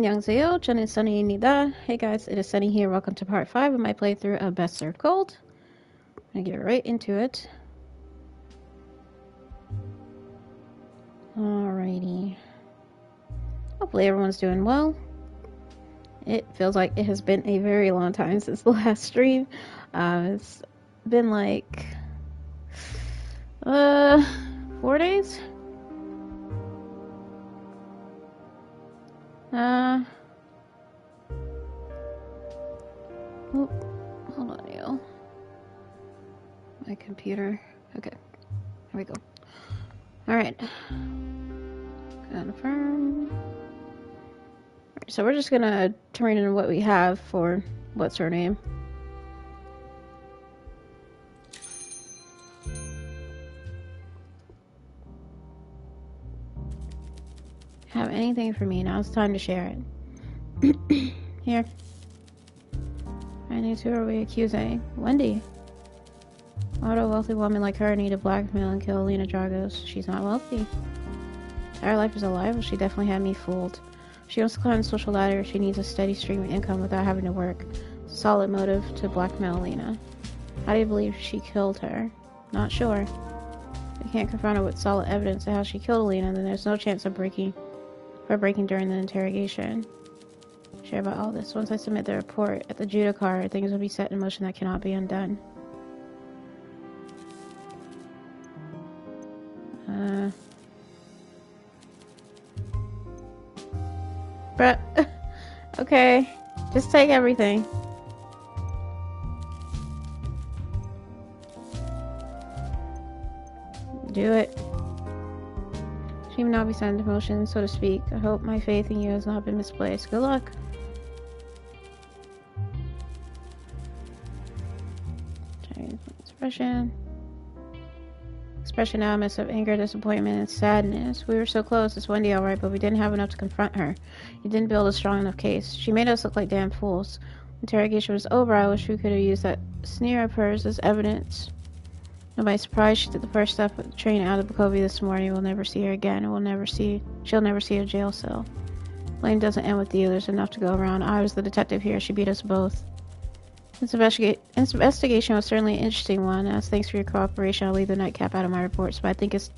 안녕하세요. 저는 Sunny입니다. Hey guys, it is Sunny here. Welcome to part 5 of my playthrough of Best Served Cold. I'm gonna get right into it. Alrighty. Hopefully everyone's doing well. It feels like it has been a very long time since the last stream. It's been like 4 days? Hold on, yo. My computer. Okay, here we go. Alright. Confirm. Alright, so we're just gonna turn in what we have for what's her name. Have anything for me. Now it's time to share it. Here. I need who are we accusing? Wendy. Why would a wealthy woman like her need to blackmail and kill Lena Dragos? She's not wealthy. Her life is alive, but she definitely had me fooled. She wants to climb the social ladder. She needs a steady stream of income without having to work. It's a solid motive to blackmail Lena. How do you believe she killed her? Not sure. If you can't confront her with solid evidence of how she killed Lena, then there's no chance of breaking during the interrogation. Share about all this. Once I submit the report at the Judicar, things will be set in motion that cannot be undone. Bruh. Okay. Just take everything. Do it. She may not be sent into motion, so to speak. I hope my faith in you has not been misplaced. Good luck. Expression now a mix of anger, disappointment, and sadness. We were so close. It's Wendy, alright, but we didn't have enough to confront her. You didn't build a strong enough case. She made us look like damn fools. Interrogation was over. I wish we could have used that sneer of hers as evidence. Nobody's surprised she took the first step of the train out of Bukovy this morning. We'll never see her again. She'll never see a jail cell. Blame doesn't end with you. There's enough to go around. I was the detective here. She beat us both. This investigation was certainly an interesting one. As thanks for your cooperation, I'll leave the nightcap out of my reports, but I think it's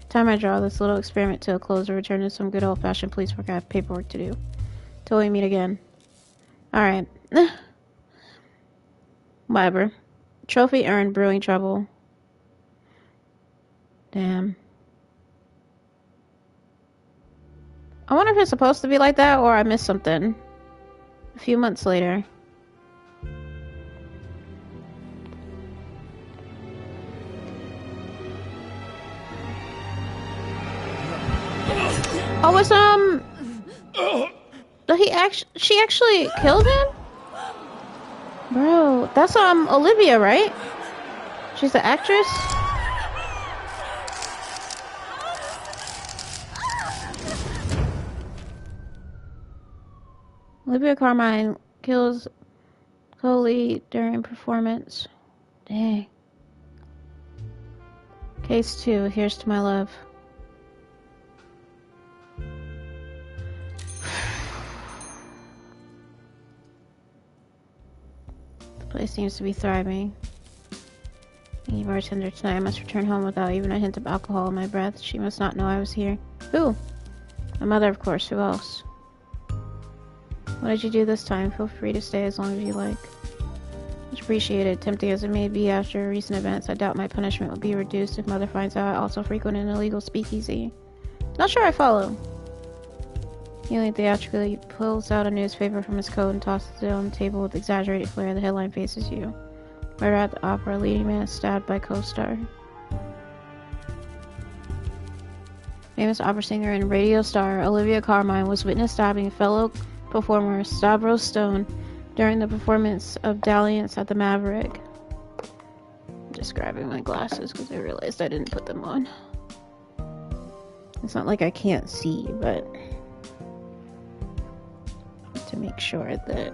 time I draw this little experiment to a close and return to some good old-fashioned police work. I have paperwork to do. Till we meet again. Alright. Whatever. Trophy earned, brewing trouble. Damn. I wonder if it's supposed to be like that or I missed something. A few months later. Oh, it's she actually killed him? Bro, that's Olivia, right? She's the actress? Olivia Carmine kills co-lead during performance. Dang. Case 2, Here's to My Love. The place seems to be thriving. The bartender tonight. I must return home without even a hint of alcohol in my breath. She must not know I was here. Who? My mother, of course. Who else? What did you do this time? Feel free to stay as long as you like. Much appreciated. Tempting as it may be after recent events, I doubt my punishment will be reduced if Mother finds out I also frequent an illegal speakeasy. Not sure I follow. He theatrically pulls out a newspaper from his coat and tosses it on the table with exaggerated flair. The headline faces you. Murder at the opera. Leading man stabbed by co-star. Famous opera singer and radio star Olivia Carmine was witness stabbing fellow performer Stavros Stone during the performance of Dalliance at the Maverick. I'm just grabbing my glasses because I realized I didn't put them on. It's not like I can't see, but to make sure that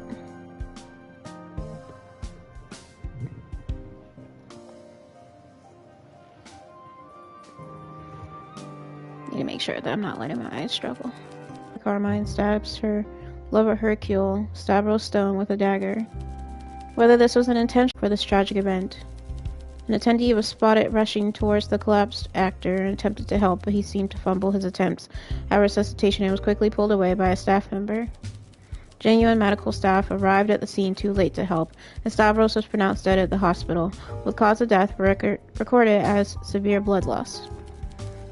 need to make sure that I'm not letting my eyes struggle. Carmine stabs her Lover Hercule Stavros Stone with a dagger. Whether this was an intention for this tragic event. An attendee was spotted rushing towards the collapsed actor and attempted to help, but he seemed to fumble his attempts at resuscitation and was quickly pulled away by a staff member. Genuine medical staff arrived at the scene too late to help, and Stavros was pronounced dead at the hospital, with cause of death recorded as severe blood loss.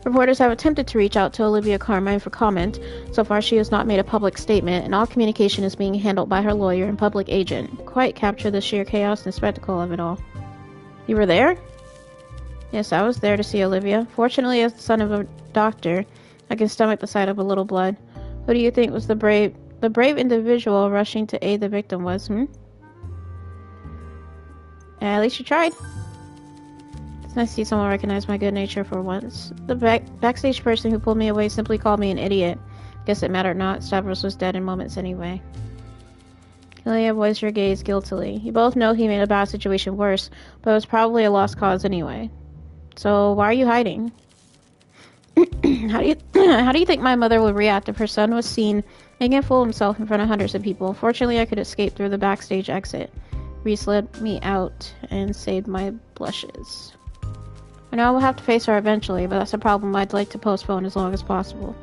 Reporters have attempted to reach out to Olivia Carmine for comment. So far, she has not made a public statement, and all communication is being handled by her lawyer and public agent. Quite capture the sheer chaos and spectacle of it all. You were there? Yes, I was there to see Olivia. Fortunately, as the son of a doctor, I can stomach the sight of a little blood. Who do you think was the brave individual rushing to aid the victim was, At least you tried. It's nice to see someone recognize my good nature for once. The backstage person who pulled me away simply called me an idiot. Guess it mattered not. Stavros was dead in moments anyway. Ilya voiced her gaze guiltily. You both know he made a bad situation worse, but it was probably a lost cause anyway. So why are you hiding? How do you think my mother would react if her son was seen making a fool of himself in front of hundreds of people? Fortunately, I could escape through the backstage exit. Reese led me out and saved my blushes. I know I will have to face her eventually, but that's a problem I'd like to postpone as long as possible.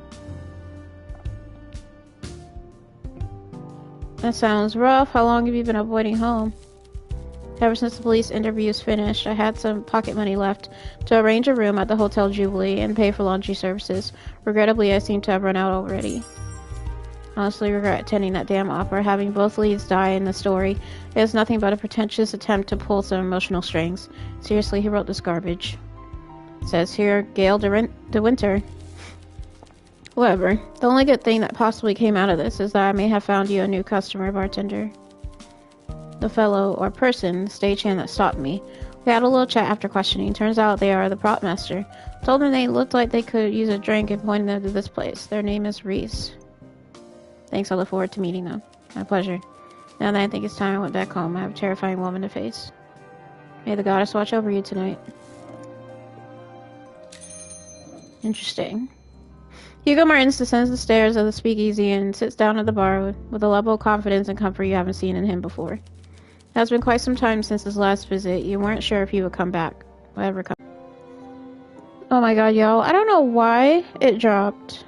That sounds rough. How long have you been avoiding home? Ever since the police interviews finished, I had some pocket money left to arrange a room at the Hotel Jubilee and pay for laundry services. Regrettably, I seem to have run out already. Honestly regret attending that damn opera. Having both leads die in the story is nothing but a pretentious attempt to pull some emotional strings. Seriously, he wrote this garbage. It says here, Gail De Winter. Whatever. The only good thing that possibly came out of this is that I may have found you a new customer, bartender. The fellow, or person, stagehand that stopped me. We had a little chat after questioning. Turns out they are the prop master. Told them they looked like they could use a drink and pointed them to this place. Their name is Reese. Thanks, I look forward to meeting them. My pleasure. Now that I think it's time I went back home, I have a terrifying woman to face. May the goddess watch over you tonight. Interesting. Hugo Martins descends the stairs of the speakeasy and sits down at the bar with a level of confidence and comfort you haven't seen in him before. It has been quite some time since his last visit. You weren't sure if he would come back. Whatever come. Oh my god, y'all. I don't know why it dropped.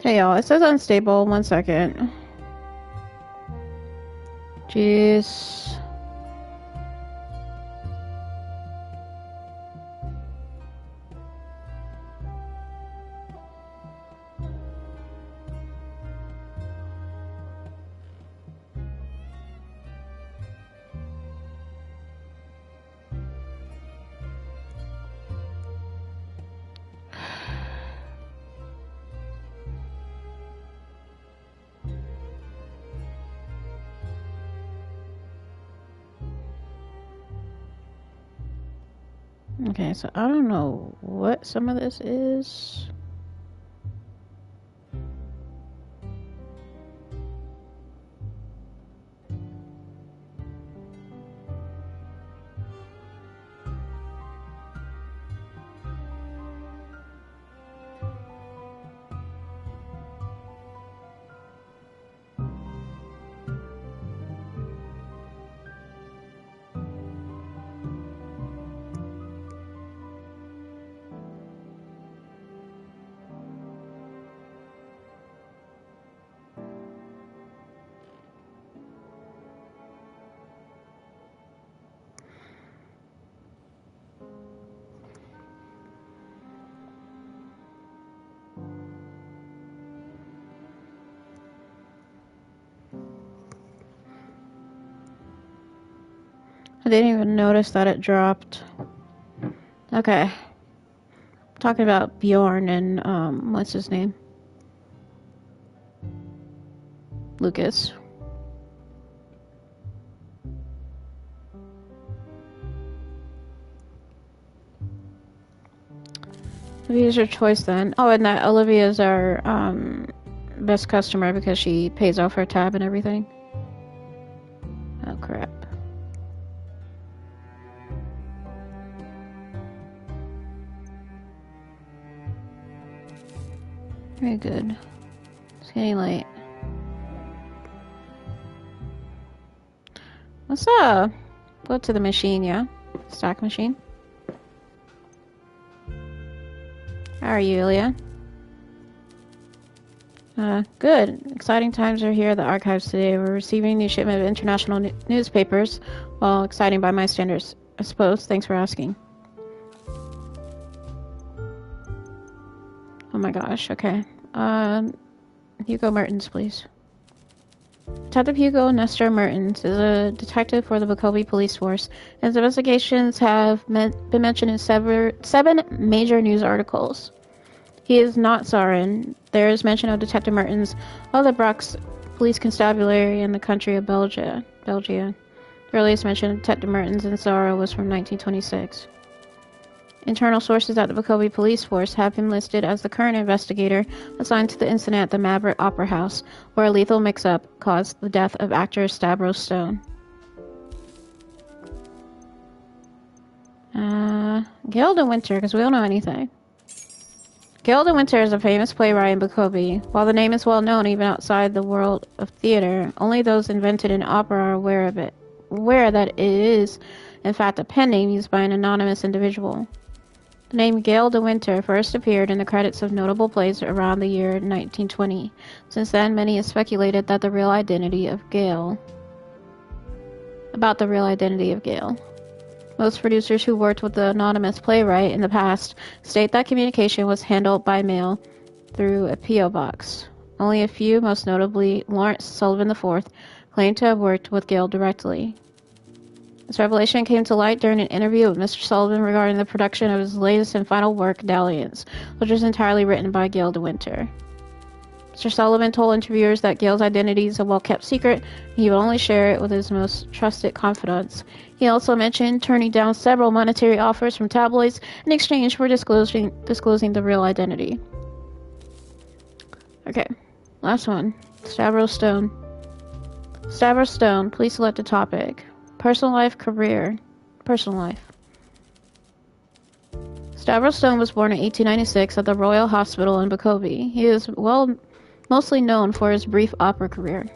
Hey, y'all. It says unstable. 1 second. Jeez. Okay, so I don't know what some of this is. I didn't even notice that it dropped. Okay. Talking about Bjorn and, what's his name? Lucas. Olivia's your choice then. Oh, and that Olivia's our, best customer because she pays off her tab and everything. Oh, crap. Very good. getting late. Let's go to the machine, yeah? Stock machine. How are you, Ilya? Good. Exciting times are here at the archives today. We're receiving the shipment of international newspapers. Well, exciting by my standards, I suppose. Thanks for asking. Oh my gosh, okay. Hugo Mertens, please. Detective Hugo Nestor Mertens is a detective for the Bakobi Police Force. His investigations have been mentioned in seven major news articles. He is not Sarin. There is mention of Detective Mertens of the Brox Police Constabulary in the country of Belgium. The earliest mention of Detective Mertens in Zara was from 1926. Internal sources at the Bakobi Police Force have him listed as the current investigator assigned to the incident at the Maverick Opera House, where a lethal mix-up caused the death of actor Stavros Stone. Gail de Winter, because we don't know anything. Gail de Winter is a famous playwright in Bakobi. While the name is well known even outside the world of theater, only those invented in opera are aware that it is, in fact, a pen name used by an anonymous individual. The name Gail de Winter first appeared in the credits of notable plays around the year 1920. Since then, many have speculated that the real identity of Gail. Most producers who worked with the anonymous playwright in the past state that communication was handled by mail through a P.O. box. Only a few, most notably Lawrence Sullivan IV, claimed to have worked with Gail directly. This revelation came to light during an interview with Mr. Sullivan regarding the production of his latest and final work, Dalliance, which was entirely written by Gail de Winter. Mr. Sullivan told interviewers that Gail's identity is a well-kept secret, and he would only share it with his most trusted confidants. He also mentioned turning down several monetary offers from tabloids in exchange for disclosing the real identity. Okay, last one. Stavros Stone. Stavros Stone, please select a topic. Personal life, career. Personal life. Stavros Stone was born in 1896 at the Royal Hospital in Bakobi. He is mostly known for his brief opera career.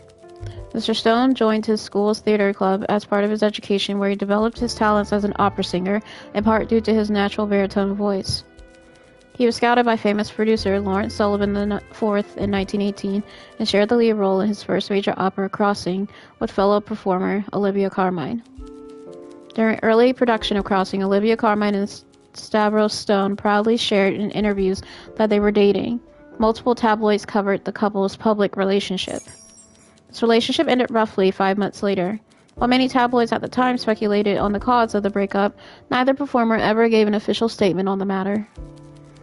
Mr. Stone joined his school's theater club as part of his education, where he developed his talents as an opera singer, in part due to his natural baritone voice. He was scouted by famous producer Lawrence Sullivan IV in 1918 and shared the lead role in his first major opera, Crossing, with fellow performer Olivia Carmine. During early production of Crossing, Olivia Carmine and Stavros Stone proudly shared in interviews that they were dating. Multiple tabloids covered the couple's public relationship. This relationship ended roughly 5 months later. While many tabloids at the time speculated on the cause of the breakup, neither performer ever gave an official statement on the matter.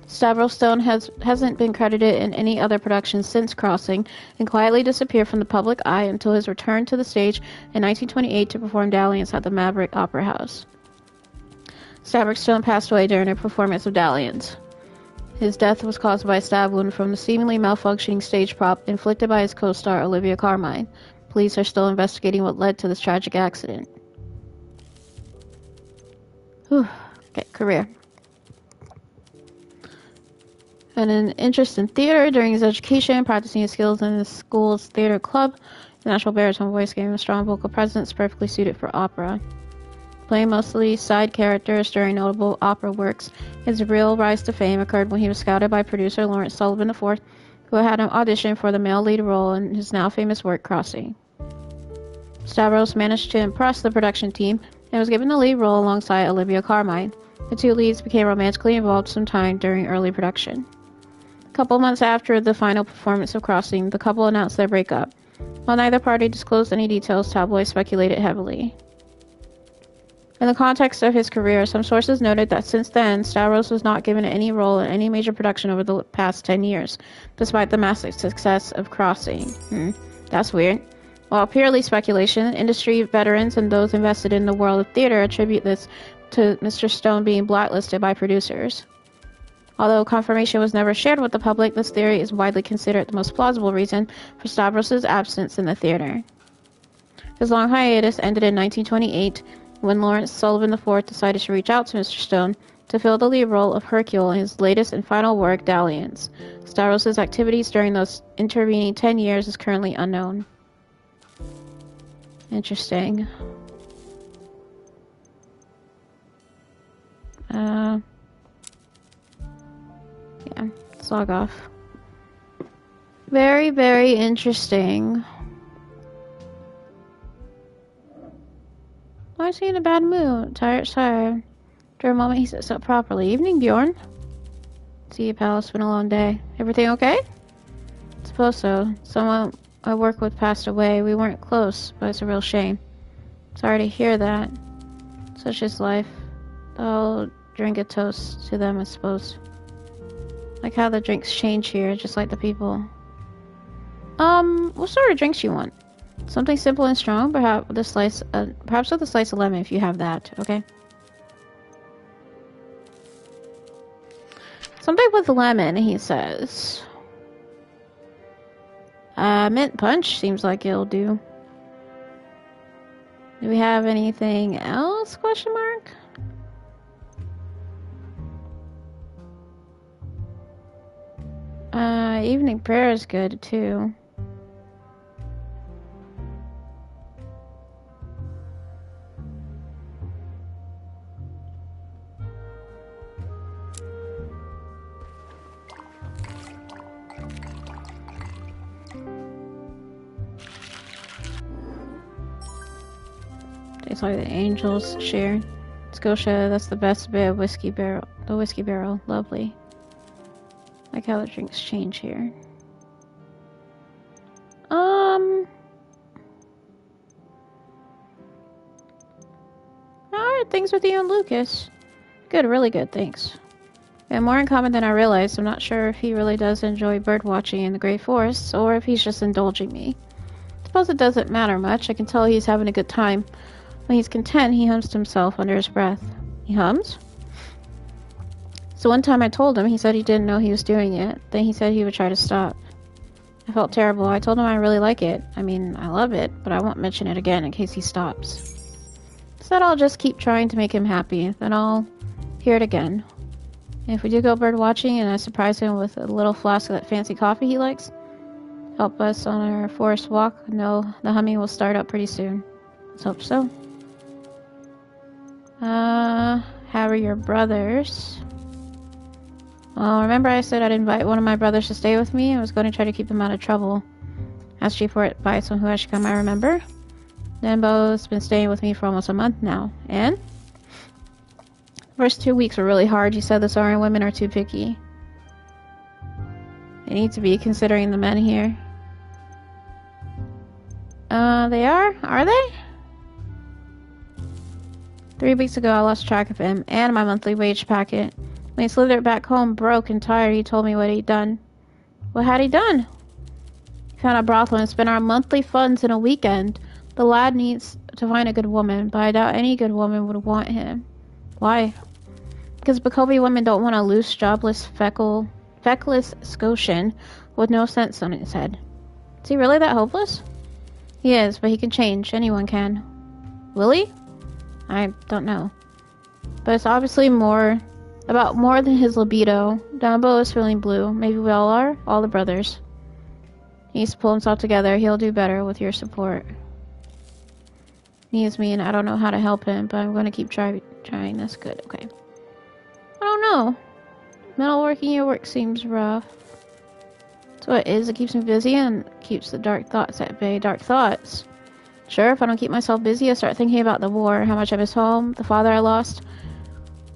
Stavros Stone hasn't been credited in any other productions since Crossing, and quietly disappeared from the public eye until his return to the stage in 1928 to perform Dalliance at the Maverick Opera House. Stavros Stone passed away during a performance of Dalliance. His death was caused by a stab wound from the seemingly malfunctioning stage prop inflicted by his co-star Olivia Carmine. Police are still investigating what led to this tragic accident. Okay, career. Had an interest in theater during his education, practicing his skills in his school's theater club. His natural baritone voice gave him a strong vocal presence, perfectly suited for opera. Playing mostly side characters during notable opera works, his real rise to fame occurred when he was scouted by producer Lawrence Sullivan IV, who had him audition for the male lead role in his now famous work, Crossing. Stavros managed to impress the production team and was given the lead role alongside Olivia Carmine. The two leads became romantically involved sometime during early production. A couple months after the final performance of Crossing, the couple announced their breakup. While neither party disclosed any details, tabloids speculated heavily. In the context of his career, some sources noted that since then, Stavros was not given any role in any major production over the past 10 years, despite the massive success of Crossing. That's weird. While purely speculation, industry veterans and those invested in the world of theater attribute this to Mr. Stone being blacklisted by producers. Although confirmation was never shared with the public, this theory is widely considered the most plausible reason for Stavros' absence in the theater. His long hiatus ended in 1928 when Lawrence Sullivan IV decided to reach out to Mr. Stone to fill the lead role of Hercule in his latest and final work, Dalliance. Stavros' activities during those intervening 10 years is currently unknown. Interesting. Yeah, let's log off. Very, very interesting. Why is he in a bad mood? Tired. After a moment, he sits up properly. Evening, Bjorn. See you, pal. It's been a long day. Everything okay? I suppose so. Someone I work with passed away. We weren't close, but it's a real shame. Sorry to hear that. Such is life. I'll drink a toast to them, I suppose. Like how the drinks change here, just like the people. What sort of drinks do you want? Something simple and strong, perhaps with a slice of lemon if you have that, okay? Something with lemon, he says. Mint punch seems like it'll do. Do we have anything else? Question mark? Evening prayer is good too. Tastes like the angels share. Scotia, that's the best bit of whiskey barrel. The whiskey barrel, lovely. Like how the drinks change here. How are things with you and Lucas? Good, really good, thanks. We have more in common than I realized. I'm not sure if he really does enjoy bird watching in the Great Forests, or if he's just indulging me. I suppose it doesn't matter much. I can tell he's having a good time. When he's content, he hums to himself under his breath. He hums? So one time I told him, he said he didn't know he was doing it. Then he said he would try to stop. I felt terrible. I told him I really like it. I mean, I love it, but I won't mention it again in case he stops. Said I'll just keep trying to make him happy, then I'll hear it again. And if we do go bird watching and I surprise him with a little flask of that fancy coffee he likes, help us on our forest walk, no, the humming will start up pretty soon. Let's hope so. How are your brothers? Well, remember I said I'd invite one of my brothers to stay with me? I was going to try to keep him out of trouble. Asked you for advice on who I should come, I remember. Nembo's been staying with me for almost a month now. And? The first 2 weeks were really hard. You said the Saurian women are too picky. They need to be, considering the men here. They are? Are they? 3 weeks ago, I lost track of him, and my monthly wage packet. When he slithered back home, broke and tired, he told me what he'd done. What had he done? He found a brothel and spent our monthly funds in a weekend. The lad needs to find a good woman, but I doubt any good woman would want him. Why? Because Bakovi women don't want a loose, jobless, feckless Scotian with no sense on his head. Is he really that hopeless? He is, but he can change. Anyone can. Will he? I don't know. But it's obviously more than his libido. Dumbo is feeling blue. Maybe we all are. All the brothers. He needs to pull himself together. He'll do better with your support. He needs me, and I don't know how to help him, but I'm going to keep trying this. Good, okay. I don't know. Metalworking your work seems rough. That's what it is. It keeps me busy and keeps the dark thoughts at bay. Dark thoughts? Sure, if I don't keep myself busy, I start thinking about the war, how much I miss home, the father I lost.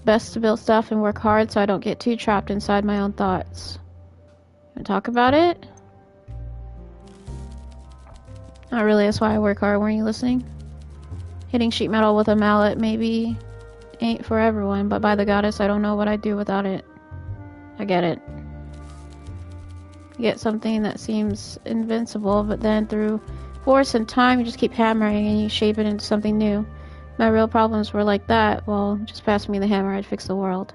Best to build stuff and work hard so I don't get too trapped inside my own thoughts. Wanna talk about it? Not really, that's why I work hard. Weren't you listening? Hitting sheet metal with a mallet maybe ain't for everyone, but by the goddess, I don't know what I'd do without it. I get it. You get something that seems invincible, but then through force and time, you just keep hammering and you shape it into something new. My real problems were like that. Well, just pass me the hammer, I'd fix the world.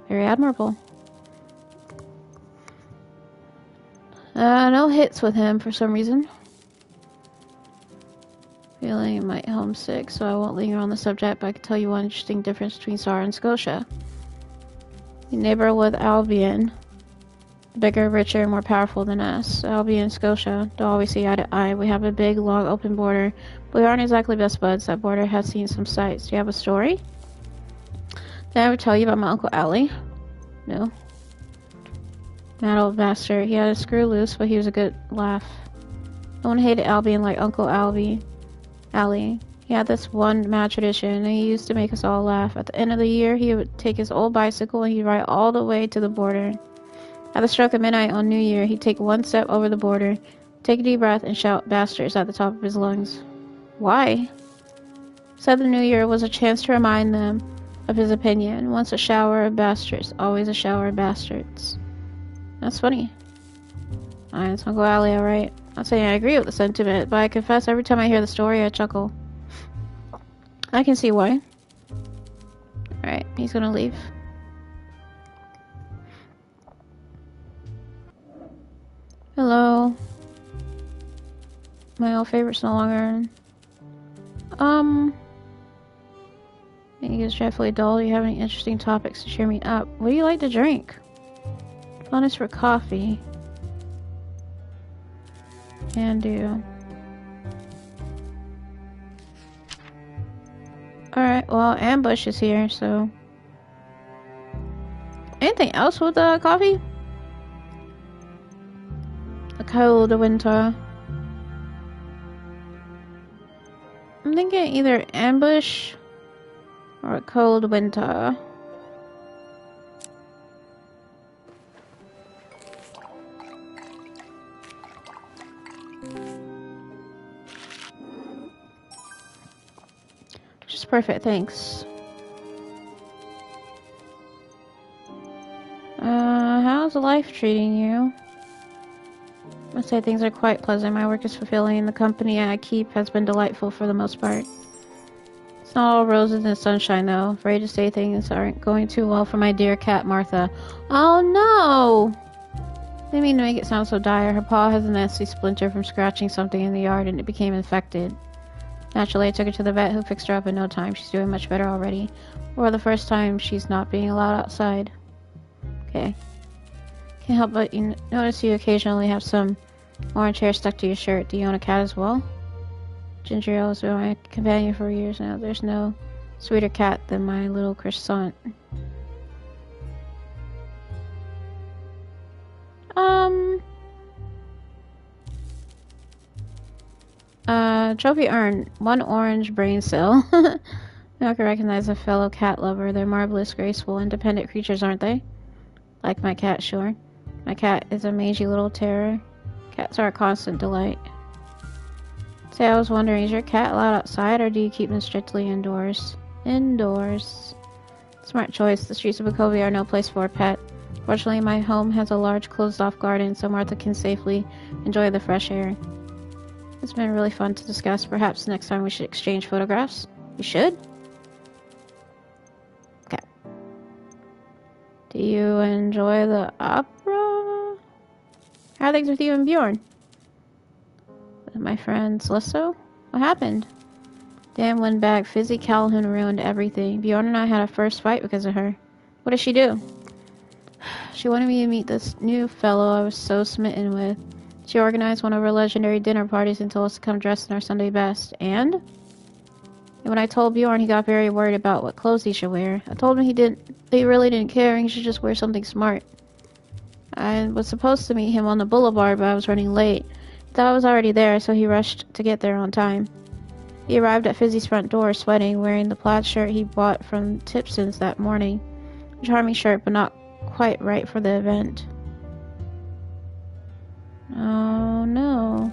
Very admirable. No hits with him for some reason. Feeling might homesick, so I won't linger on the subject, but I can tell you one interesting difference between Sara and Scotia. Neighbor with Albion. Bigger, richer, more powerful than us. Albion and Scotia don't always see eye to eye. We have a big, long, open border, but we aren't exactly best buds. That border has seen some sights. Do you have a story? Did I ever tell you about my Uncle Allie? No. Mad old bastard. He had a screw loose, but he was a good laugh. No one hated Albion like Uncle Allie. He had this one mad tradition, and he used to make us all laugh. At the end of the year, he would take his old bicycle and he'd ride all the way to the border. At the stroke of midnight on New Year, he'd take one step over the border, take a deep breath, and shout bastards at the top of his lungs. Why? Said the New Year was a chance to remind them of his opinion. Once a shower of bastards, always a shower of bastards. That's funny. It's Uncle Allie, alright. I'm saying I agree with the sentiment, but I confess every time I hear the story, I chuckle. I can see why. Alright, he's gonna leave. Hello. My old favorite's no longer. I think it's dreadfully dull. Do you have any interesting topics to cheer me up? What do you like to drink? Fun is for coffee. Can do. Alright, well, Ambush is here, so. Anything else with the coffee? A cold winter. I'm thinking either Ambush or a cold winter. Just perfect, thanks. How's life treating you? I'd say things are quite pleasant. My work is fulfilling, and the company I keep has been delightful for the most part. It's not all roses and sunshine, though. Afraid to say things aren't going too well for my dear cat, Martha. Oh, no! They mean to make it sound so dire. Her paw has a nasty splinter from scratching something in the yard, and it became infected. Naturally, I took her to the vet, who fixed her up in no time. She's doing much better already. For the first time, she's not being allowed outside. Okay. Can't help but notice you occasionally have some orange hair stuck to your shirt. Do you own a cat as well? Ginger Ale has been my companion for years now. There's no sweeter cat than my little croissant. Trophy earned. 1 orange brain cell. Now I can recognize a fellow cat lover. They're marvelous, graceful, independent creatures, aren't they? Like my cat, sure. My cat is a mangy little terror. Cats are a constant delight. Say, I was wondering, is your cat allowed outside, or do you keep them strictly indoors? Indoors. Smart choice. The streets of Bakovia are no place for a pet. Fortunately, my home has a large closed-off garden, so Martha can safely enjoy the fresh air. It's been really fun to discuss. Perhaps next time we should exchange photographs. We should? Okay. Do you enjoy the opera? How are things with you and Bjorn? With my friend Celeste? What happened? Dan windbag Fizzy Calhoun ruined everything. Bjorn and I had a first fight because of her. What did she do? She wanted me to meet this new fellow I was so smitten with. She organized one of her legendary dinner parties and told us to come dressed in our Sunday best. And when I told Bjorn, he got very worried about what clothes he should wear. I told him he really didn't care, and he should just wear something smart. I was supposed to meet him on the boulevard, but I was running late. He thought I was already there, so he rushed to get there on time. He arrived at Fizzy's front door, sweating, wearing the plaid shirt he bought from Tipson's that morning. A charming shirt, but not quite right for the event. Oh no.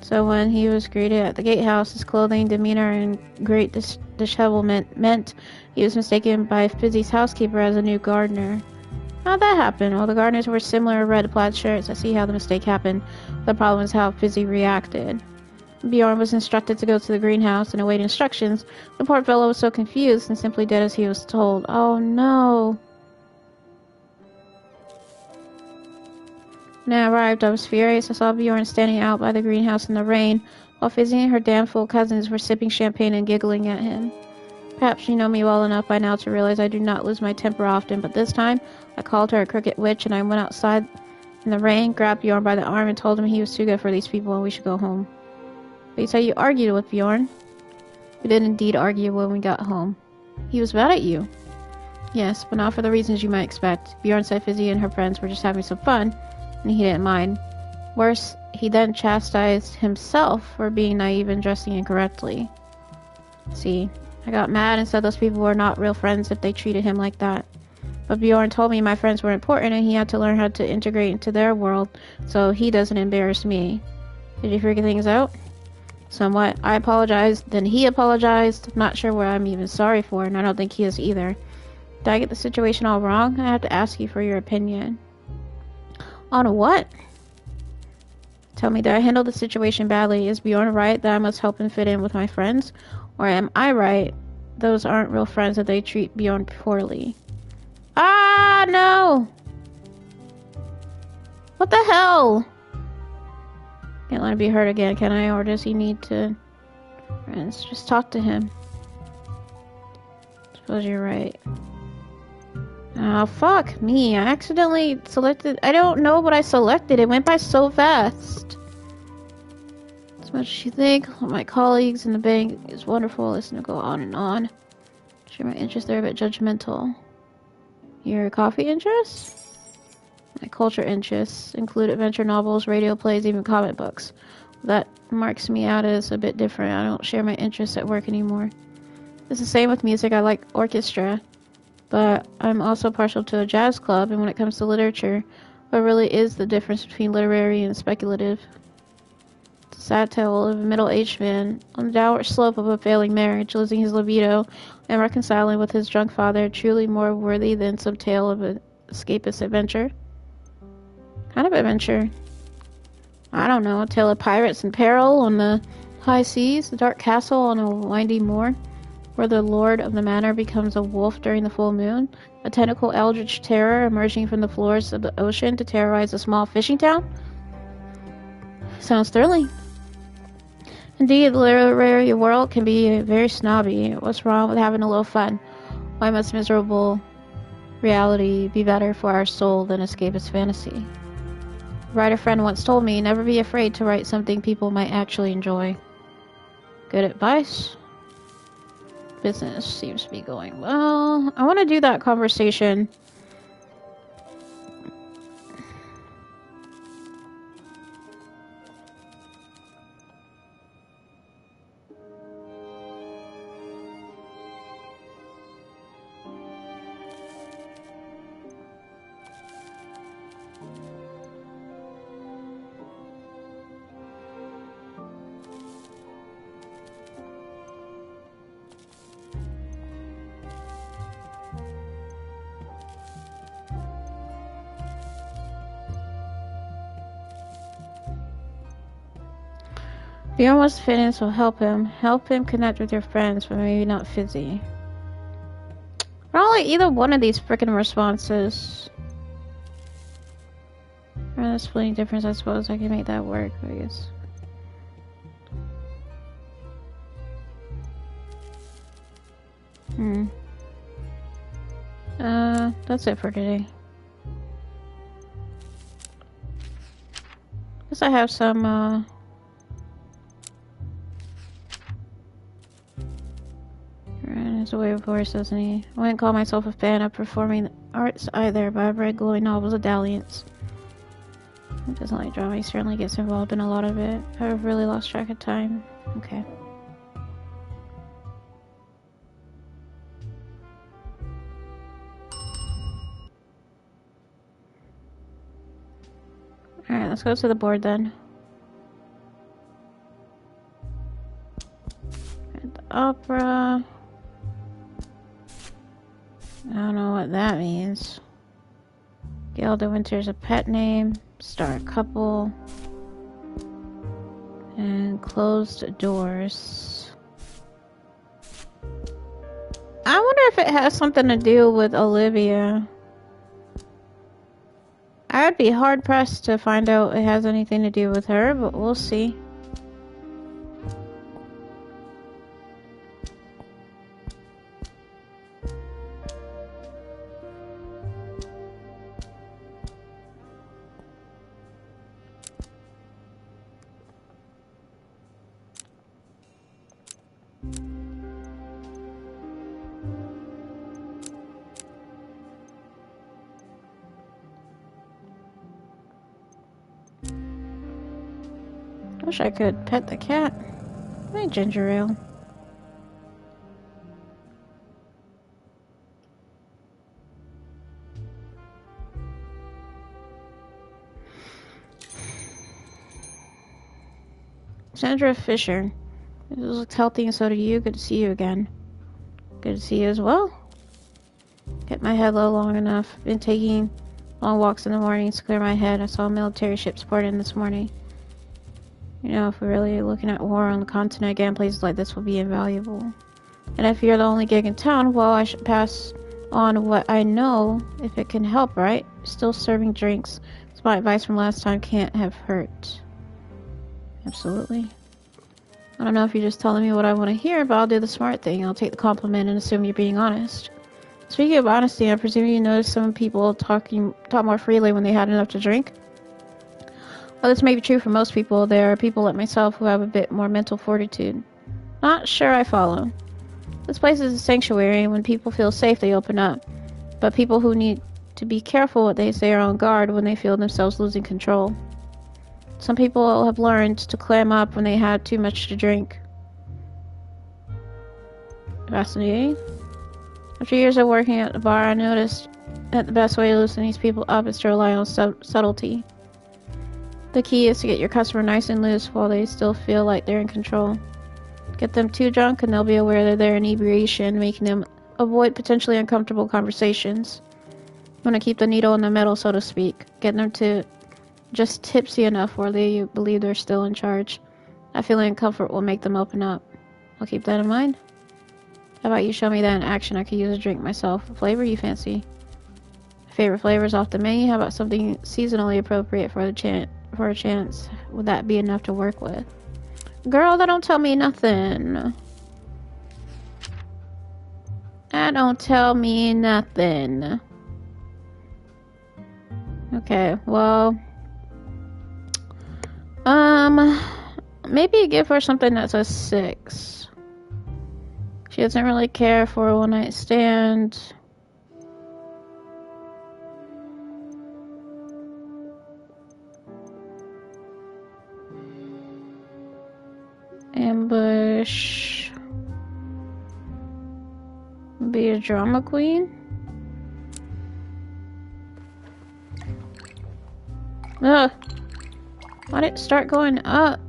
So when he was greeted at the gatehouse, his clothing, demeanor, and great dishevelment meant he was mistaken by Fizzy's housekeeper as a new gardener. How'd that happen? Well, the gardeners wore similar red plaid shirts. I see how the mistake happened. The problem is how Fizzy reacted. Bjorn was instructed to go to the greenhouse and await instructions. The poor fellow was so confused and simply did as he was told. Oh no. When I arrived, I was furious. I saw Bjorn standing out by the greenhouse in the rain, while Fizzy and her damn fool cousins were sipping champagne and giggling at him. Perhaps you know me well enough by now to realize I do not lose my temper often, but this time I called her a crooked witch and I went outside in the rain, grabbed Bjorn by the arm and told him he was too good for these people and we should go home. But you said you argued with Bjorn. We did indeed argue when we got home. He was mad at you. Yes, but not for the reasons you might expect. Bjorn said Fizzy and her friends were just having some fun, and he didn't mind. Worse, he then chastised himself for being naive and dressing incorrectly. See, I got mad and said those people were not real friends if they treated him like that. But Bjorn told me my friends were important and he had to learn how to integrate into their world so he doesn't embarrass me. Did you figure things out? Somewhat. I apologized, then he apologized. I'm not sure what I'm even sorry for, and I don't think he is either. Did I get the situation all wrong? I have to ask you for your opinion. On what? Tell me, did I handle the situation badly? Is Bjorn right that I must help him fit in with my friends? Or am I right? Those aren't real friends that they treat Bjorn poorly. Ah, no! What the hell? Can't let him be hurt again, can I? Or does he need to... Friends, just talk to him. Suppose you're right. Oh, fuck me. I accidentally selected... I don't know what I selected. It went by so fast. As much as you think, my colleagues in the bank is wonderful. Listen to go on and on. Sure, my interests are a bit judgmental. Your coffee interests? My culture interests include adventure novels, radio plays, even comic books. That marks me out as a bit different. I don't share my interests at work anymore. It's the same with music. I like orchestra, but I'm also partial to a jazz club, and when it comes to literature, what really is the difference between literary and speculative? It's a sad tale of a middle-aged man on the downward slope of a failing marriage, losing his libido and reconciling with his drunk father, truly more worthy than some tale of an escapist adventure. Kind of adventure? I don't know, a tale of pirates in peril on the high seas, a dark castle on a windy moor, where the lord of the manor becomes a wolf during the full moon, a tentacle eldritch terror emerging from the floors of the ocean to terrorize a small fishing town? Sounds thrilling. Indeed, the literary world can be very snobby. What's wrong with having a little fun? Why must miserable reality be better for our soul than escapist fantasy? A writer friend once told me, never be afraid to write something people might actually enjoy. Good advice. Business seems to be going well. I want to do that conversation. Bjorn wants to fit in, so help him. Help him connect with your friends, but maybe not Fizzy. I don't like either one of these freaking responses. Or the splitting difference, I suppose I can make that work, I guess. That's it for today. Guess I have some, Alright, there's a way of course, doesn't he? I wouldn't call myself a fan of performing arts either, but I've read glowing novels of dalliance. He doesn't like drama, he certainly gets involved in a lot of it. I've really lost track of time. Okay. Alright, let's go to the board then. At the opera. I don't know what that means. Gail de Winter's a pet name. Star couple. And closed doors. I wonder if it has something to do with Olivia. I'd be hard pressed to find out it has anything to do with her, but we'll see. Wish I could pet the cat. My ginger ale. Sandra Fisher. This looks healthy and so do you. Good to see you again. Good to see you as well. Get my head low long enough. Been taking long walks in the mornings to clear my head. I saw a military ship port in this morning. You know, if we're really looking at war on the continent again, places like this will be invaluable. And if you're the only gig in town, well, I should pass on what I know if it can help, right? Still serving drinks. So my advice from last time can't have hurt. Absolutely. I don't know if you're just telling me what I want to hear, but I'll do the smart thing. I'll take the compliment and assume you're being honest. Speaking of honesty, I presume you noticed some people talk more freely when they had enough to drink? Well, this may be true for most people. There are people like myself who have a bit more mental fortitude. Not sure I follow. This place is a sanctuary, and when people feel safe, they open up. But people who need to be careful what they say are on guard when they feel themselves losing control. Some people have learned to clam up when they had too much to drink. Fascinating. After years of working at the bar, I noticed that the best way to loosen these people up is to rely on subtlety. The key is to get your customer nice and loose while they still feel like they're in control. Get them too drunk and they'll be aware of their inebriation, making them avoid potentially uncomfortable conversations. You want to keep the needle in the metal, so to speak. Get them to just tipsy enough where they believe they're still in charge. That feeling of comfort will make them open up. I'll keep that in mind. How about you show me that in action? I could use a drink myself. A flavor you fancy? Favorite flavors off the menu? How about something seasonally appropriate for a chance? Would that be enough to work with? Girl, that don't tell me nothing. That don't tell me nothing. Okay, well, maybe give her something that's a 6. She doesn't really care for a one-night stand. Ambush. Be a drama queen. Ugh. Why did it start going up?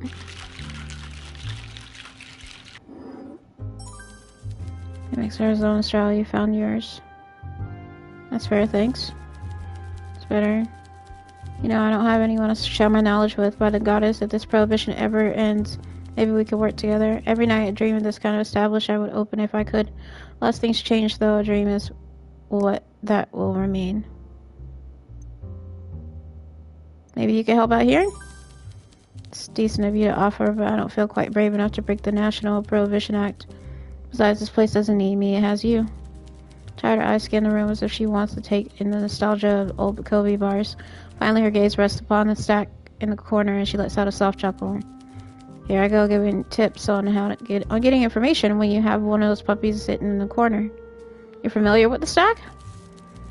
It makes Arizona style. You found yours. That's fair, thanks. It's better. You know, I don't have anyone else to share my knowledge with, but the goddess, if this prohibition ever ends, maybe we could work together. Every night a dream of this kind of established I would open if I could. Unless things change, though, a dream is what that will remain. Maybe you could help out here? It's decent of you to offer, but I don't feel quite brave enough to break the National Prohibition Act. Besides, this place doesn't need me, it has you. Tired eyes scan the room as if she wants to take in the nostalgia of old Bacovi bars. Finally, her gaze rests upon the stack in the corner and she lets out a soft chuckle. Here I go giving tips on how to getting information when you have one of those puppies sitting in the corner. You're familiar with the stack?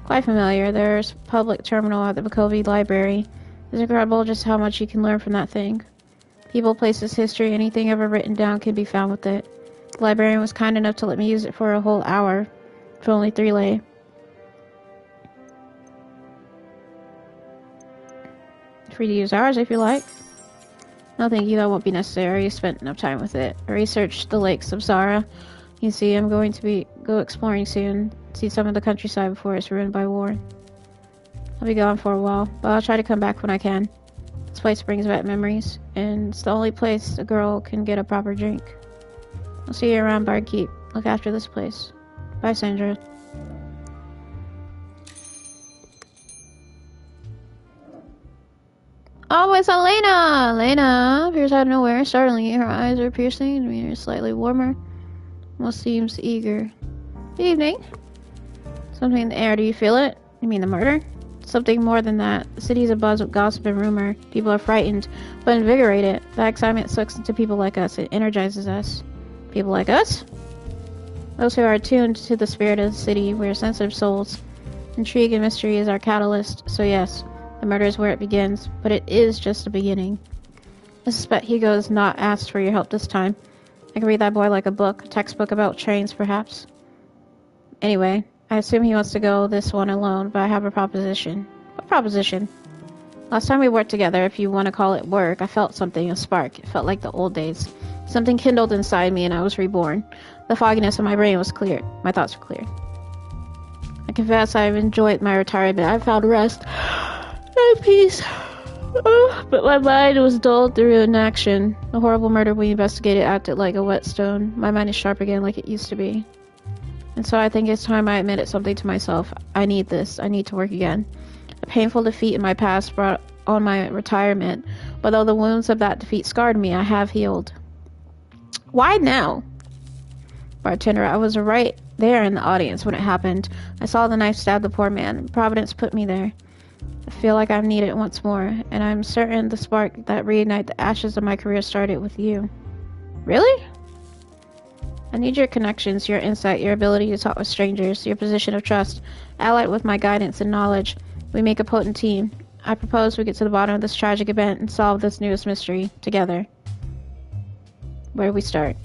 Quite familiar. There's a public terminal at the Bacovi Library. It's incredible just how much you can learn from that thing. People, places, history, anything ever written down can be found with it. The librarian was kind enough to let me use it for a whole hour, for only 3 lei. Free to use ours if you like. No thank you, that won't be necessary. You spent enough time with it. I researched the lakes of Zara. You see, I'm going to go exploring soon. See some of the countryside before it's ruined by war. I'll be gone for a while, but I'll try to come back when I can. This place brings back memories, and it's the only place a girl can get a proper drink. I'll see you around Barkeep. Look after this place. Bye, Sandra. Oh, it's Elena! Elena appears out of nowhere, startling you. Her eyes are piercing, and demeanor is slightly warmer. Almost seems eager. Good evening. Something in the air, do you feel it? You mean the murder? Something more than that. The city is abuzz with gossip and rumor. People are frightened, but invigorated. That excitement sucks into people like us. It energizes us. People like us? Those who are attuned to the spirit of the city. We're sensitive souls. Intrigue and mystery is our catalyst. So yes, the murder is where it begins, but it is just the beginning. I suspect Hugo has not asked for your help this time. I can read that boy like a book, a textbook about trains, perhaps. Anyway, I assume he wants to go this one alone, but I have a proposition. What proposition? Last time we worked together, if you want to call it work, I felt something, a spark. It felt like the old days. Something kindled inside me and I was reborn. The fogginess of my brain was cleared. My thoughts were cleared. I confess I've enjoyed my retirement. I've found rest and peace. But my mind was dulled through inaction. The horrible murder we investigated acted like a whetstone. My mind is sharp again like it used to be. And so I think it's time I admitted something to myself. I need this. I need to work again. A painful defeat in my past brought on my retirement, but though the wounds of that defeat scarred me, I have healed. Why now? Bartender, I was right there in the audience when it happened. I saw the knife stab the poor man. Providence put me there. I feel like I'm needed once more, and I'm certain the spark that reignited the ashes of my career started with you. Really? I need your connections, your insight, your ability to talk with strangers, your position of trust, allied with my guidance and knowledge. We make a potent team. I propose we get to the bottom of this tragic event and solve this newest mystery together. Where do we start?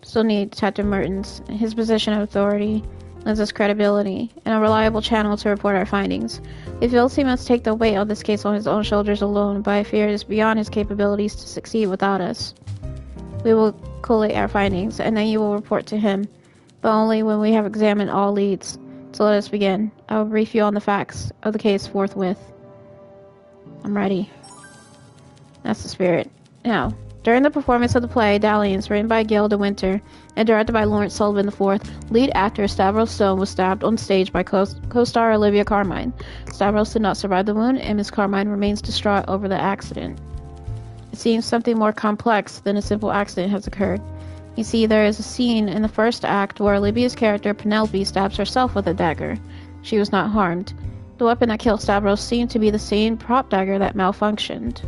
Still need Detective Mertens. His position of authority lends us credibility and a reliable channel to report our findings. He feels he must take the weight of this case on his own shoulders alone, but I fear it is beyond his capabilities to succeed without us. We will collate our findings, and then you will report to him, but only when we have examined all leads. So let us begin. I will brief you on the facts of the case forthwith. I'm ready. That's the spirit. Now, during the performance of the play, Dalliance, written by Gail De Winter and directed by Lawrence Sullivan IV, lead actor Stavros Stone was stabbed on stage by co-star Olivia Carmine. Stavros did not survive the wound, and Miss Carmine remains distraught over the accident. It seems something more complex than a simple accident has occurred. You see, there is a scene in the first act where Olivia's character, Penelope, stabs herself with a dagger. She was not harmed. The weapon that killed Stavros seemed to be the same prop dagger that malfunctioned.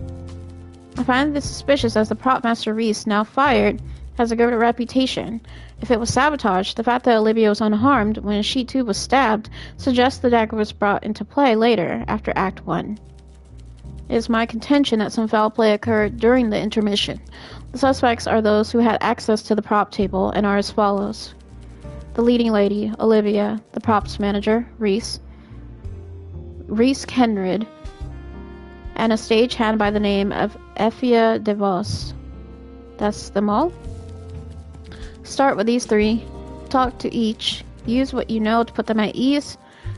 I find this suspicious as the prop master Reese, now fired, has a good reputation. If it was sabotage, the fact that Olivia was unharmed when she too was stabbed suggests the dagger was brought into play later, after Act 1. It is my contention that some foul play occurred during the intermission. The suspects are those who had access to the prop table and are as follows. The leading lady, Olivia, the props manager, Reese Kenrid, and a stagehand by the name of Effia DeVos. That's them all? Start with these three. Talk to each. Use what you know to put them at ease.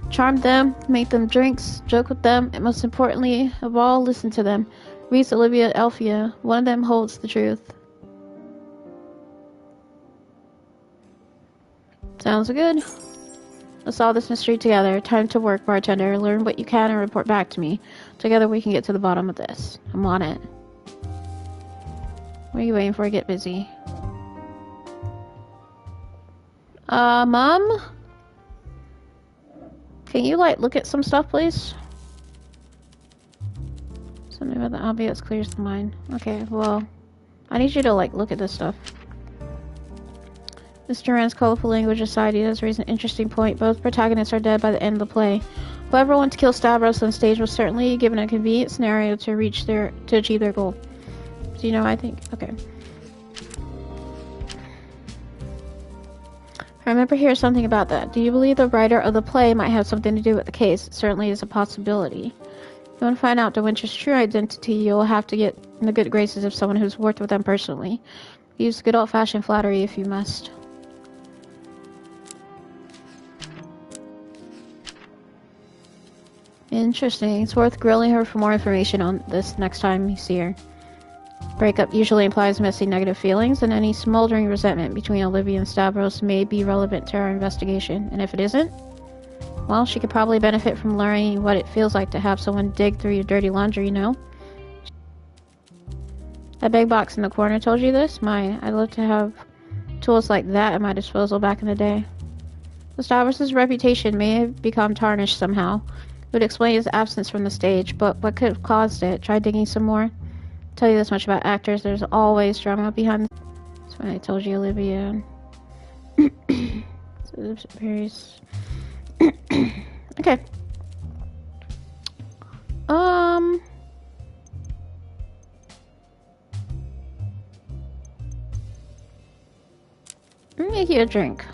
Charm them, make them drinks, joke with them, and most importantly of all, listen to them. Reese, Olivia, Elphia. One of them holds the truth. Sounds good. Let's solve this mystery together. Time to work, bartender. Learn what you can and report back to me. Together we can get to the bottom of this. I'm on it. What are you waiting for? Get busy. Mom? Can you, look at some stuff, please? Something about the obvious clears the mind. Okay, well, I need you to, look at this stuff. Mr. Rand's colorful language aside, he does raise an interesting point. Both protagonists are dead by the end of the play. Whoever wanted to kill Stavros on stage was certainly given a convenient scenario to achieve their goal. Do you know what I think? Okay. I remember hearing something about that. Do you believe the writer of the play might have something to do with the case? It certainly is a possibility. If you want to find out De Winter's true identity, you'll have to get in the good graces of someone who's worked with them personally. Use good old-fashioned flattery if you must. Interesting. It's worth grilling her for more information on this next time you see her. Breakup usually implies messy negative feelings, and any smoldering resentment between Olivia and Stavros may be relevant to our investigation. And if it isn't, well, she could probably benefit from learning what it feels like to have someone dig through your dirty laundry, you know? That big box in the corner told you this? I'd love to have tools like that at my disposal back in the day. So Stavros' reputation may have become tarnished somehow. It would explain his absence from the stage, but what could have caused it? Try digging some more? Tell you this much about actors, there's always drama behind. That's why I told you, Olivia. Okay. Let me make you a drink.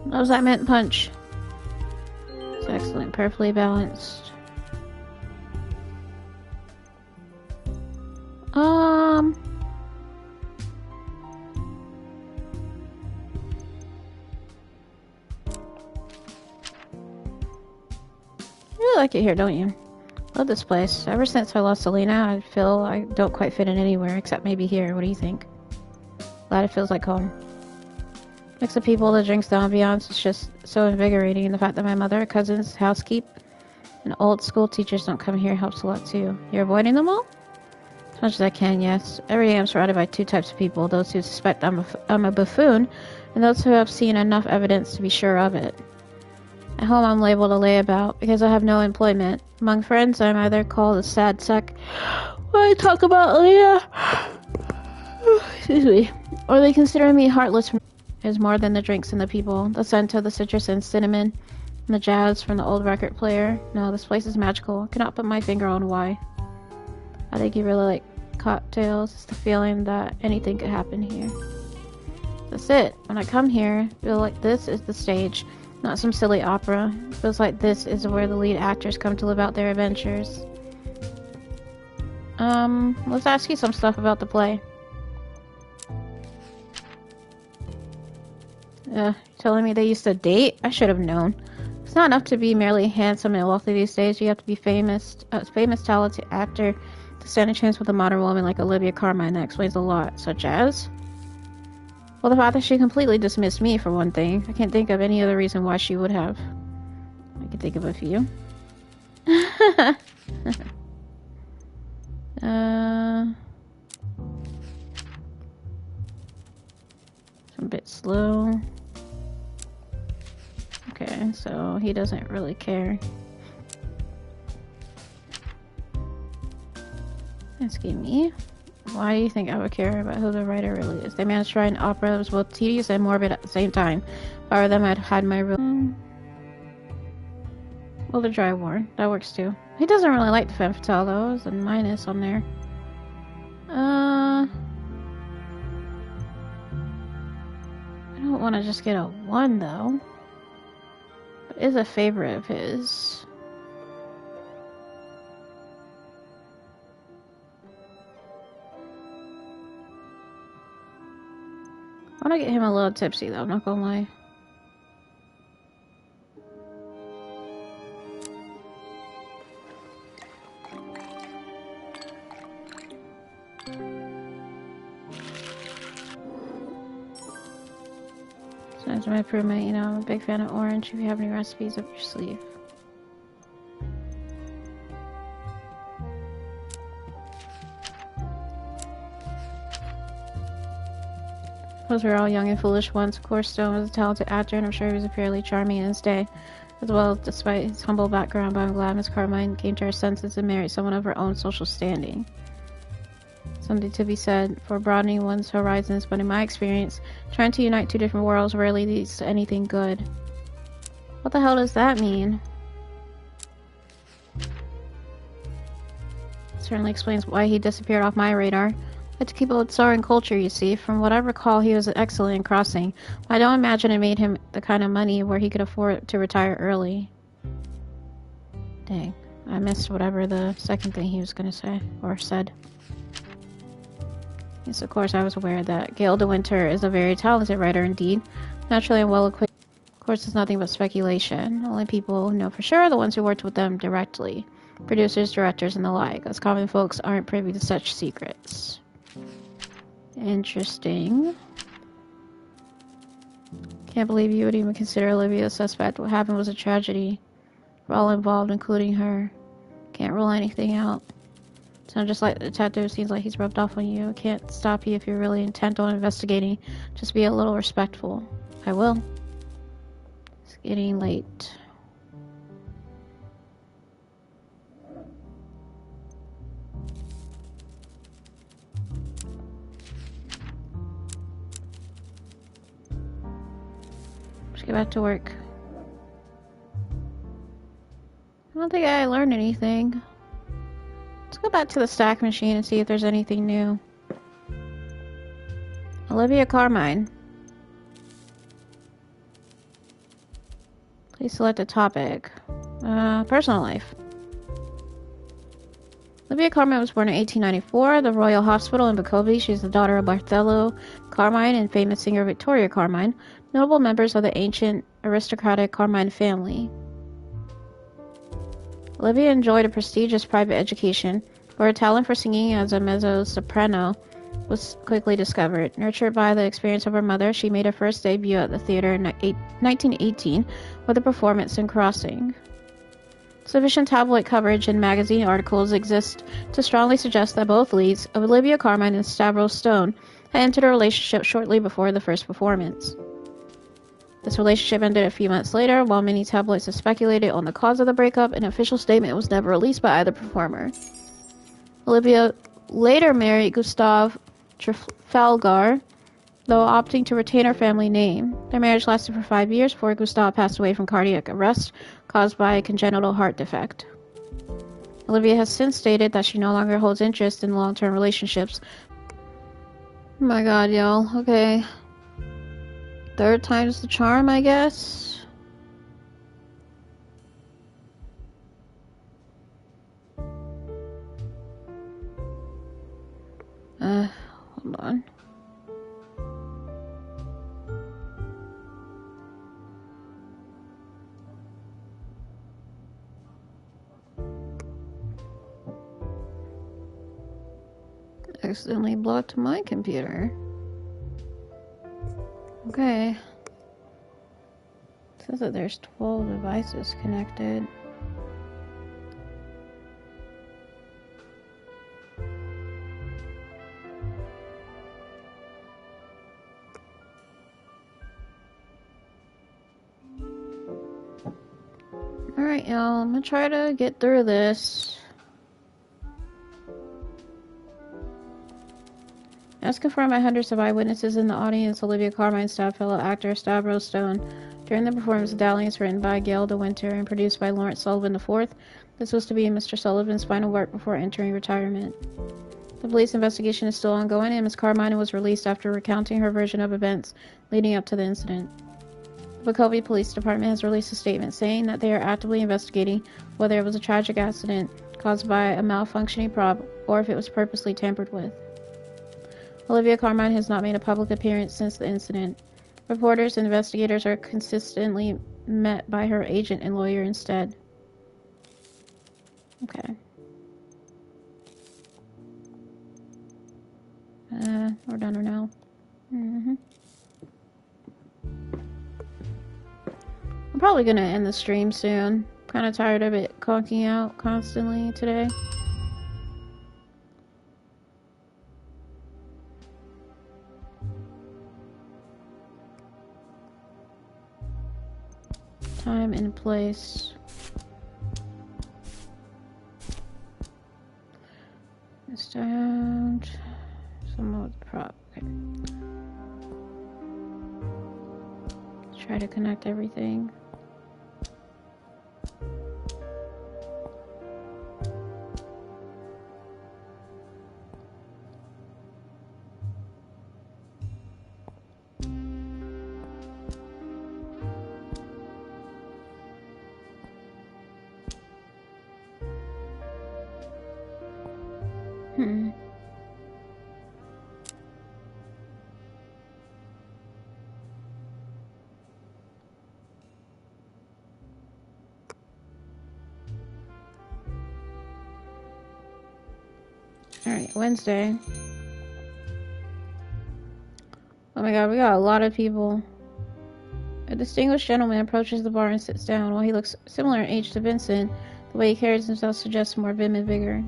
What was that mint punch? It's excellent, perfectly balanced. You really like it here, don't you? Love this place. Ever since I lost Selena, I feel I don't quite fit in anywhere except maybe here. What do you think? Glad it feels like home. Mix of people, the drinks, the ambiance is just so invigorating, and the fact that my mother, cousins, housekeep, and old school teachers don't come here helps a lot too. You're avoiding them all? As much as I can, yes. Every day I'm surrounded by two types of people, those who suspect I'm a buffoon, and those who have seen enough evidence to be sure of it. At home I'm labeled a layabout because I have no employment. Among friends I'm either called a sad sack when I talk about Leah, excuse me, or they consider me heartless. There's more than the drinks and the people, the scent of the citrus and cinnamon, and the jazz from the old record player. No, this place is magical. I cannot put my finger on why. I think you really like cocktails. It's the feeling that anything could happen here. That's it. When I come here, I feel like this is the stage, not some silly opera. It feels like this is where the lead actors come to live out their adventures. Let's ask you some stuff about the play. Telling me they used to date? I should have known. It's not enough to be merely handsome and wealthy these days. You have to be famous, talented actor to stand a chance with a modern woman like Olivia Carmine. That explains a lot. Such as? Well, the fact that she completely dismissed me, for one thing. I can't think of any other reason why she would have. I can think of a few. A bit slow. Okay, so he doesn't really care. Asking me, why do you think I would care about who the writer really is? They managed to write an opera that was both tedious and morbid at the same time. If I were them, I'd hide my real... Well, the dry war. That works too. He doesn't really like the femme fatale though. There's a minus on there. I don't want to just get a 1 though. It is a favorite of his. I want to get him a little tipsy though, I'm not gonna lie. As my improvement, you know, I'm a big fan of orange. If you have any recipes up your sleeve. Those were all young and foolish once. Of course, Stone was a talented actor, and I'm sure he was fairly charming in his day, as well, despite his humble background. But I'm glad Miss Carmine came to her senses and married someone of her own social standing. Something to be said for broadening one's horizons, but in my experience, trying to unite two different worlds rarely leads to anything good. What the hell does that mean? Certainly explains why he disappeared off my radar. I like to keep up with soaring culture, you see. From what I recall, he was excellent in crossing. I don't imagine it made him the kind of money where he could afford to retire early. Dang, I missed whatever the second thing he was gonna say, or said. Yes, of course, I was aware that Gail de Winter is a very talented writer indeed. Naturally and well equipped. Of course, it's nothing but speculation. Only people who know for sure are the ones who worked with them directly. Producers, directors, and the like. Us common folks aren't privy to such secrets. Interesting. Can't believe you would even consider Olivia a suspect. What happened was a tragedy for all involved, including her. Can't rule anything out. Sounds just like the detective. Seems like he's rubbed off on you. Can't stop you if you're really intent on investigating. Just be a little respectful. I will. It's getting late. Let's get back to work. I don't think I learned anything. Let's go back to the stack machine and see if there's anything new. Olivia Carmine. Please select a topic. Personal life. Olivia Carmine was born in 1894 at the Royal Hospital in Bukovy. She's the daughter of Bartholo Carmine and famous singer Victoria Carmine, notable members of the ancient aristocratic Carmine family. Olivia enjoyed a prestigious private education, where her talent for singing as a mezzo-soprano was quickly discovered. Nurtured by the experience of her mother, she made her first debut at the theater in 1918 with a performance in Crossing. Sufficient tabloid coverage and magazine articles exist to strongly suggest that both leads, Olivia Carmine and Stavros Stone, had entered a relationship shortly before the first performance. This relationship ended a few months later. While many tabloids have speculated on the cause of the breakup, an official statement was never released by either performer. Olivia later married Gustav Trafalgar, though opting to retain her family name. Their marriage lasted for 5 years before Gustav passed away from cardiac arrest caused by a congenital heart defect. Olivia has since stated that she no longer holds interest in long-term relationships. Oh my god, y'all. Okay. Third time's the charm, I guess. Hold on. Accidentally blocked my computer. Okay. It says that there's 12 devices connected. Alright, y'all. I'm gonna try to get through this. As confirmed by hundreds of eyewitnesses in the audience, Olivia Carmine's star fellow actor Stavros Stone. During the performance of Dalliance, written by Gail de Winter and produced by Lawrence Sullivan IV, this was to be Mr. Sullivan's final work before entering retirement. The police investigation is still ongoing, and Ms. Carmine was released after recounting her version of events leading up to the incident. The Bukovy Police Department has released a statement saying that they are actively investigating whether it was a tragic accident caused by a malfunctioning prop or if it was purposely tampered with. Olivia Carmine has not made a public appearance since the incident. Reporters and investigators are consistently met by her agent and lawyer instead. Okay. We're done or now. I'm probably gonna end the stream soon. Kind of tired of it conking out constantly today. Time and place. It's down. Some with prop. Okay. Try to connect everything. Alright, Wednesday. Oh my god, we got a lot of people. A distinguished gentleman approaches the bar and sits down. While he looks similar in age to Vincent, the way he carries himself suggests more vim and vigor.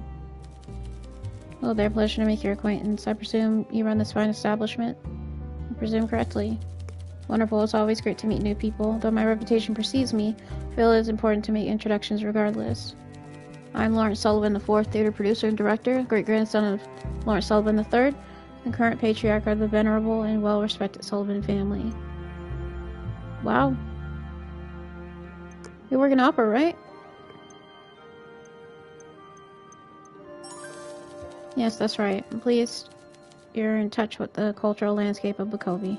Well, their pleasure to make your acquaintance. I presume you run this fine establishment? I presume correctly. Wonderful, it's always great to meet new people. Though my reputation precedes me, I feel it is important to make introductions regardless. I'm Lawrence Sullivan IV, theater producer and director, great-grandson of Lawrence Sullivan III, and current patriarch of the venerable and well-respected Sullivan family. Wow. You work in opera, right? Yes, that's right. I'm pleased you're in touch with the cultural landscape of Bukovy.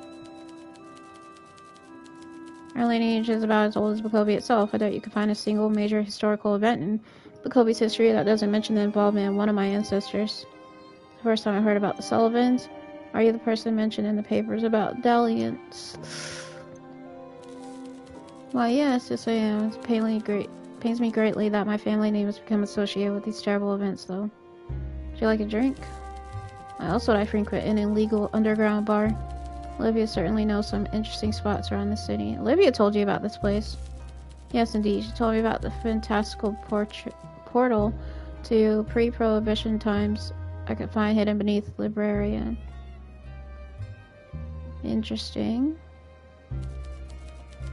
Our lineage is about as old as Bukovy itself. I doubt you can find a single major historical event in Bukovy's history that doesn't mention the involvement of one of my ancestors. The first time I heard about the Sullivans. Are you the person mentioned in the papers about dalliance? Why, yes, I am. It pains me greatly that my family name has become associated with these terrible events, though. Would you like a drink? Why else would I frequent an illegal underground bar? Olivia certainly knows some interesting spots around the city. Olivia told you about this place. Yes, indeed. She told me about the fantastical portal to pre-prohibition times I could find hidden beneath Librarian. Interesting.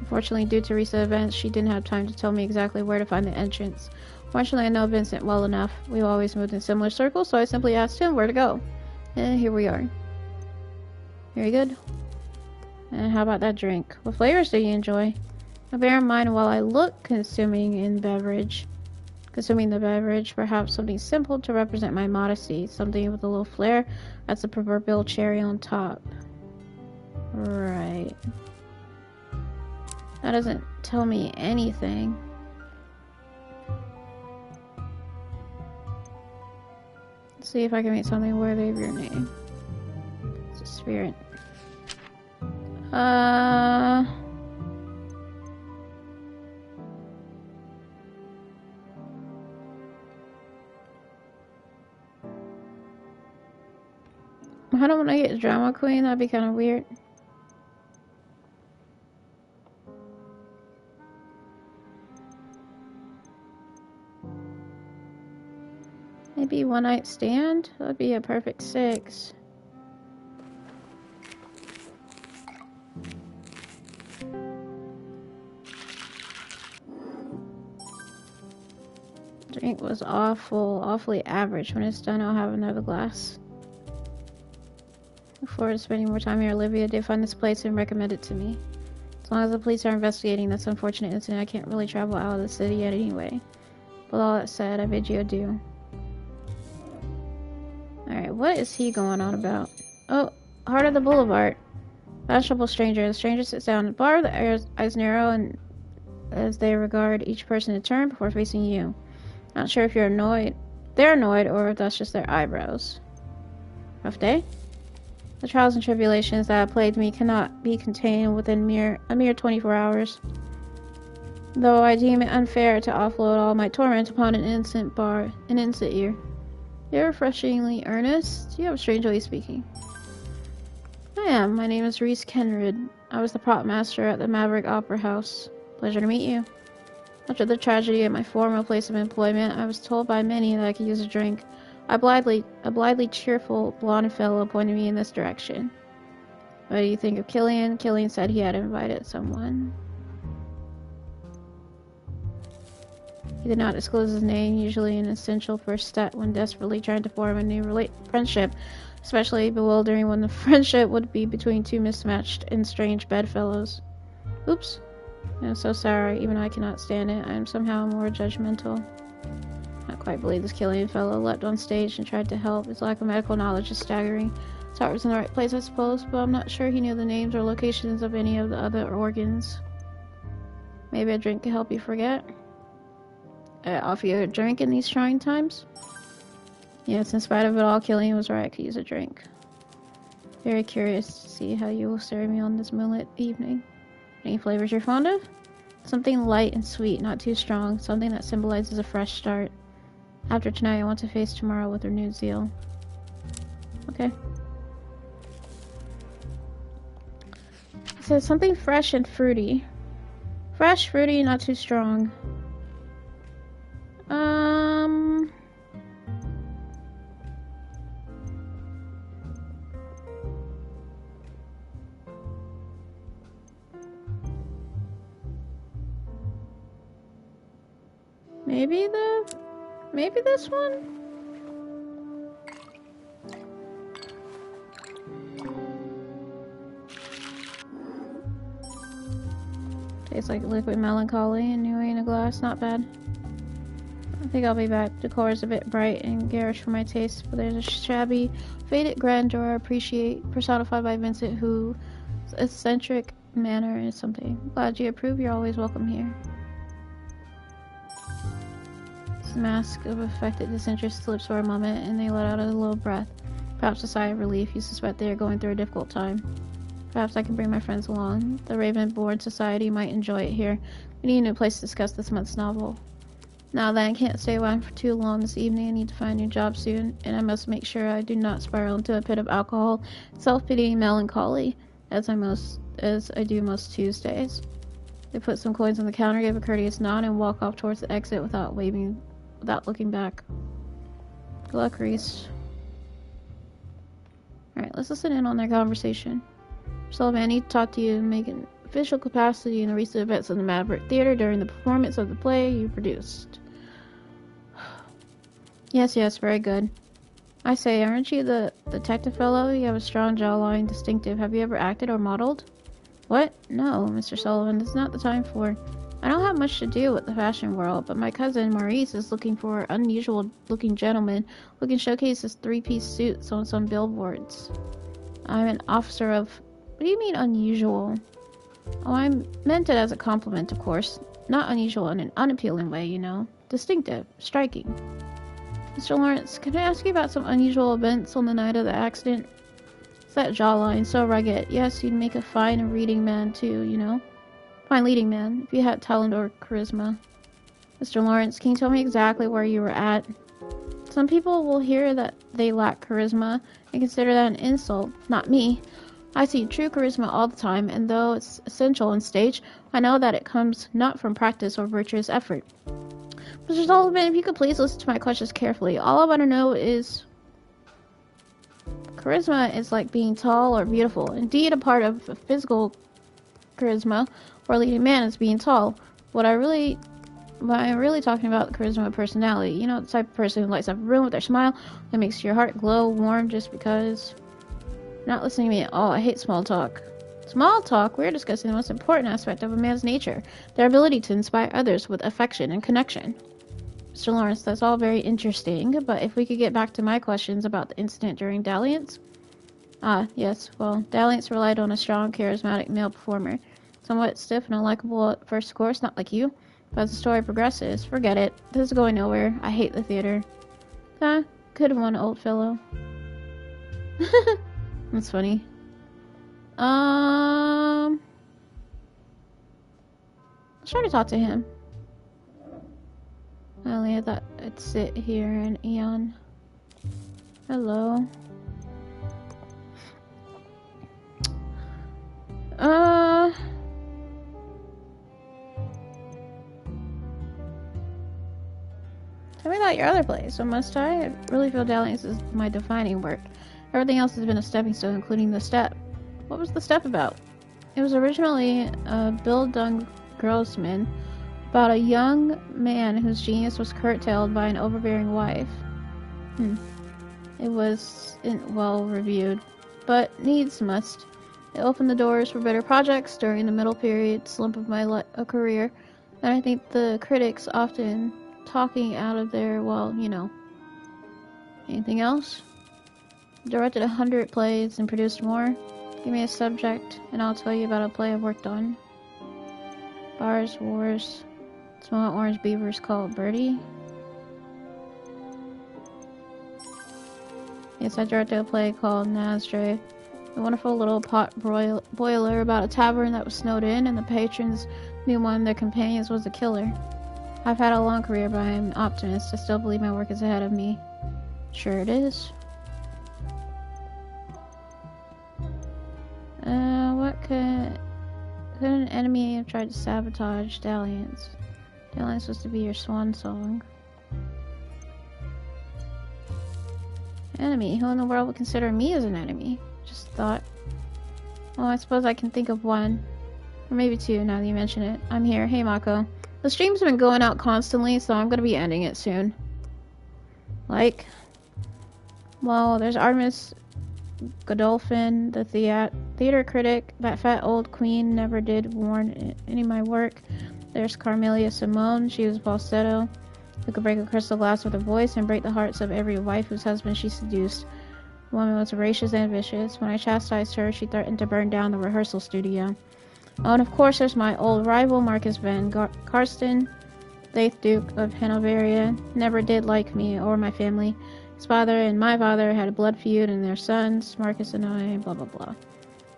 Unfortunately, due to recent events, she didn't have time to tell me exactly where to find the entrance. Fortunately, I know Vincent well enough. We've always moved in similar circles, so I simply asked him where to go. And here we are. Very good. And how about that drink? What flavors do you enjoy? Now bear in mind, while I look consuming the beverage, perhaps something simple to represent my modesty, something with a little flair, that's the proverbial cherry on top. Right. That doesn't tell me anything. Let's see if I can make something worthy of your name. It's a spirit. I don't want to get drama queen. That'd be kind of weird. Maybe one night stand? That'd be a perfect 6. Drink was awfully average. When it's done, I'll have another glass. Look forward to spending more time here. Olivia did find this place and recommend it to me. As long as the police are investigating this unfortunate incident, I can't really travel out of the city yet anyway. With all that said, I bid you adieu. Alright, what is he going on about? Oh, Heart of the Boulevard. Fashionable stranger. The stranger sits down at the bar, the eyes narrow, and as they regard each person in turn before facing you. Not sure if they're annoyed, or if that's just their eyebrows. Rough day? The trials and tribulations that have plagued me cannot be contained within a mere 24 hours. Though I deem it unfair to offload all my torment upon an innocent ear. You're refreshingly earnest. You have a strange way of speaking. I am. My name is Reese Kenrid. I was the prop master at the Maverick Opera House. Pleasure to meet you. After the tragedy at my former place of employment, I was told by many that I could use a drink. A blithely cheerful blonde fellow pointed me in this direction. What do you think of Killian? Killian said he had invited someone. He did not disclose his name, usually an essential first step when desperately trying to form a new friendship, especially bewildering when the friendship would be between two mismatched and strange bedfellows. Oops. I'm so sorry, even I cannot stand it. I am somehow more judgmental. I quite believe this Killian fellow leapt on stage and tried to help. His lack of medical knowledge is staggering. His heart was in the right place, I suppose, but I'm not sure he knew the names or locations of any of the other organs. Maybe a drink could help you forget? I offer you a drink in these trying times? Yes, in spite of it all, Killian was right. I could use a drink. Very curious to see how you will serve me on this moonlit evening. Any flavors you're fond of? Something light and sweet, not too strong. Something that symbolizes a fresh start. After tonight, I want to face tomorrow with renewed zeal. Okay. It says something fresh and fruity. Fresh, fruity, not too strong. Maybe this one? Tastes like liquid melancholy and new in a glass. Not bad. I think I'll be back. Decor is a bit bright and garish for my taste, but there's a shabby, faded grandeur I appreciate, personified by Vincent, whose eccentric manner is something. Glad you approve. You're always welcome here. This mask of affected disinterest slips for a moment, and they let out a little breath. Perhaps a sigh of relief. You suspect they are going through a difficult time. Perhaps I can bring my friends along. The Ravenborn Society might enjoy it here. We need a new place to discuss this month's novel. Now then, I can't stay around for too long this evening. I need to find a new job soon, and I must make sure I do not spiral into a pit of alcohol, self-pitying melancholy, as I do most Tuesdays. They put some coins on the counter, give a courteous nod, and walk off towards the exit without looking back. Good luck, Reese. Alright, let's listen in on their conversation. Sullivan, I need to talk to you and make an official capacity in the recent events of the Maverick Theater during the performance of the play you produced. Yes, very good. I say, aren't you the detective fellow? You have a strong jawline, distinctive. Have you ever acted or modeled? What? No, Mr. Sullivan, this is not the time for... I don't have much to do with the fashion world, but my cousin Maurice is looking for unusual-looking gentlemen who can showcase his three-piece suits on some billboards. I'm an officer of... What do you mean unusual? Oh, I meant it as a compliment, of course. Not unusual in an unappealing way, you know. Distinctive. Striking. Mr. Lawrence, can I ask you about some unusual events on the night of the accident? It's that jawline, so rugged. Yes, you'd make a fine reading man, too, you know. Fine leading man, if you had talent or charisma. Mr. Lawrence, can you tell me exactly where you were at? Some people will hear that they lack charisma and consider that an insult. Not me. I see true charisma all the time, and though it's essential on stage, I know that it comes not from practice or virtuous effort. Mr. Sullivan, if you could please listen to my questions carefully. All I want to know is... Charisma is like being tall or beautiful. Indeed, a part of physical charisma for a leading man is being tall. What I'm really talking about charisma of personality. You know, the type of person who lights up a room with their smile that makes your heart glow warm just because... You're not listening to me at all. I hate small talk. Small talk? We're discussing the most important aspect of a man's nature. Their ability to inspire others with affection and connection. Mr. Lawrence, that's all very interesting, but if we could get back to my questions about the incident during Dalliance. Ah, yes. Well, Dalliance relied on a strong, charismatic male performer. Somewhat stiff and unlikable at first, of course, not like you. But as the story progresses, forget it. This is going nowhere. I hate the theater. Could have won, old fellow. That's funny. Let's try to talk to him. I thought I'd sit here and Eon. Hello. Tell me about your other place. So must I? I really feel Dalliance is my defining work. Everything else has been a stepping stone, including the step. What was the step about? It was originally Bill Dung Grossman, about a young man whose genius was curtailed by an overbearing wife. It wasn't well reviewed, but needs must. It opened the doors for better projects during the middle period slump of my career, and I think the critics often talking out of their, well, you know. Anything else? Directed 100 plays and produced more. Give me a subject, and I'll tell you about a play I've worked on. Bars, Wars, Small Orange Beavers called Birdie. Yes, I directed a play called Nasdre. A wonderful little pot boiler about a tavern that was snowed in, and the patrons knew one of their companions was a killer. I've had a long career, but I'm an optimist. I still believe my work is ahead of me. Sure it is. What could an enemy have tried to sabotage Dalliance? Dalliance was to be your swan song. Enemy? Who in the world would consider me as an enemy? Just thought. Well, I suppose I can think of one. Or maybe two, now that you mention it. I'm here. Hey, Mako. The stream's been going out constantly, so I'm gonna be ending it soon. Like, well, there's Artemis Godolphin, the theater critic. That fat old queen never did warn any of my work. There's Carmelia Simone. She was falsetto, who could break a crystal glass with her voice and break the hearts of every wife whose husband she seduced. The woman was voracious and vicious. When I chastised her, she threatened to burn down the rehearsal studio. Oh, and of course there's my old rival, Marcus van Karsten, the 8th Duke of Hanovera. Never did like me or my family. His father and my father had a blood feud, and their sons, Marcus and I, blah blah blah.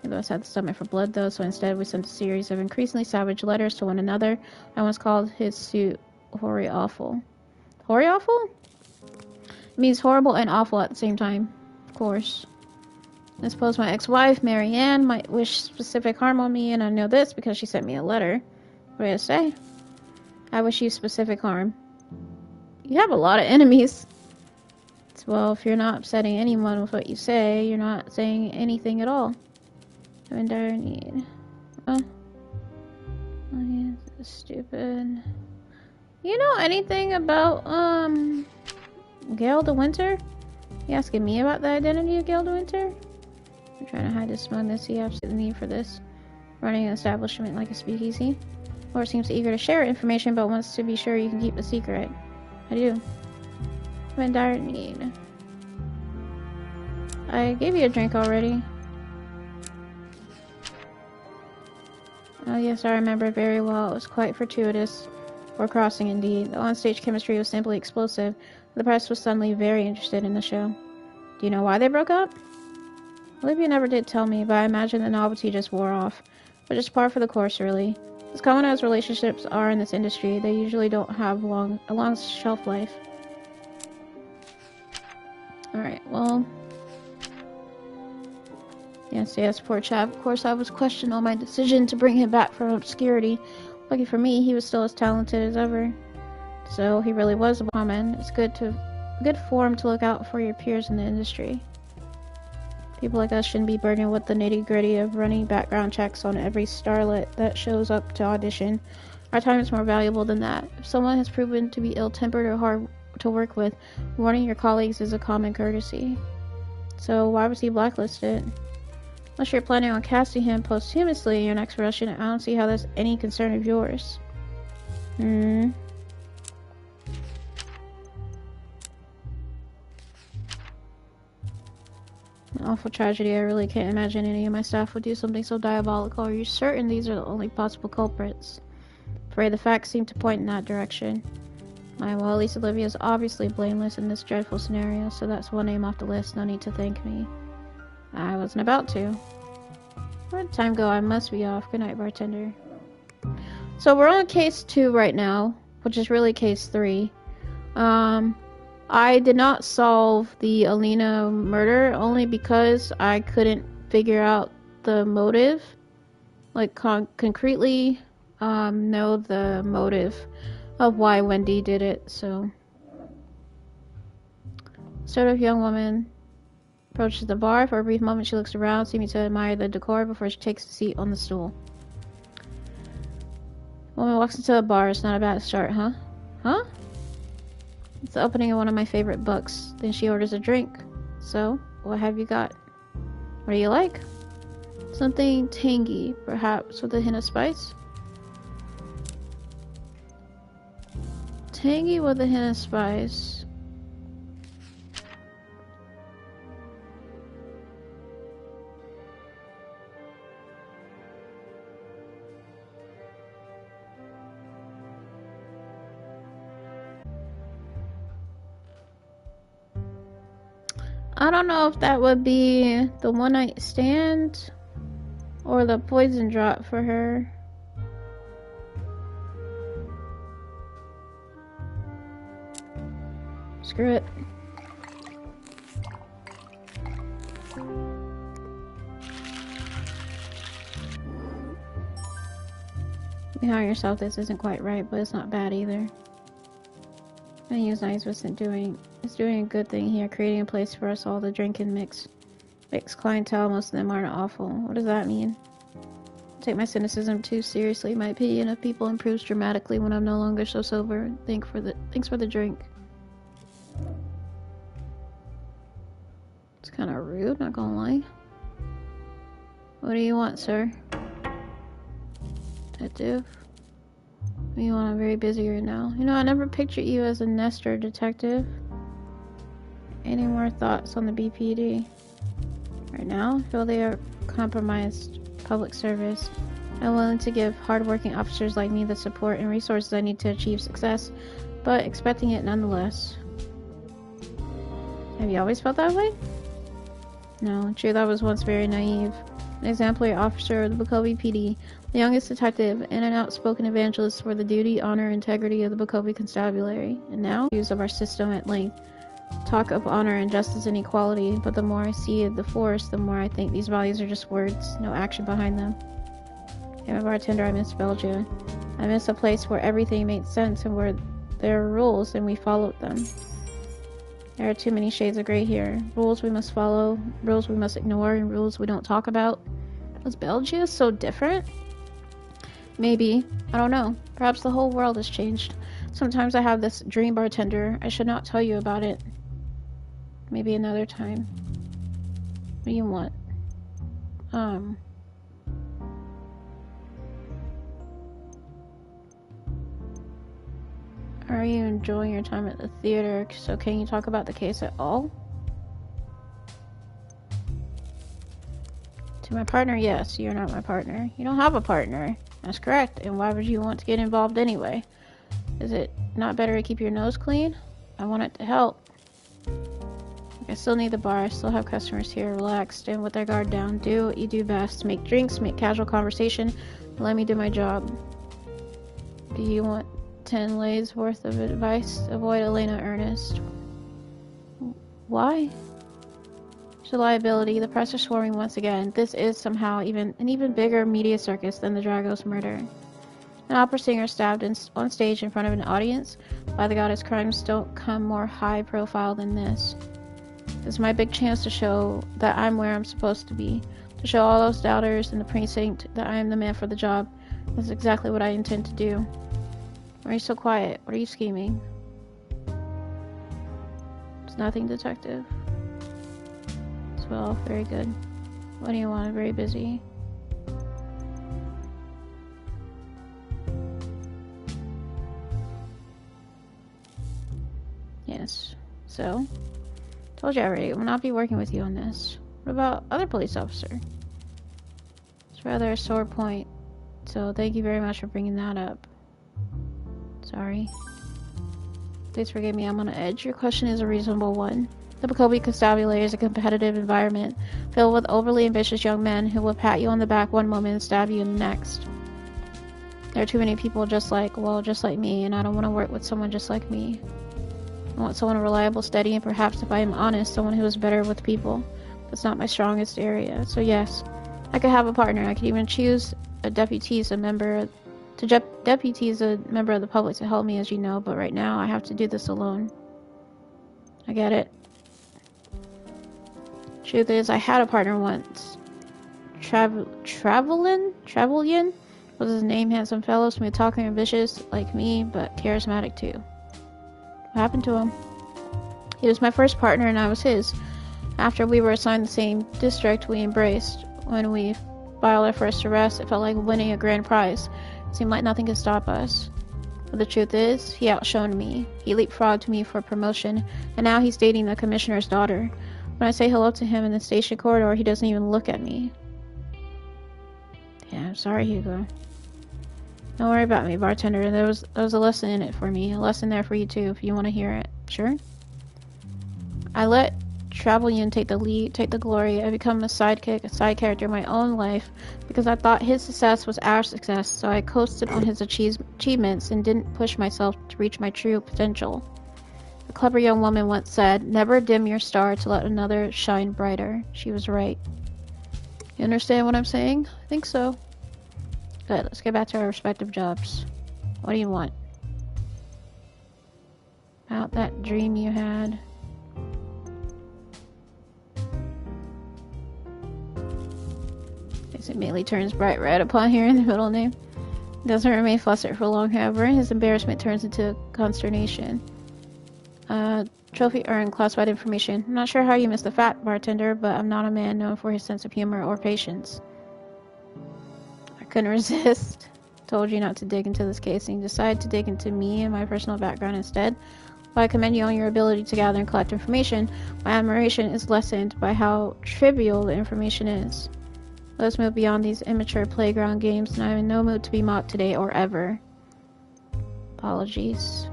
Neither of us had the stomach for blood, though, so instead we sent a series of increasingly savage letters to one another. I once called his suit Hoary Awful. Hoary Awful? It means horrible and awful at the same time, of course. I suppose my ex-wife, Mary Ann, might wish specific harm on me, and I know this because she sent me a letter. What did I say? I wish you specific harm. You have a lot of enemies. Well, if you're not upsetting anyone with what you say, you're not saying anything at all. I'm in dire need. Oh yeah, this is stupid. You know anything about, Gale de Winter? You asking me about the identity of Gale de Winter? I'm trying to hide his smugness. He absolutely need for this. Running an establishment like a speakeasy. Lord seems eager to share information, but wants to be sure you can keep the secret. I do. I'm in dire need. I gave you a drink already. Oh yes, I remember it very well. It was quite fortuitous. Or crossing, indeed. The onstage chemistry was simply explosive. The press was suddenly very interested in the show. Do you know why they broke up? Olivia never did tell me, but I imagine the novelty just wore off. But just par for the course, really. As common as relationships are in this industry, they usually don't have a long shelf life. Alright, well... Yes, poor chap. Of course, I was questioned on my decision to bring him back from obscurity. Lucky for me, he was still as talented as ever. So, he really was a common. It's good form to look out for your peers in the industry. People like us shouldn't be burdened with the nitty-gritty of running background checks on every starlet that shows up to audition. Our time is more valuable than that. If someone has proven to be ill-tempered or hard to work with, warning your colleagues is a common courtesy. So, why was he blacklisted? Unless you're planning on casting him posthumously in your next production, I don't see how that's any concern of yours. An awful tragedy. I really can't imagine any of my staff would do something so diabolical. Are you certain these are the only possible culprits? Afraid the facts seem to point in that direction. Well, at least Olivia is obviously blameless in this dreadful scenario, so that's one name off the list. No need to thank me. I wasn't about to. Where'd the time go? I must be off. Good night, bartender. So we're on case 2 right now, which is really case 3. I did not solve the Alina murder only because I couldn't figure out the motive. Like, concretely, know the motive of why Wendy did it, so. Sort of young woman approaches the bar. For a brief moment, she looks around, seeming to admire the decor before she takes a seat on the stool. Woman walks into the bar. It's not a bad start, huh? Huh? It's the opening of one of my favorite books. Then she orders a drink. So, what have you got? What do you like? Something tangy, perhaps with a hint of spice? Tangy with a hint of spice. I don't know if that would be the one night stand or the poison drop for her. Screw it. You tell yourself this isn't quite right, but it's not bad either. I use nice isn't doing a good thing here, creating a place for us all to drink and mix clientele. Most of them aren't awful. What does that mean? take my cynicism too seriously. My opinion of people improves dramatically when I'm no longer so sober. Thanks for the drink. It's kind of rude, not gonna lie. What do you want, sir? Detective? What do you want? I'm very busy right now. You know, I never pictured you as a Nestor detective. Any more thoughts on the BPD? Right now, I feel they are compromised public service. I'm willing to give hardworking officers like me the support and resources I need to achieve success, but expecting it nonetheless. Have you always felt that way? No, true, I was once very naive. An exemplary officer of the Bukovi PD, the youngest detective, and an outspoken evangelist for the duty, honor, and integrity of the Bukovi Constabulary. And now, views of our system at length. Talk of honor and justice and equality, but the more I see the force, the more I think these values are just words, no action behind them. I'm a bartender, I miss Belgium. I miss a place where everything made sense and where there are rules and we followed them. There are too many shades of gray here. Rules we must follow, rules we must ignore, and rules we don't talk about. Was Belgium so different? Maybe. I don't know. Perhaps the whole world has changed. Sometimes I have this dream bartender. I should not tell you about it. Maybe another time. What do you want? Are you enjoying your time at the theater? So can you talk about the case at all? To my partner, yes. You're not my partner. You don't have a partner. That's correct. And why would you want to get involved anyway? Is it not better to keep your nose clean? I want it to help. I still need the bar. I still have customers here. Relax. Stand with their guard down. Do what you do best. Make drinks. Make casual conversation. Let me do my job. Do you want 10 lays worth of advice? Avoid Elena Ernest. Why? To liability. The press are swarming once again. This is somehow an even bigger media circus than the Dragos murder. An opera singer stabbed on stage in front of an audience. By the goddess, crimes don't come more high profile than this. This is my big chance to show that I'm where I'm supposed to be. To show all those doubters in the precinct that I am the man for the job. That's exactly what I intend to do. Why are you so quiet? What are you scheming? It's nothing, detective. It's well, very good. What do you want? I'm very busy. Yes. So? Told you already, I will not be working with you on this. What about other police officer? It's rather a sore point, so thank you very much for bringing that up. Sorry. Please forgive me, I'm on edge. Your question is a reasonable one. The Bukovi Constabulary is a competitive environment, filled with overly ambitious young men who will pat you on the back one moment and stab you in the next. There are too many people just like me, and I don't want to work with someone just like me. I want someone reliable, steady, and perhaps, if I am honest, someone who is better with people. That's not my strongest area. So yes, I could have a partner. I could even choose a deputy as a member of the public to help me, as you know, but right now I have to do this alone. I get it. Truth is, I had a partner once. Trevelyan was his name. Handsome fellow, smooth talking, ambitious like me, but charismatic too. What happened to him? He was my first partner and I was his. After we were assigned the same district, we embraced. When we filed our first arrest, it felt like winning a grand prize. It seemed like nothing could stop us. But the truth is, he outshone me. He leapfrogged me for promotion, and now he's dating the commissioner's daughter. When I say hello to him in the station corridor, he doesn't even look at me. Yeah, I'm sorry, Hugo. Don't worry about me, bartender. There was a lesson in it for me. A lesson there for you too, if you want to hear it. Sure? I let Trevelyan take the lead, take the glory. I become a sidekick, a side character in my own life, because I thought his success was our success, so I coasted on his achievements and didn't push myself to reach my true potential. A clever young woman once said, "Never dim your star to let another shine brighter." She was right. You understand what I'm saying? I think so. Good, let's get back to our respective jobs. What do you want? About that dream you had. face immediately turns bright red upon hearing the middle name. He doesn't remain flustered for long, however. His embarrassment turns into consternation. Trophy earned classified information. I'm not sure how you missed the fact, bartender, but I'm not a man known for his sense of humor or patience. I couldn't resist. Told you not to dig into this case, and you decided to dig into me and my personal background instead. While I commend you on your ability to gather and collect information, my admiration is lessened by how trivial the information is. Let's move beyond these immature playground games, and I'm in no mood to be mocked today or ever. Apologies.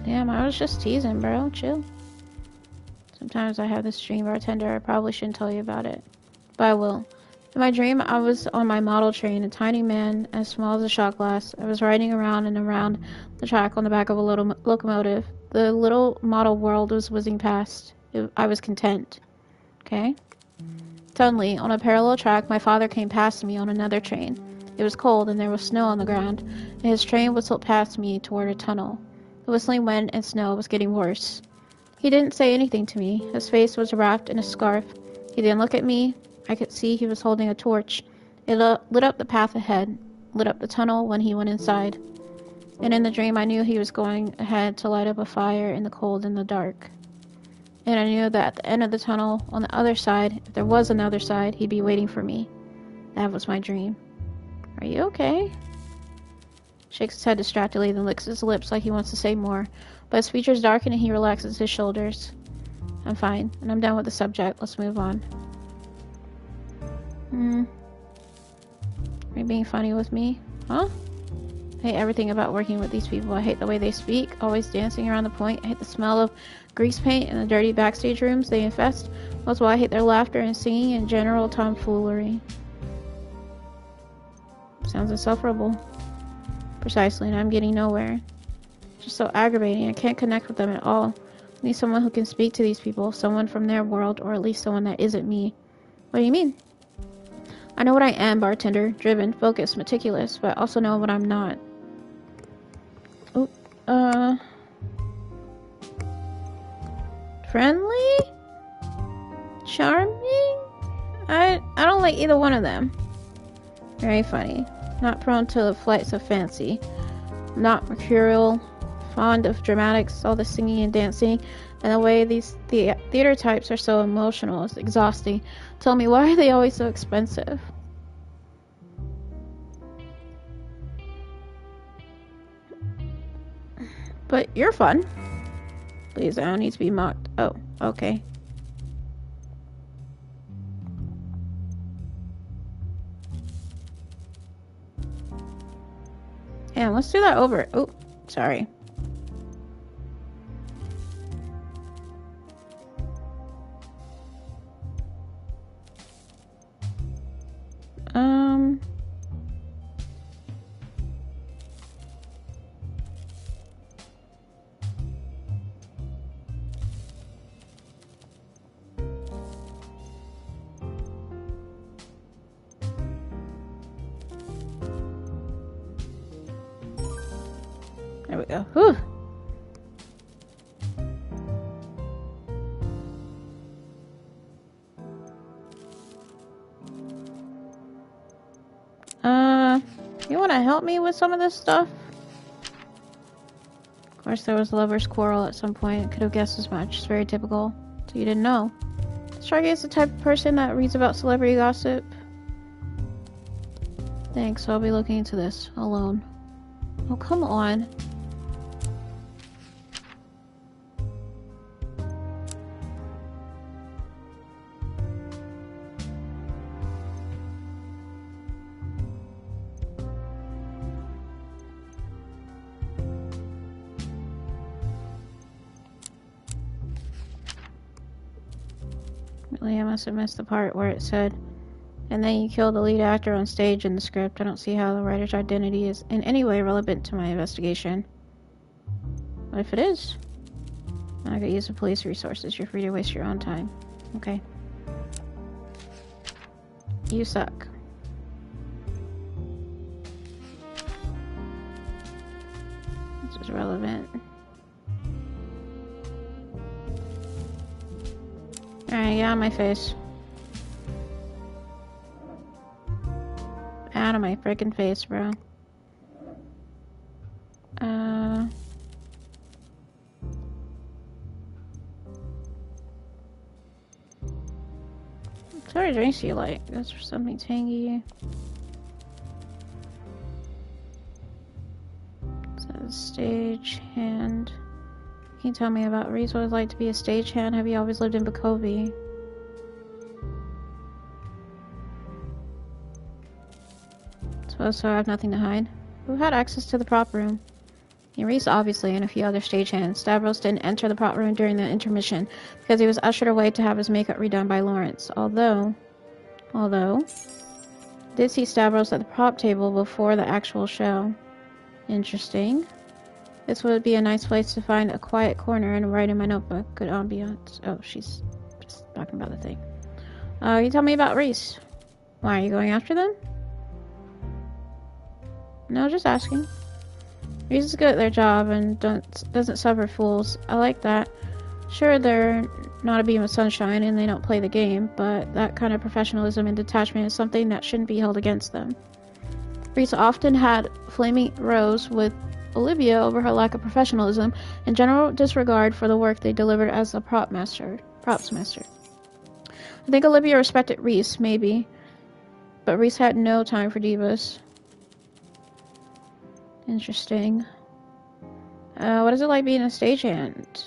Damn, I was just teasing, bro. Chill. Sometimes I have this dream, bartender. I probably shouldn't tell you about it, but I will. In my dream, I was on my model train, a tiny man as small as a shot glass. I was riding around and around the track on the back of a little locomotive. The little model world was whizzing past. I was content. Okay? Suddenly, on a parallel track, my father came past me on another train. It was cold and there was snow on the ground, and his train whistled past me toward a tunnel. The whistling wind and snow was getting worse. He didn't say anything to me. His face was wrapped in a scarf. He didn't look at me. I could see he was holding a torch. It lit up the path ahead, lit up the tunnel when he went inside. And in the dream, I knew he was going ahead to light up a fire in the cold and the dark. And I knew that at the end of the tunnel, on the other side, if there was another side, he'd be waiting for me. That was my dream. Are you okay? Shakes his head distractedly, then licks his lips like he wants to say more, but his features darken and he relaxes his shoulders. I'm fine, and I'm done with the subject. Let's move on. Are you being funny with me? Huh? I hate everything about working with these people. I hate the way they speak, always dancing around the point. I hate the smell of grease paint and the dirty backstage rooms they infest. That's why I hate their laughter and singing and general tomfoolery. Sounds insufferable. Precisely, and I'm getting nowhere. It's just so aggravating. I can't connect with them at all. I need someone who can speak to these people, someone from their world, or at least someone that isn't me. What do you mean? I know what I am, bartender. Driven, focused, meticulous, but I also know what I'm not. Oh, friendly? Charming? I don't like either one of them. Very funny. Not prone to flights of fancy. Not mercurial. Fond of dramatics, all the singing and dancing, and the way these theater types are so emotional is exhausting. Tell me, why are they always so expensive? But you're fun. Please, I don't need to be mocked. Oh, okay. Yeah, let's do that over. Oh, sorry. There we go. Whew. You want to help me with some of this stuff? Of course, there was a lover's quarrel at some point. Could have guessed as much. It's very typical. So you didn't know. Strikey is the type of person that reads about celebrity gossip. Thanks, I'll be looking into this alone. Oh, come on. Really, I must have missed the part where it said, and then you kill the lead actor on stage in the script. I don't see how the writer's identity is in any way relevant to my investigation. But if it is, I could use the police resources. You're free to waste your own time. Okay. You suck. This is relevant. Alright, get on my face. Out of my freaking face, bro. What sort of drinks do you like? That's for something tangy. Says stage hand. Can you tell me about Reese? What it's like to be a stagehand? Have you always lived in Bakovia? Suppose so. I have nothing to hide. Who had access to the prop room? Reese, obviously, and a few other stagehands. Stavros didn't enter the prop room during the intermission because he was ushered away to have his makeup redone by Lawrence. Although, did see Stavros at the prop table before the actual show. Interesting. This would be a nice place to find a quiet corner and write in my notebook. Good ambiance. Oh, she's just talking about the thing. You tell me about Reese. Why, are you going after them? No, just asking. Reese is good at their job and doesn't suffer fools. I like that. Sure, they're not a beam of sunshine and they don't play the game, but that kind of professionalism and detachment is something that shouldn't be held against them. Reese often had flaming rows with Olivia over her lack of professionalism and general disregard for the work they delivered as a props master. I think Olivia respected Reese, maybe, but Reese had no time for divas. Interesting. What is it like being a stagehand?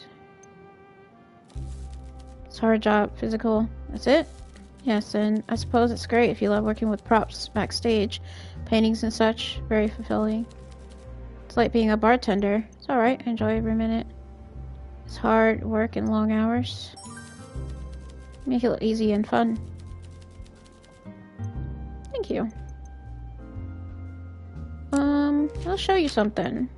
It's a hard job, physical. That's it? Yes, and I suppose it's great if you love working with props backstage, paintings and such. Very fulfilling. It's like being a bartender. It's alright, I enjoy every minute. It's hard work and long hours. Make it look easy and fun. Thank you. I'll show you something.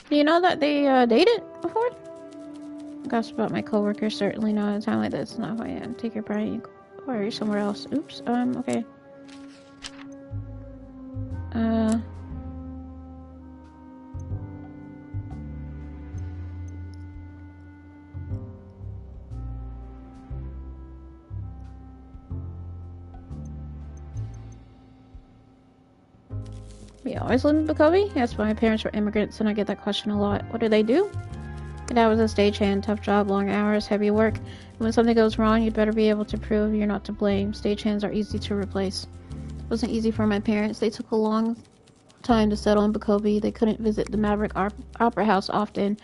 Do you know that they dated before? Gossip about my coworkers, certainly not at a time like this. Not who I am. Take your pride. Or are you somewhere else? Oops. Okay. We always lived in Bakovia? Yes, my parents were immigrants and I get that question a lot. What do they do? My dad was a stagehand, tough job, long hours, heavy work. And when something goes wrong, you'd better be able to prove you're not to blame. Stagehands are easy to replace. It wasn't easy for my parents. They took a long time to settle in Bakovia. They couldn't visit the Maverick Opera House often.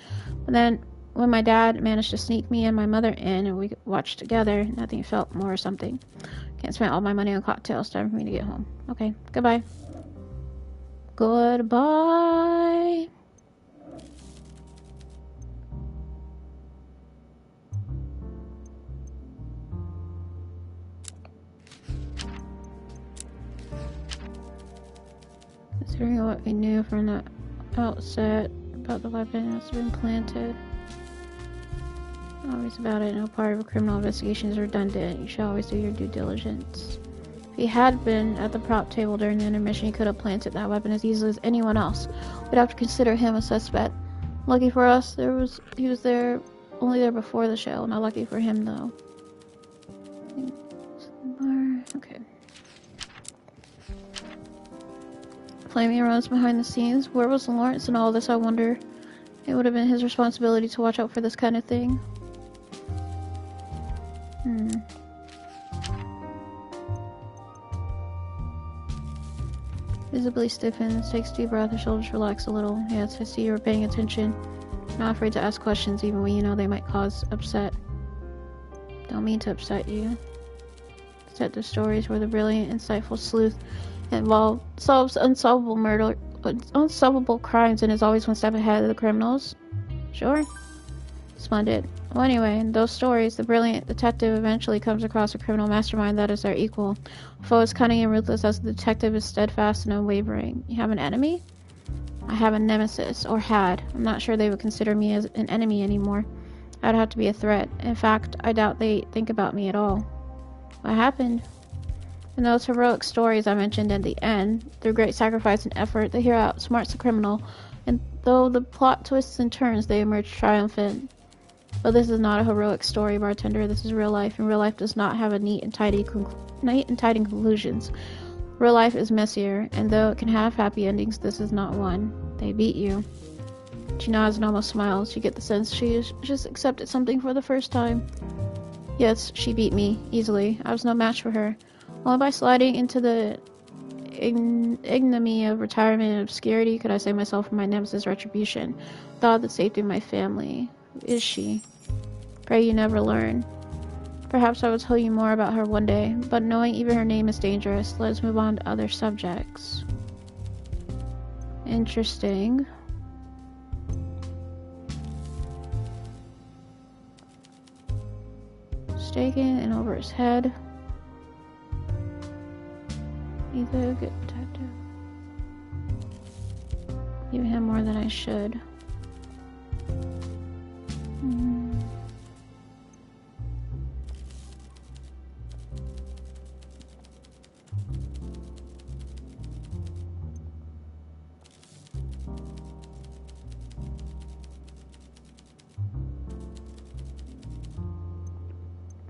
But then, when my dad managed to sneak me and my mother in and we watched together, nothing felt more or something. Can't spend all my money on cocktails. Time for me to get home. Okay, goodbye. Goodbye. Considering what we knew from the outset about the weapon that's been planted. Always about it. No part of a criminal investigation is redundant. You should always do your due diligence. If he had been at the prop table during the intermission, he could have planted that weapon as easily as anyone else. We'd have to consider him a suspect. Lucky for us, he was only there before the show. Not lucky for him, though. Okay. Flaming Rose behind the scenes. Where was Lawrence in all this, I wonder? It would have been his responsibility to watch out for this kind of thing. Visibly stiffens, takes a deep breath, her shoulders relax a little. Yes, I see you were paying attention. Not afraid to ask questions even when you know they might cause upset. Don't mean to upset you. Detective stories where the brilliant, insightful sleuth solves unsolvable crimes and is always one step ahead of the criminals. Sure. Splendid. Well, anyway, in those stories, the brilliant detective eventually comes across a criminal mastermind that is their equal. A foe as cunning and ruthless as the detective is steadfast and unwavering. You have an enemy? I have a nemesis, or had. I'm not sure they would consider me as an enemy anymore. I'd have to be a threat. In fact, I doubt they think about me at all. What happened? In those heroic stories I mentioned at the end, through great sacrifice and effort, the hero outsmarts the criminal, and though the plot twists and turns, they emerge triumphant. But this is not a heroic story, bartender. This is real life, and real life does not have a neat and tidy conclusions. Real life is messier, and though it can have happy endings, this is not one. They beat you. She nods and almost smiles. You get the sense she just accepted something for the first time. Yes, she beat me, easily. I was no match for her. Only by sliding into the ignominy of retirement and obscurity could I save myself from my nemesis' retribution. Thought of the safety of my family. Who is she? Pray you never learn. Perhaps I will tell you more about her one day, but knowing even her name is dangerous. Let's move on to other subjects. Interesting. Staking and over his head. Either good detective. Give him more than I should.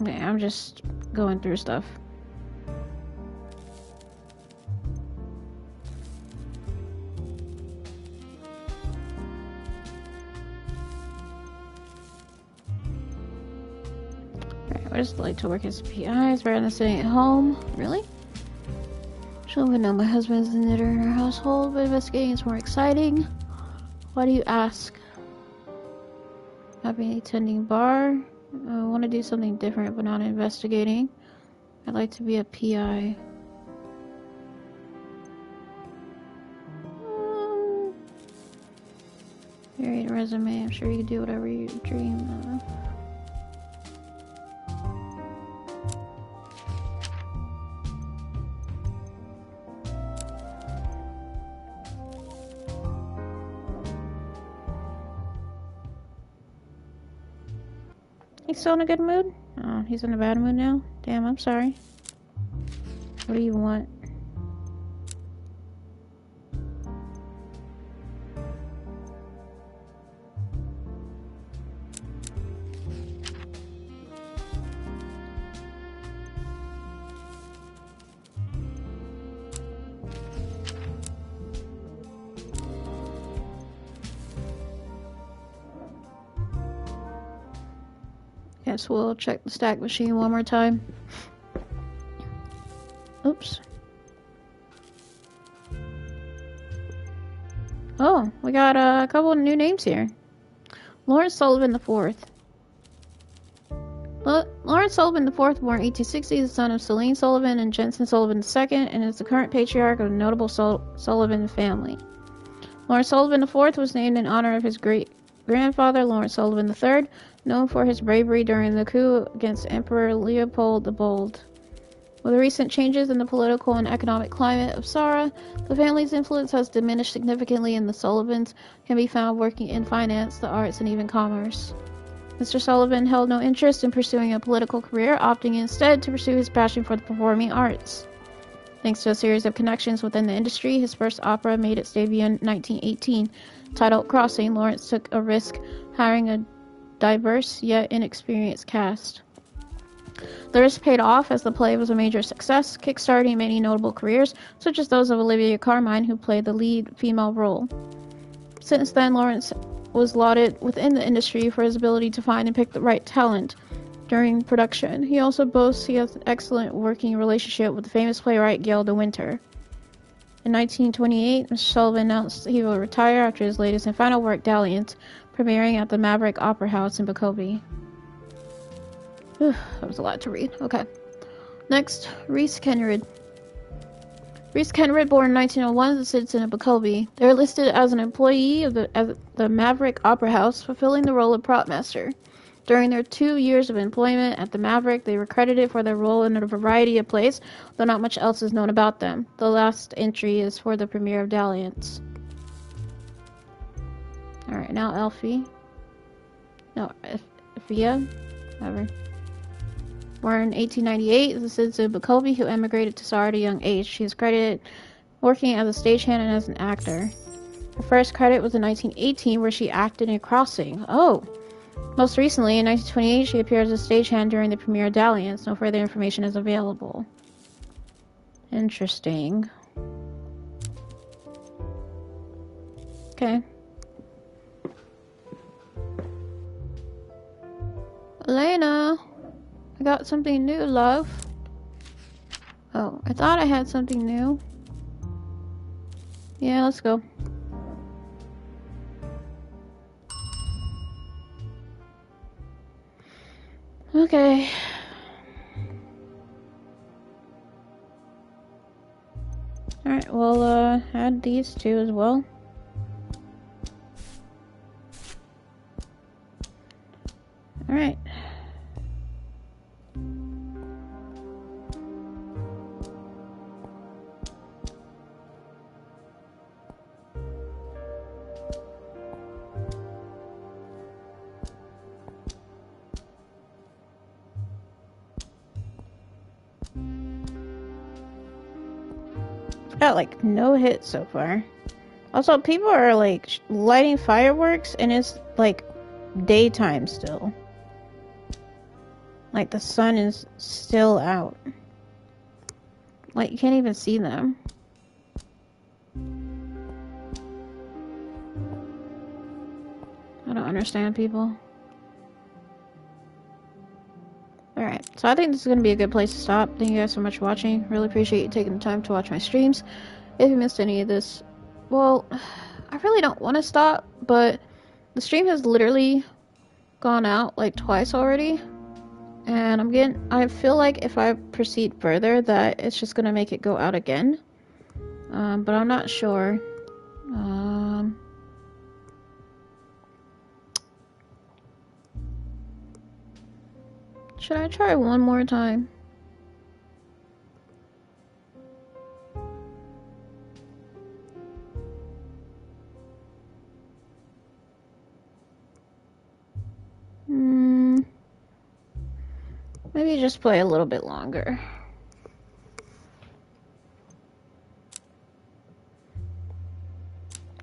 Okay, I'm just going through stuff. Alright, where's the like to work as PIs rather than sitting at home? Really? She'll even know my husband is the knitter in her household, but investigating is more exciting. Why do you ask? Happy attending bar? I want to do something different, but not investigating. I'd like to be a PI. Varied resume. I'm sure you can do whatever you dream of. He's still in a good mood? Oh, he's in a bad mood now? Damn, I'm sorry. What do you want? Guess we'll check the stack machine one more time. Oops. Oh, we got a couple of new names here. Lawrence Sullivan IV. Lawrence Sullivan IV, born 1860, is the son of Celine Sullivan and Jensen Sullivan II, and is the current patriarch of the notable Sullivan family. Lawrence Sullivan IV was named in honor of his great-grandfather, Lawrence Sullivan III, known for his bravery during the coup against Emperor Leopold the Bold. With the recent changes in the political and economic climate of Sarah, the family's influence has diminished significantly, and the Sullivans can be found working in finance, the arts, and even commerce. Mr. Sullivan held no interest in pursuing a political career, opting instead to pursue his passion for the performing arts. Thanks to a series of connections within the industry, his first opera made its debut in 1918. Titled Crossing, Lawrence took a risk hiring a diverse yet inexperienced cast. The risk paid off as the play was a major success, kickstarting many notable careers, such as those of Olivia Carmine, who played the lead female role. Since then, Lawrence was lauded within the industry for his ability to find and pick the right talent during production. He also boasts he has an excellent working relationship with the famous playwright Gail De Winter. In 1928, Mr. Sullivan announced he will retire after his latest and final work, Dalliance, premiering at the Maverick Opera House in Bacovey. That was a lot to read. Okay. Next, Rhys Kenrid. Rhys Kenrid, born in 1901, is a citizen of Bacovey. They are listed as an employee of the Maverick Opera House, fulfilling the role of prop master. During their 2 years of employment at the Maverick, they were credited for their role in a variety of plays, though not much else is known about them. The last entry is for the premiere of Dalliance. Alright, now Elfie. No, Ephia? Whatever. Born in 1898, is a citizen of Bacovey who emigrated to Sarah at a young age. She is credited working as a stagehand and as an actor. Her first credit was in 1918, where she acted in Crossing. Oh! Most recently, in 1928, she appeared as a stagehand during the premiere of Dalliance. No further information is available. Interesting. Okay. Elena, I got something new, love. Oh, I thought I had something new. Yeah, let's go. Okay. Alright, we'll add these two as well. Alright. Got like no hits so far. Also, people are like lighting fireworks and it's like daytime still. Like the sun is still out. Like you can't even see them. I don't understand people. Alright, so I think this is going to be a good place to stop. Thank you guys so much for watching. Really appreciate you taking the time to watch my streams. If you missed any of this, well, I really don't want to stop, but the stream has literally gone out like twice already. And I feel like if I proceed further that it's just going to make it go out again. But I'm not sure. Should I try one more time? Maybe just play a little bit longer.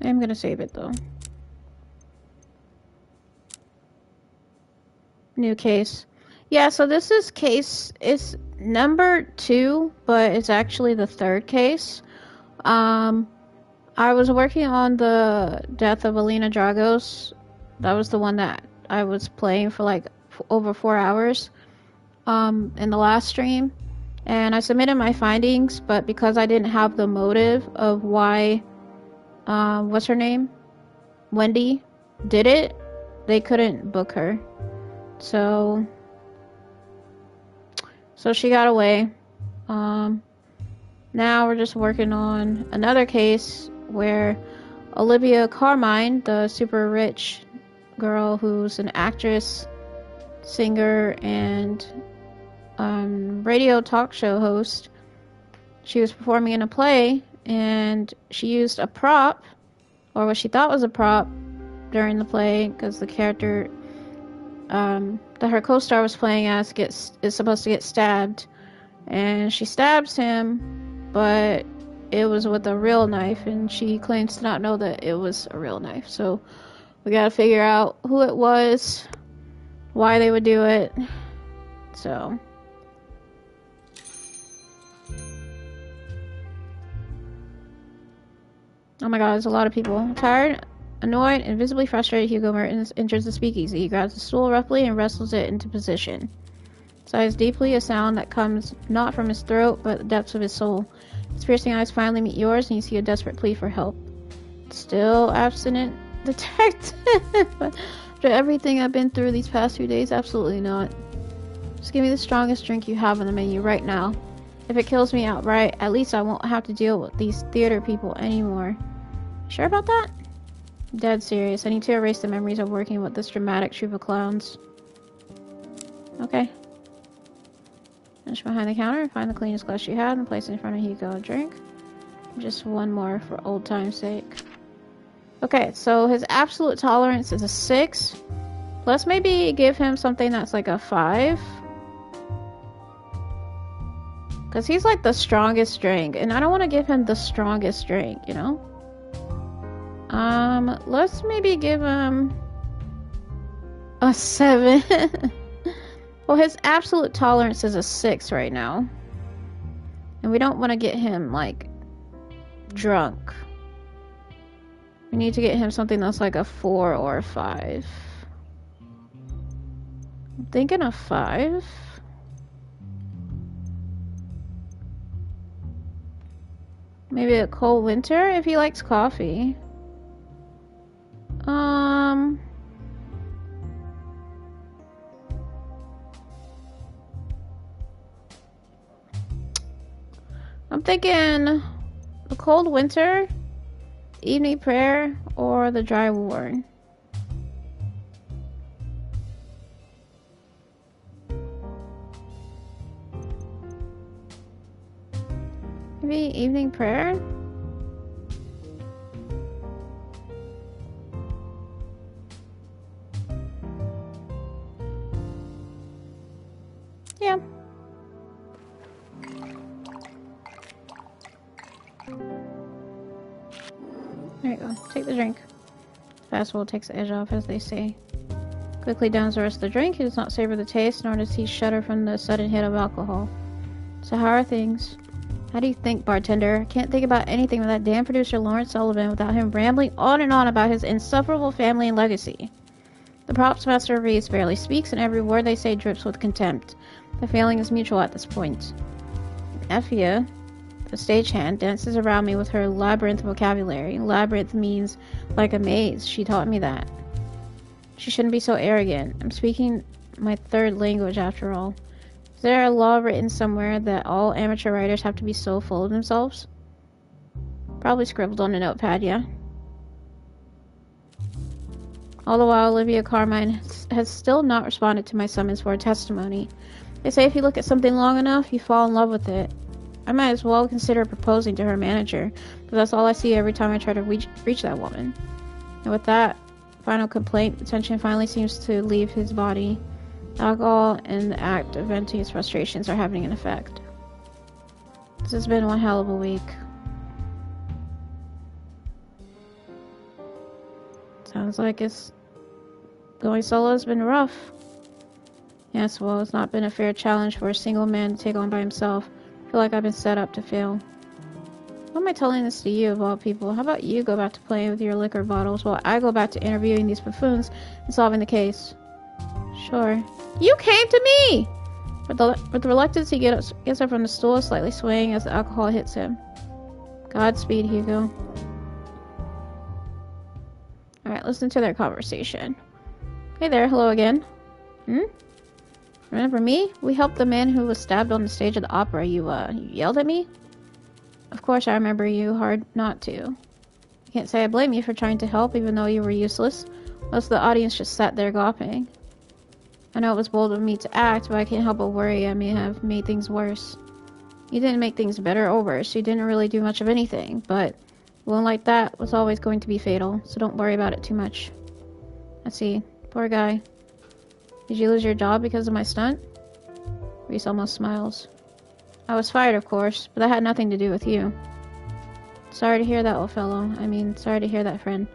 I'm gonna save it though. New case. Yeah, so this is case, it's number 2, but it's actually the 3rd case. I was working on the death of Alina Dragos. That was the one that I was playing for like over 4 hours in the last stream. And I submitted my findings, but because I didn't have the motive of why, what's her name? Wendy did it, they couldn't book her. So she got away. Now we're just working on another case where Olivia Carmine, the super rich girl who's an actress, singer, and radio talk show host, she was performing in a play and she used a prop, or what she thought was a prop, during the play because the character that her co-star was playing as is supposed to get stabbed, and she stabs him, but it was with a real knife, and she claims to not know that it was a real knife. So we gotta figure out who it was, why they would do it. So oh my god, there's a lot of people. Tired, annoyed, and visibly frustrated, Hugo Mertens enters the speakeasy. He grabs the stool roughly and wrestles it into position. Sighs deeply, a sound that comes not from his throat, but the depths of his soul. His piercing eyes finally meet yours, and you see a desperate plea for help. Still abstinent, detective? After everything I've been through these past few days, absolutely not. Just give me the strongest drink you have on the menu right now. If it kills me outright, at least I won't have to deal with these theater people anymore. Sure about that? Dead serious. I need to erase the memories of working with this dramatic troupe of clowns. Okay. Finish behind the counter, find the cleanest glass you had, and place it in front of Hugo a drink. Just one more for old time's sake. Okay, so his absolute tolerance is a 6. Let's maybe give him something that's like a 5. Because he's like the strongest drink, and I don't want to give him the strongest drink, you know? Let's maybe give him... A 7. Well, his absolute tolerance is a 6 right now. And we don't want to get him, like, drunk. We need to get him something that's like a 4 or a 5. I'm thinking a 5. Maybe a cold winter if he likes coffee. I'm thinking the cold winter, evening prayer, or the dry ward. Maybe evening prayer? Yeah. There you go. Take the drink. Festival takes the edge off, as they say. Quickly downs the rest of the drink. He does not savor the taste, nor does he shudder from the sudden hit of alcohol. So how are things? How do you think, bartender? I can't think about anything with that damn producer Lawrence Sullivan without him rambling on and on about his insufferable family and legacy. The props master Reese barely speaks, and every word they say drips with contempt. The feeling is mutual at this point. Effia, the stagehand, dances around me with her labyrinth vocabulary. Labyrinth means like a maze. She taught me that. She shouldn't be so arrogant. I'm speaking my third language after all. Is there a law written somewhere that all amateur writers have to be so full of themselves? Probably scribbled on a notepad, yeah. All the while, Olivia Carmine has still not responded to my summons for a testimony. They say if you look at something long enough, you fall in love with it. I might as well consider proposing to her manager, but that's all I see every time I try to reach that woman. And with that final complaint, the tension finally seems to leave his body. Alcohol and the act of venting his frustrations are having an effect. This has been one hell of a week. Sounds like it's going solo has been rough. Yes, well, it's not been a fair challenge for a single man to take on by himself. I feel like I've been set up to fail. Why am I telling this to you, of all people? How about you go back to playing with your liquor bottles while I go back to interviewing these buffoons and solving the case? Sure. You came to me! With reluctance, he gets up from the stool, slightly swaying as the alcohol hits him. Godspeed, Hugo. Alright, listen to their conversation. Hey there, hello again. Remember me? We helped the man who was stabbed on the stage of the opera. You yelled at me? Of course I remember you. Hard not to. I can't say I blame you for trying to help, even though you were useless. Most of the audience just sat there gawping. I know it was bold of me to act, but I can't help but worry I may have made things worse. You didn't make things better or worse. You didn't really do much of anything, but one like that was always going to be fatal, so don't worry about it too much. I see. Poor guy. Did you lose your job because of my stunt? Reese almost smiles. I was fired, of course, but that had nothing to do with you. Sorry to hear that, old fellow. Sorry to hear that, friend.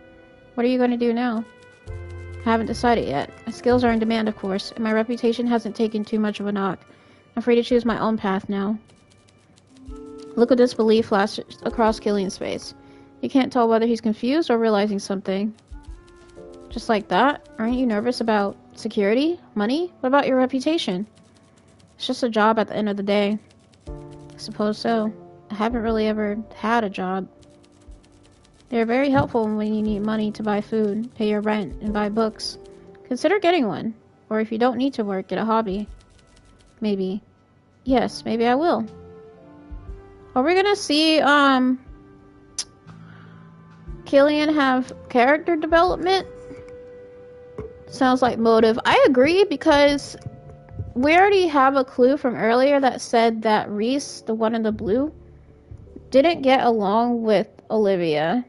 What are you going to do now? I haven't decided yet. My skills are in demand, of course, and my reputation hasn't taken too much of a knock. I'm free to choose my own path now. Look at disbelief flashes across Killian's face. You can't tell whether he's confused or realizing something. Just like that? Aren't you nervous about security? Money? What about your reputation? It's just a job at the end of the day. I suppose so. I haven't really ever had a job. They're very helpful when you need money to buy food, pay your rent, and buy books. Consider getting one. Or if you don't need to work, get a hobby. Maybe. Yes, maybe I will. Are we gonna see, Killian have character development? Sounds like motive. I agree, because we already have a clue from earlier that said that Reese, the one in the blue, didn't get along with Olivia.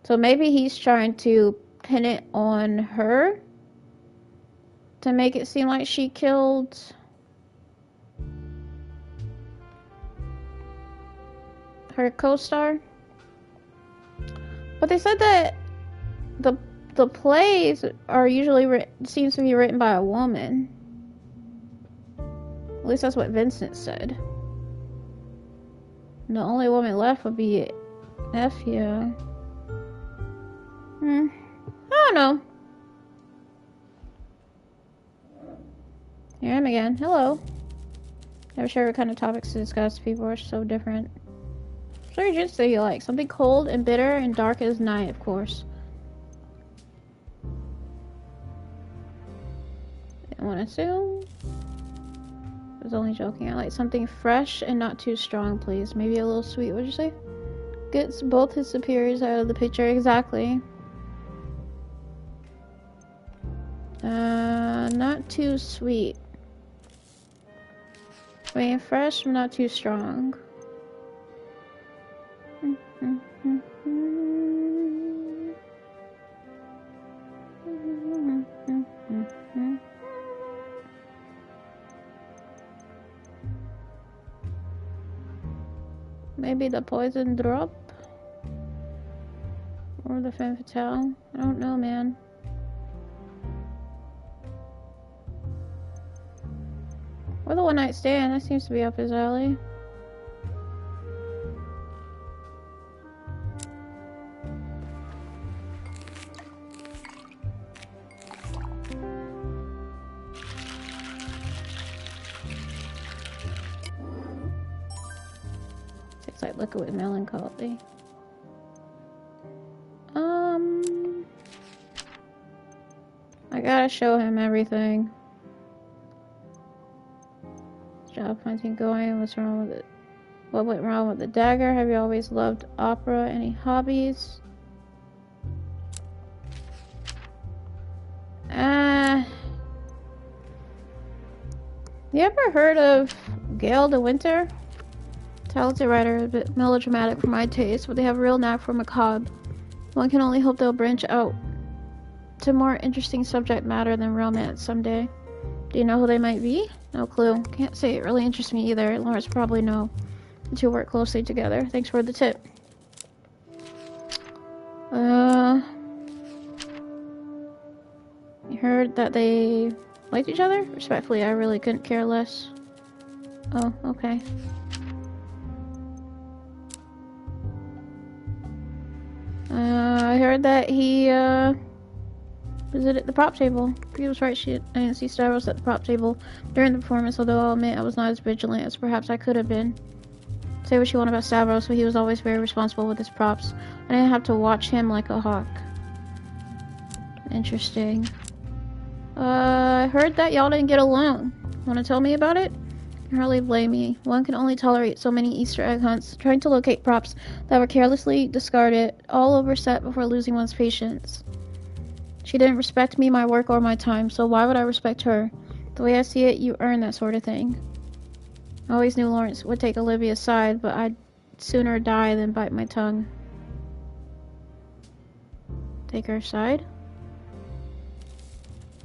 So maybe he's trying to pin it on her to make it seem like she killed her co-star. But they said that the the plays are usually seems to be written by a woman. At least that's what Vincent said. The only woman left would be Effia. I don't know. Here I am again. Hello. Never sure what kind of topics to discuss. People are so different. What are drinks that you like? Something cold and bitter and dark as night, of course. I want to assume. I was only joking. I like something fresh and not too strong, please. Maybe a little sweet. What'd you say? Gets both his superiors out of the picture. Exactly. Not too sweet. I mean, fresh, but not too strong. Maybe the poison drop? Or the femme fatale? I don't know, man. Or the one night stand, that seems to be up his alley. Tastes like liquid with melancholy. I gotta show him everything. Job hunting going. What's wrong with it? What went wrong with the dagger? Have you always loved opera? Any hobbies? You ever heard of Gale de Winter? Talented writer, a bit melodramatic for my taste, but they have a real knack for macabre. One can only hope they'll branch out to more interesting subject matter than romance someday. Do you know who they might be? No clue. Can't say it really interests me either. Lawrence probably know. The two work closely together. Thanks for the tip. You heard that they liked each other? Respectfully, I really couldn't care less. Oh, okay. I heard that he, visited the prop table. He was right, I didn't see Stavros at the prop table during the performance, although I'll admit I was not as vigilant as perhaps I could have been. Say what you want about Stavros, but he was always very responsible with his props. I didn't have to watch him like a hawk. Interesting. I heard that y'all didn't get along. Wanna tell me about it? You can hardly blame me. One can only tolerate so many Easter egg hunts, trying to locate props that were carelessly discarded, all over set before losing one's patience. She didn't respect me, my work, or my time, so why would I respect her? The way I see it, you earn that sort of thing. I always knew Lawrence would take Olivia's side, but I'd sooner die than bite my tongue. Take her side?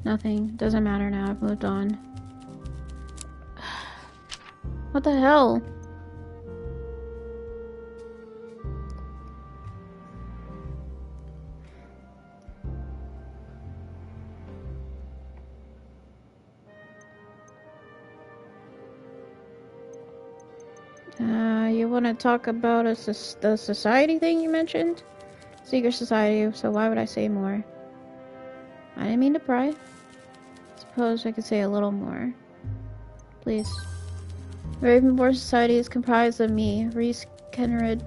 Nothing. Doesn't matter now. I've moved on. What the hell? You want to talk about the society thing you mentioned? Secret society, so why would I say more? I didn't mean to pry. Suppose I could say a little more. Please. The Ravenborn Society is comprised of me, Reese Kenrid,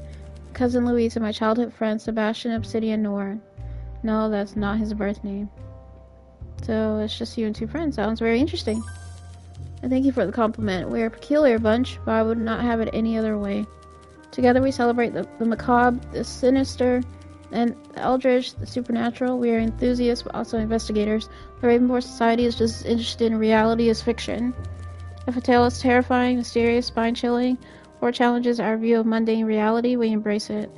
cousin Louise, and my childhood friend Sebastian Obsidian Noir. No, that's not his birth name. So it's just you and two friends. Sounds very interesting. And thank you for the compliment. We are a peculiar bunch, but I would not have it any other way. Together we celebrate the macabre, the sinister, and the eldritch, the supernatural. We are enthusiasts, but also investigators. The Ravenborn Society is just as interested in reality as fiction. If a tale is terrifying, mysterious, spine-chilling, or challenges our view of mundane reality, we embrace it.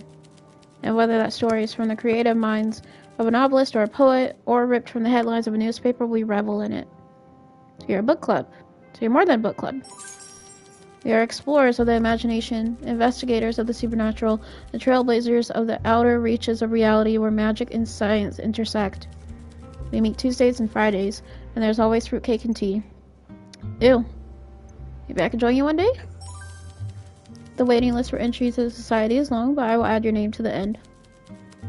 And whether that story is from the creative minds of a novelist or a poet, or ripped from the headlines of a newspaper, we revel in it. So you're a book club. So you're more than a book club. We are explorers of the imagination, investigators of the supernatural, the trailblazers of the outer reaches of reality where magic and science intersect. We meet Tuesdays and Fridays, and there's always fruitcake and tea. Ew. Maybe I could join you one day? The waiting list for entry to the society is long, but I will add your name to the end.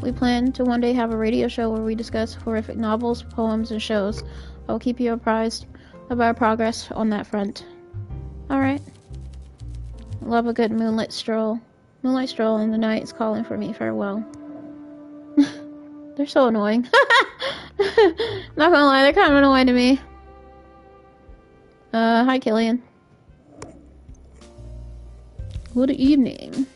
We plan to one day have a radio show where we discuss horrific novels, poems, and shows. I will keep you apprised of our progress on that front. Alright. Love a good moonlight stroll. Moonlight stroll in the night is calling for me. Farewell. They're so annoying. Not gonna lie, they're kind of annoying to me. Hi Killian. Good evening.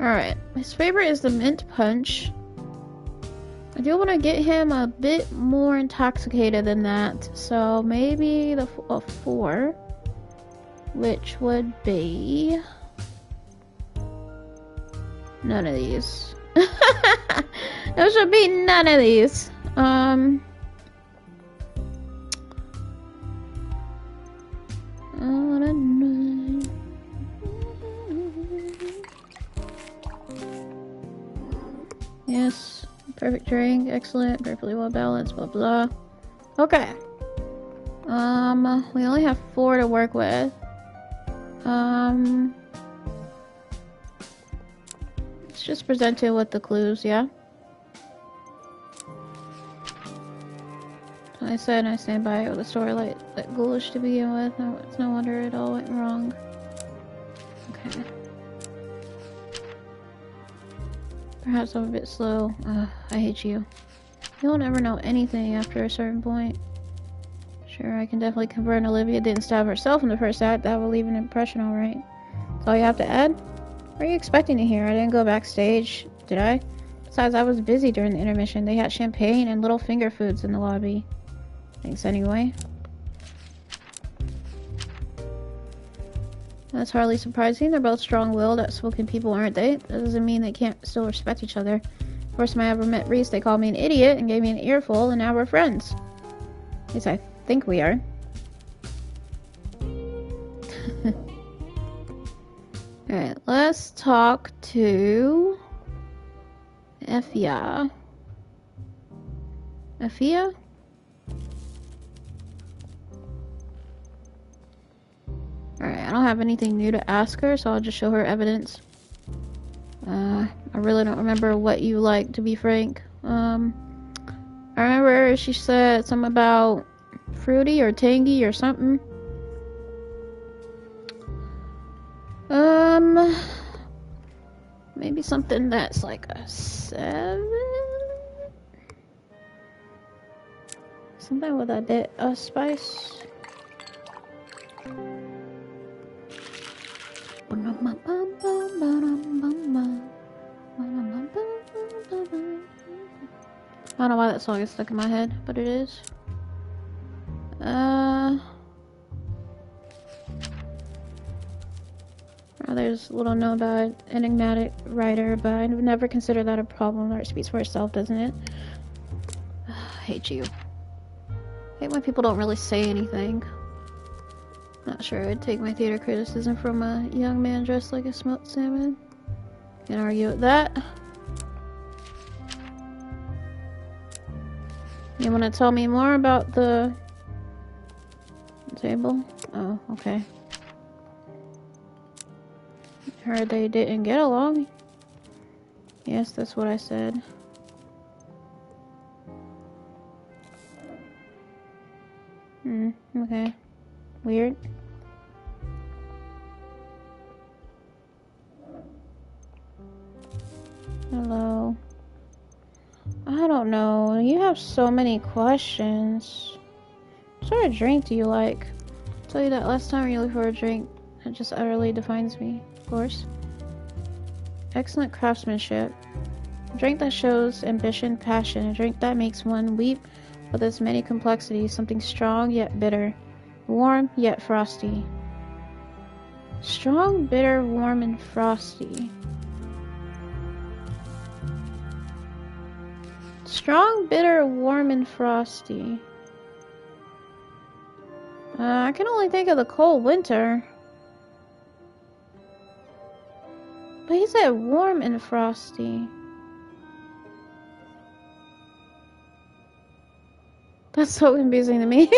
Alright, his favorite is the mint punch. I do want to get him a bit more intoxicated than that, so maybe a 4, which would be none of these. There should be none of these. Yes, perfect drink, excellent, perfectly well balanced, blah blah. Okay. We only have 4 to work with. Let's just present it with the clues, yeah? I said I stand by it with a story like that ghoulish to begin with. No, it's no wonder it all went wrong. Okay. Perhaps I'm a bit slow. I hate you. You'll never know anything after a certain point. Sure, I can definitely confirm Olivia didn't stab herself in the first act. That will leave an impression, alright. That's all you have to add? What are you expecting to hear? I didn't go backstage, did I? Besides, I was busy during the intermission. They had champagne and little finger foods in the lobby. Thanks anyway. That's hardly surprising. They're both strong-willed, outspoken people, aren't they? That doesn't mean they can't still respect each other. First time I ever met Reese, they called me an idiot and gave me an earful, and now we're friends. At least I think we are. Alright, let's talk to Effia. Effia? Alright, I don't have anything new to ask her, so I'll just show her evidence. I really don't remember what you like, to be frank. I remember she said something about fruity or tangy or something. Maybe something that's like a 7? Something with a bit of spice. I don't know why that song is stuck in my head, but it is. There's little known about enigmatic writer, but I would never consider that a problem. Art speaks for itself, doesn't it? I hate you. I hate when people don't really say anything. Not sure I'd take my theater criticism from a young man dressed like a smoked salmon. Can't argue with that. You want to tell me more about the table? Oh, okay. Heard they didn't get along. Yes, that's what I said. Okay. Weird. Hello. I don't know. You have so many questions. What sort of drink do you like? I'll tell you that last time you look for a drink, it just utterly defines me. Of course. Excellent craftsmanship. A drink that shows ambition, passion. A drink that makes one weep with its many complexities. Something strong yet bitter. Warm yet frosty. Strong, bitter, warm, and frosty. Strong, bitter, warm, and frosty. I can only think of the cold winter. But he said warm and frosty. That's so confusing to me.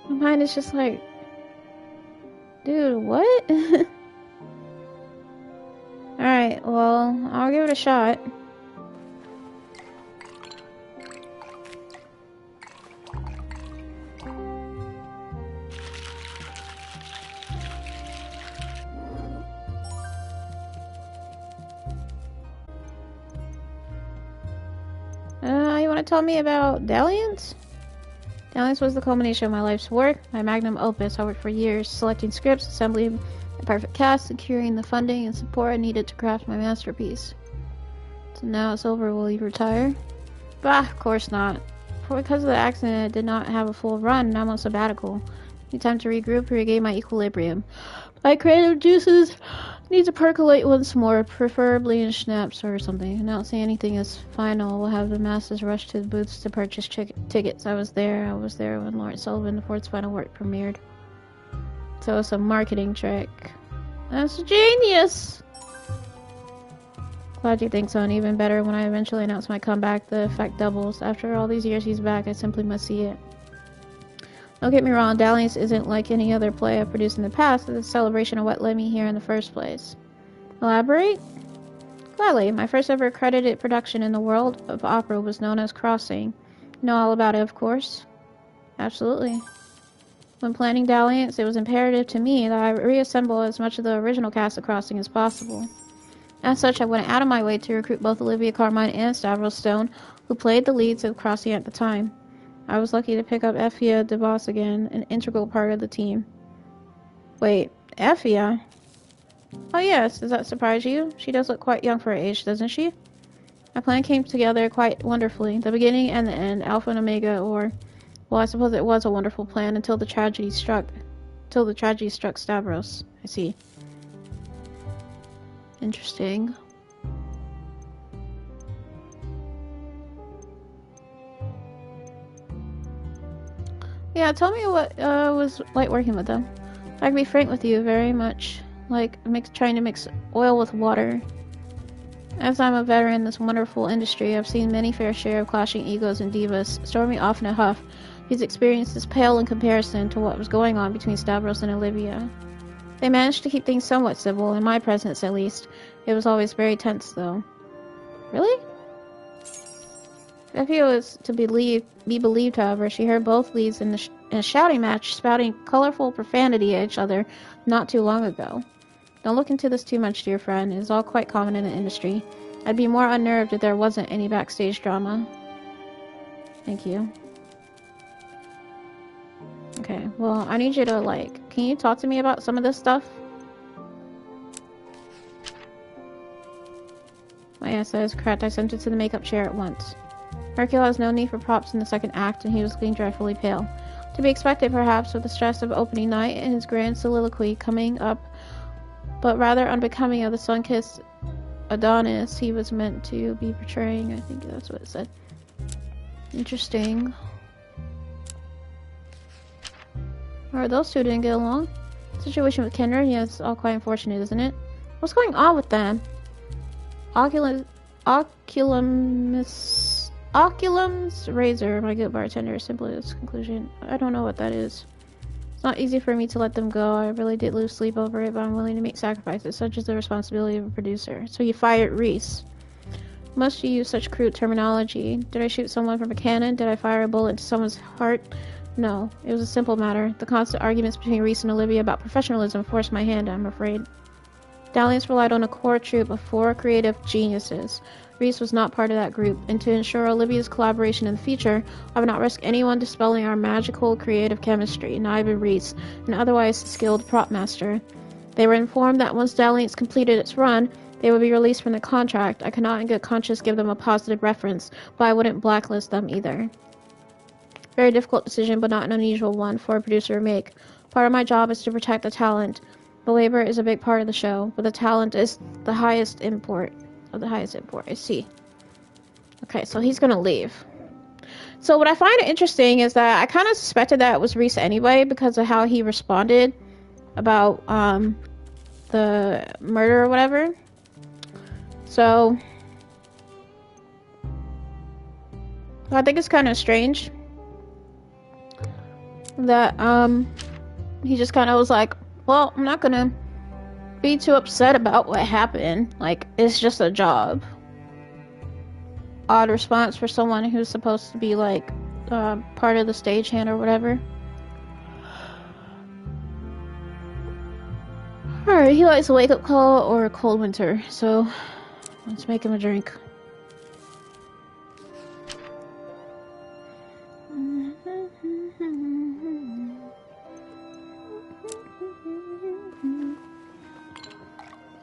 My mind is just like, dude, what? Alright, well, I'll give it a shot. You want to tell me about Dalliance? Dalliance was the culmination of my life's work, my magnum opus. I worked for years, selecting scripts, assembling the perfect cast, securing the funding and support I needed to craft my masterpiece. So now it's over, will you retire? Bah, of course not. Because of the accident, I did not have a full run, and I'm on sabbatical. Need time to regroup, regain my equilibrium. My creative juices need to percolate once more, preferably in schnapps or something. Announcing anything is final. We'll have the masses rush to the booths to purchase tickets. I was there when Lawrence Sullivan IV's final work premiered. So it's a marketing trick. That's genius! Glad you think so, and even better, when I eventually announce my comeback, the effect doubles. After all these years he's back, I simply must see it. Don't get me wrong, Dalliance isn't like any other play I've produced in the past. It's a celebration of what led me here in the first place. Elaborate? Gladly. My first ever credited production in the world of opera was known as Crossing. You know all about it, of course. Absolutely. When planning Dalliance, it was imperative to me that I reassemble as much of the original cast of Crossing as possible. As such, I went out of my way to recruit both Olivia Carmine and Stavros Stone, who played the leads of Crossing at the time. I was lucky to pick up Effia DeVos again, an integral part of the team. Wait, Effia? Oh yes, does that surprise you? She does look quite young for her age, doesn't she? My plan came together quite wonderfully. The beginning and the end, Alpha and Omega, or... Well, I suppose it was a wonderful plan until the tragedy struck Stavros. I see. Interesting. Yeah, tell me what was like working with them. I can be frank with you, very much like trying to mix oil with water. As I'm a veteran in this wonderful industry, I've seen many fair share of clashing egos and divas, storming off in a huff. These experiences pale in comparison to what was going on between Stavros and Olivia. They managed to keep things somewhat civil, in my presence at least. It was always very tense, though. Really? Effia was to be believed, however. She heard both leads in a shouting match, spouting colorful profanity at each other not too long ago. Don't look into this too much, dear friend. It is all quite common in the industry. I'd be more unnerved if there wasn't any backstage drama. Thank you. Okay, well, I need you to, can you talk to me about some of this stuff? My answer is correct. I sent it to the makeup chair at once. Hercule has no need for props in the second act, and he was looking dreadfully pale. To be expected, perhaps, with the stress of opening night and his grand soliloquy coming up, but rather unbecoming of the sun-kissed Adonis he was meant to be portraying. I think that's what it said. Interesting. Alright, those two didn't get along. Situation with Kendra, yeah, it's all quite unfortunate, isn't it? What's going on with them? Oculum's razor, my good bartender, simply this conclusion. I don't know what that is. It's not easy for me to let them go. I really did lose sleep over it, but I'm willing to make sacrifices, such as the responsibility of a producer. So you fired Reese. Must you use such crude terminology? Did I shoot someone from a cannon? Did I fire a bullet into someone's heart? No, it was a simple matter. The constant arguments between Reese and Olivia about professionalism forced my hand, I'm afraid. Dalliance relied on a core troupe of 4 creative geniuses. Reese was not part of that group, and to ensure Olivia's collaboration in the future, I would not risk anyone dispelling our magical creative chemistry, not even Reese, an otherwise skilled prop master. They were informed that once Dalliance completed its run, they would be released from the contract. I could not in good conscience give them a positive reference, but I wouldn't blacklist them either. Very difficult decision, but not an unusual one for a producer to make. Part of my job is to protect the talent. The labor is a big part of the show, but the talent is the highest import. I see. Okay, so he's gonna leave. So what I find interesting is that I kind of suspected that it was Reese anyway because of how he responded about the murder or whatever. So I think it's kind of strange that he just kind of was like, well, I'm not gonna be too upset about what happened. Like, it's just a job. Odd response for someone who's supposed to be like part of the stagehand or whatever. Alright, he likes a wake-up call or a cold winter, so let's make him a drink.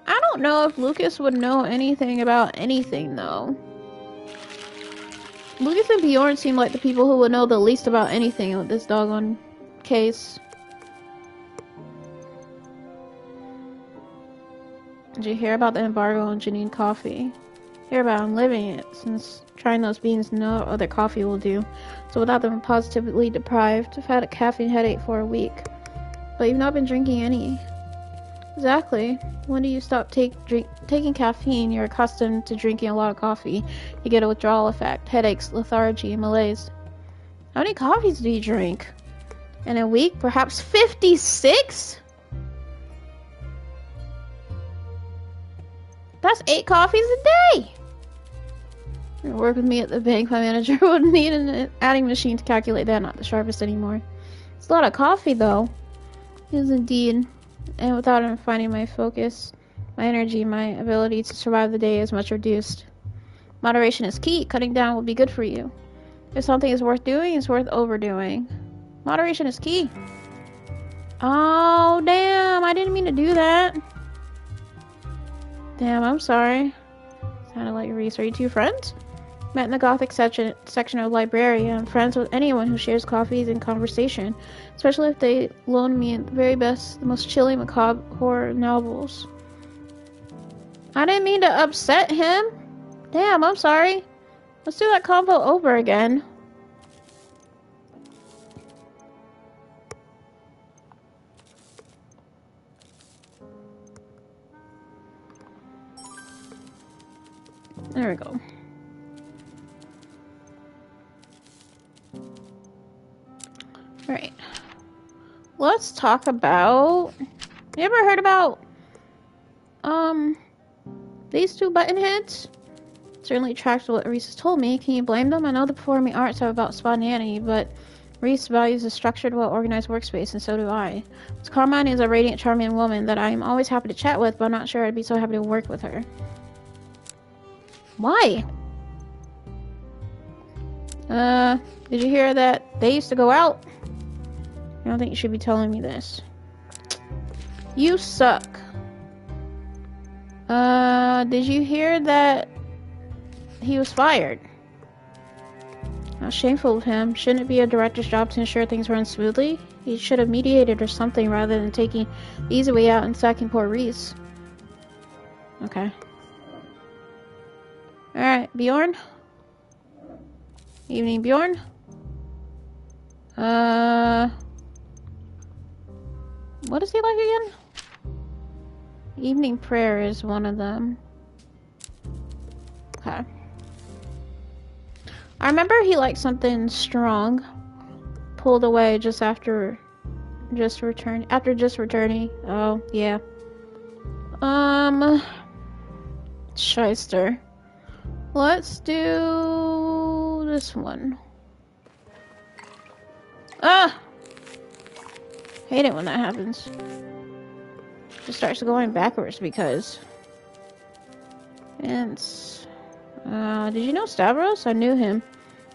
I don't know if Lucas would know anything about anything, though. Lucas and Bjorn seem like the people who would know the least about anything with this doggone case. Did you hear about the embargo on Janine coffee? Hear about I'm living it, since trying those beans no other coffee will do. So without them, I'm positively deprived. I've had a caffeine headache for a week. But you've not been drinking any. Exactly. When do you stop taking caffeine? You're accustomed to drinking a lot of coffee. You get a withdrawal effect, headaches, lethargy, malaise. How many coffees do you drink? In a week? Perhaps 56? That's 8 coffees a day! You work with me at the bank, my manager would need an adding machine to calculate that, not the sharpest anymore. It's a lot of coffee, though. It is indeed. And without it, finding my focus, my energy, my ability to survive the day is much reduced. Moderation is key. Cutting down will be good for you. If something is worth doing, it's worth overdoing. Moderation is key. Oh, damn. I didn't mean to do that. Damn, I'm sorry. Sounded like Reese. Are you two friends? Met in the Gothic section of the library. I'm friends with anyone who shares coffees and conversation, especially if they loan me at the very best, the most chilly, macabre horror novels. I didn't mean to upset him. Damn, I'm sorry. Let's do that convo over again. There we go. Alright. Let's talk about... You ever heard about these two button heads? Certainly tracks what Reese has told me. Can you blame them? I know the performing arts are about spontaneity, but Reese values a structured, well-organized workspace, and so do I. Miss Carmine is a radiant, charming woman that I am always happy to chat with, but I'm not sure I'd be so happy to work with her. Why? Did you hear that they used to go out? I don't think you should be telling me this. You suck. Did you hear that he was fired? How shameful of him. Shouldn't it be a director's job to ensure things run smoothly? He should have mediated or something rather than taking the easy way out and sacking poor Reese. Okay. Alright, Bjorn? Evening, Bjorn? What is he like again? Evening prayer is one of them. Okay. I remember he liked something strong. Pulled away just after returning. Oh, yeah. Shyster. Let's do this one. Ah! Hate it when that happens. Just starts going backwards because... And... did you know Stavros? I knew him.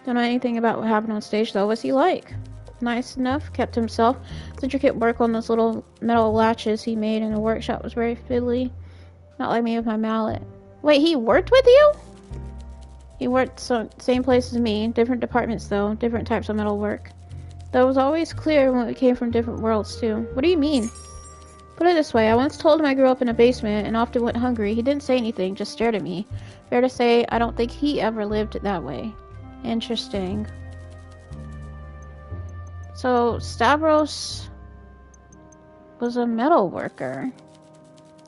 Don't know anything about what happened on stage though. What's he like? Nice enough, kept himself. His intricate work on those little metal latches he made in the workshop was very fiddly. Not like me with my mallet. Wait, he worked with you? He worked same place as me, different departments though, different types of metal work. Though it was always clear when we came from different worlds too. What do you mean? Put it this way, I once told him I grew up in a basement and often went hungry. He didn't say anything, just stared at me. Fair to say, I don't think he ever lived that way. Interesting. So, Stavros was a metal worker.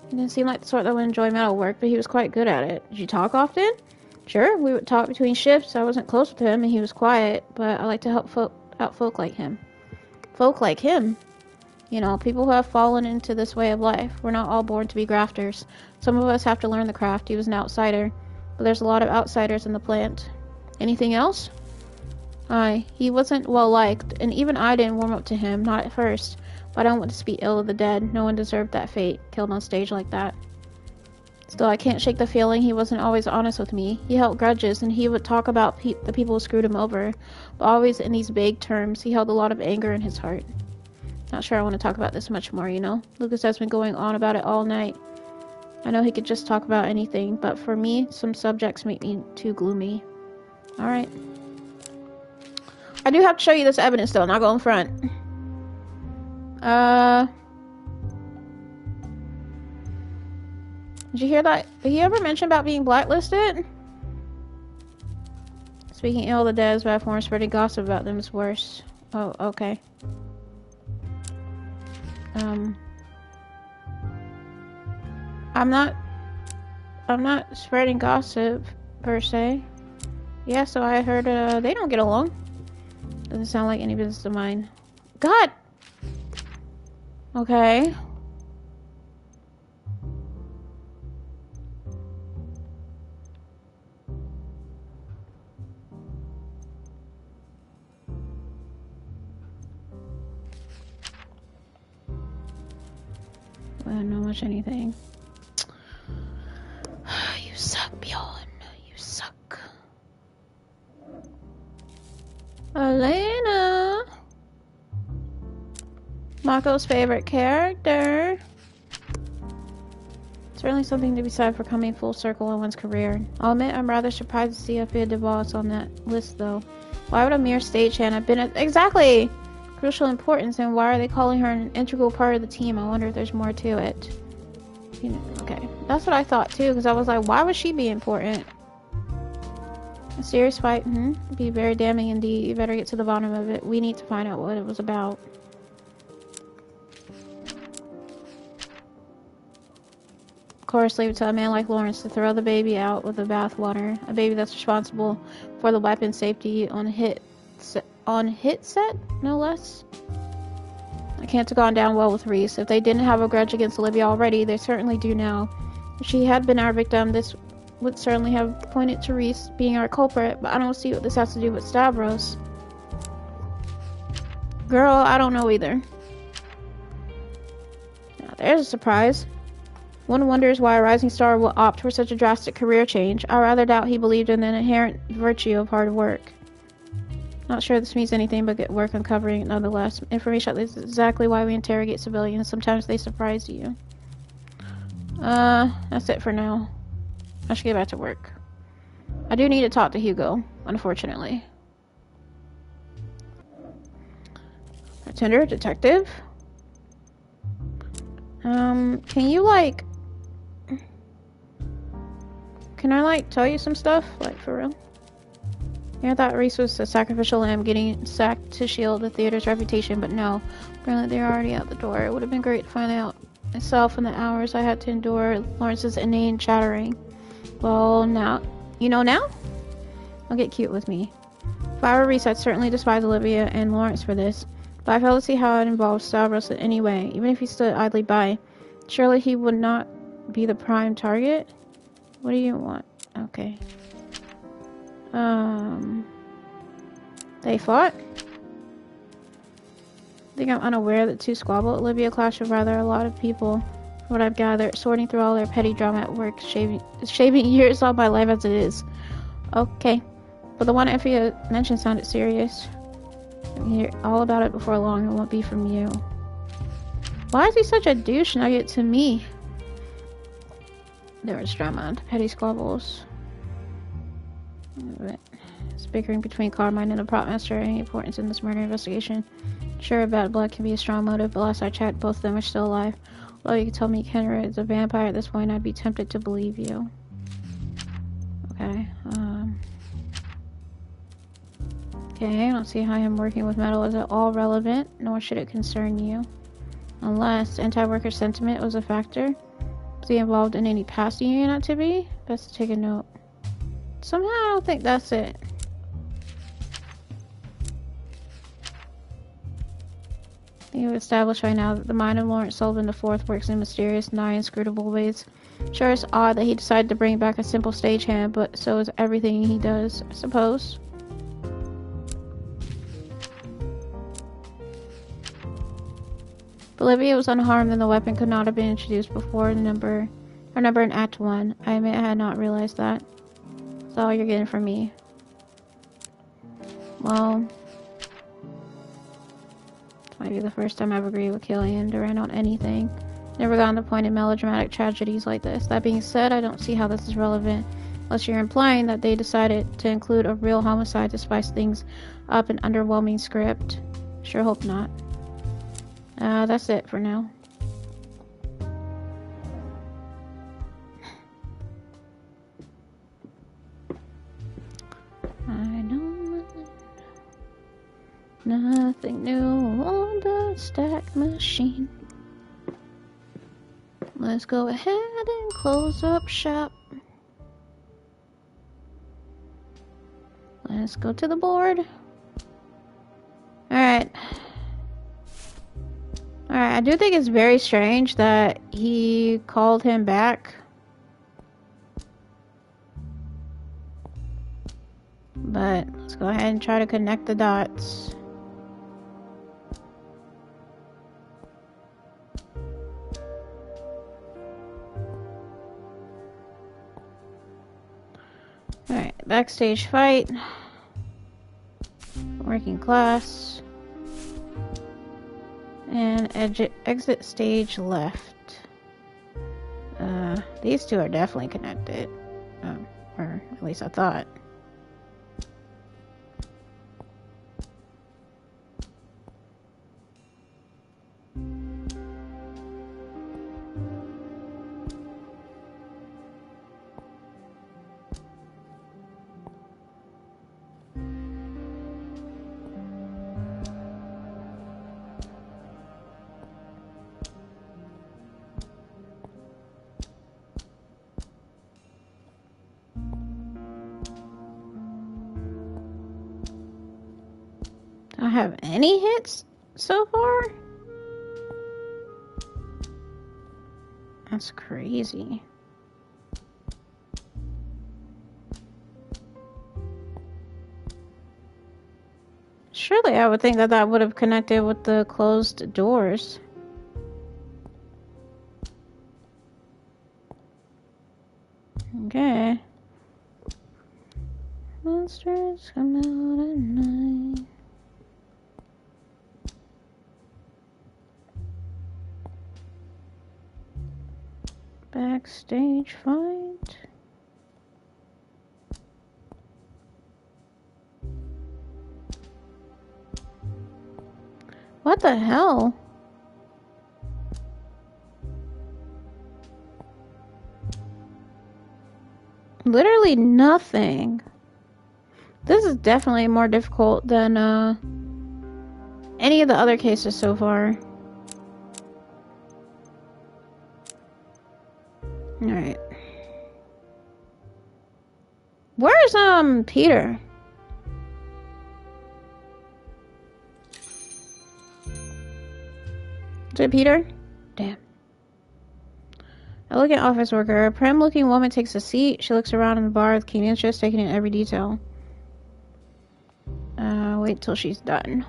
He didn't seem like the sort that would enjoy metal work, but he was quite good at it. Did you talk often? Sure, we would talk between shifts. I wasn't close with him, and he was quiet, but I like to help out folk like him. Folk like him? You know, people who have fallen into this way of life. We're not all born to be grafters. Some of us have to learn the craft. He was an outsider, but there's a lot of outsiders in the plant. Anything else? Aye, he wasn't well liked, and even I didn't warm up to him, not at first. But I don't want to speak ill of the dead. No one deserved that fate, killed on stage like that. Still, I can't shake the feeling he wasn't always honest with me. He held grudges, and he would talk about the people who screwed him over, but always in these vague terms. He held a lot of anger in his heart. Not sure I want to talk about this much more, you know? Lucas has been going on about it all night. I know he could just talk about anything, but for me, some subjects make me too gloomy. Alright. I do have to show you this evidence, though, not go in front. Did you hear that? Did he ever mention about being blacklisted? Speaking ill of the dead is bad form, spreading gossip about them is worse. Oh, okay. I'm not spreading gossip, per se. Yeah, so I heard, they don't get along. Doesn't sound like any business of mine. God! Okay. I don't know much anything. You suck, Bjorn. You suck. Elena! Mako's favorite character. Certainly something to be said for coming full circle in one's career. I'll admit I'm rather surprised to see Afia DeVos on that list, though. Why would a mere stagehand have been exactly crucial importance, and why are they calling her an integral part of the team? I wonder if there's more to it. You know, okay, that's what I thought too, because I was like, why would she be important? A serious fight? Be very damning indeed. You better get to the bottom of it. We need to find out what it was about. Of course, leave it to a man like Lawrence to throw the baby out with the bathwater. A baby that's responsible for the weapon safety on hit set, no less. I can't have gone down well with Reese. If they didn't have a grudge against Olivia already, they certainly do now. If she had been our victim, this would certainly have pointed to Reese being our culprit, but I don't see what this has to do with Stavros. Girl, I don't know either. Now, there's a surprise. One wonders why a rising star will opt for such a drastic career change. I rather doubt he believed in the inherent virtue of hard work. Not sure this means anything but get work uncovering it nonetheless. Information is exactly why we interrogate civilians. Sometimes they surprise you. That's it for now. I should get back to work. I do need to talk to Hugo, unfortunately. Bartender, detective? Can you, like... Can I, like, tell you some stuff? Like, for real? Yeah, I thought Reese was a sacrificial lamb getting sacked to shield the theater's reputation, but no. Apparently they're already out the door. It would have been great to find out myself in the hours I had to endure Lawrence's inane chattering. Well, now... You know now? Don't get cute with me. If I were Reese, I'd certainly despise Olivia and Lawrence for this. But I fail to see how it involves Stavros in any way, even if he stood idly by. Surely he would not be the prime target? What do you want? Okay. They fought? I think I'm unaware that two squabbled. Olivia clashed with rather a lot of people, from what I've gathered, sorting through all their petty drama at work, shaving years off my life as it is. Okay. But the one Effie mentioned sounded serious. I hear all about it before long. It won't be from you. Why is he such a douche nugget to me? There was drama and petty squabbles. It's bickering between Carmine and the prop master. Any importance in this murder investigation? Sure, bad blood can be a strong motive, but last I checked, both of them are still alive. Although you could tell me Kenra is a vampire at this point, I'd be tempted to believe you. Okay, Okay, I don't see how him working with metal is at all relevant, nor should it concern you. Unless anti-worker sentiment was a factor. Was he involved in any past union activity? Best to take a note. Somehow I don't think that's it. You've established right now that the mind of Lawrence Sullivan IV works in mysterious, nigh inscrutable ways. Sure, it's odd that he decided to bring back a simple stagehand, but so is everything he does, I suppose. If Olivia was unharmed, then the weapon could not have been introduced before the number in Act 1. I admit I had not realized that. That's all you're getting from me. Well, this might be the first time I've agreed with Killian to rant on anything. Never gotten to the point in melodramatic tragedies like this. That being said, I don't see how this is relevant, unless you're implying that they decided to include a real homicide to spice things up in an underwhelming script. Sure hope not. That's it for now. I know nothing new on the stack machine. Let's go ahead and close up shop. Let's go to the board. Alright. Alright, I do think it's very strange that he called him back. But let's go ahead and try to connect the dots. Alright, backstage fight. Working class. And exit stage left. These two are definitely connected. Or at least I thought. Do I have any hits so far? That's crazy. Surely I would think that that would have connected with the closed doors. Okay. Monsters come out at night. Backstage fight. What the hell? Literally nothing. This is definitely more difficult than any of the other cases so far. Alright. Where's Peter? Is it Peter? Damn. Elegant office worker. A prim-looking woman takes a seat. She looks around in the bar with keen interest, taking in every detail. Wait till she's done.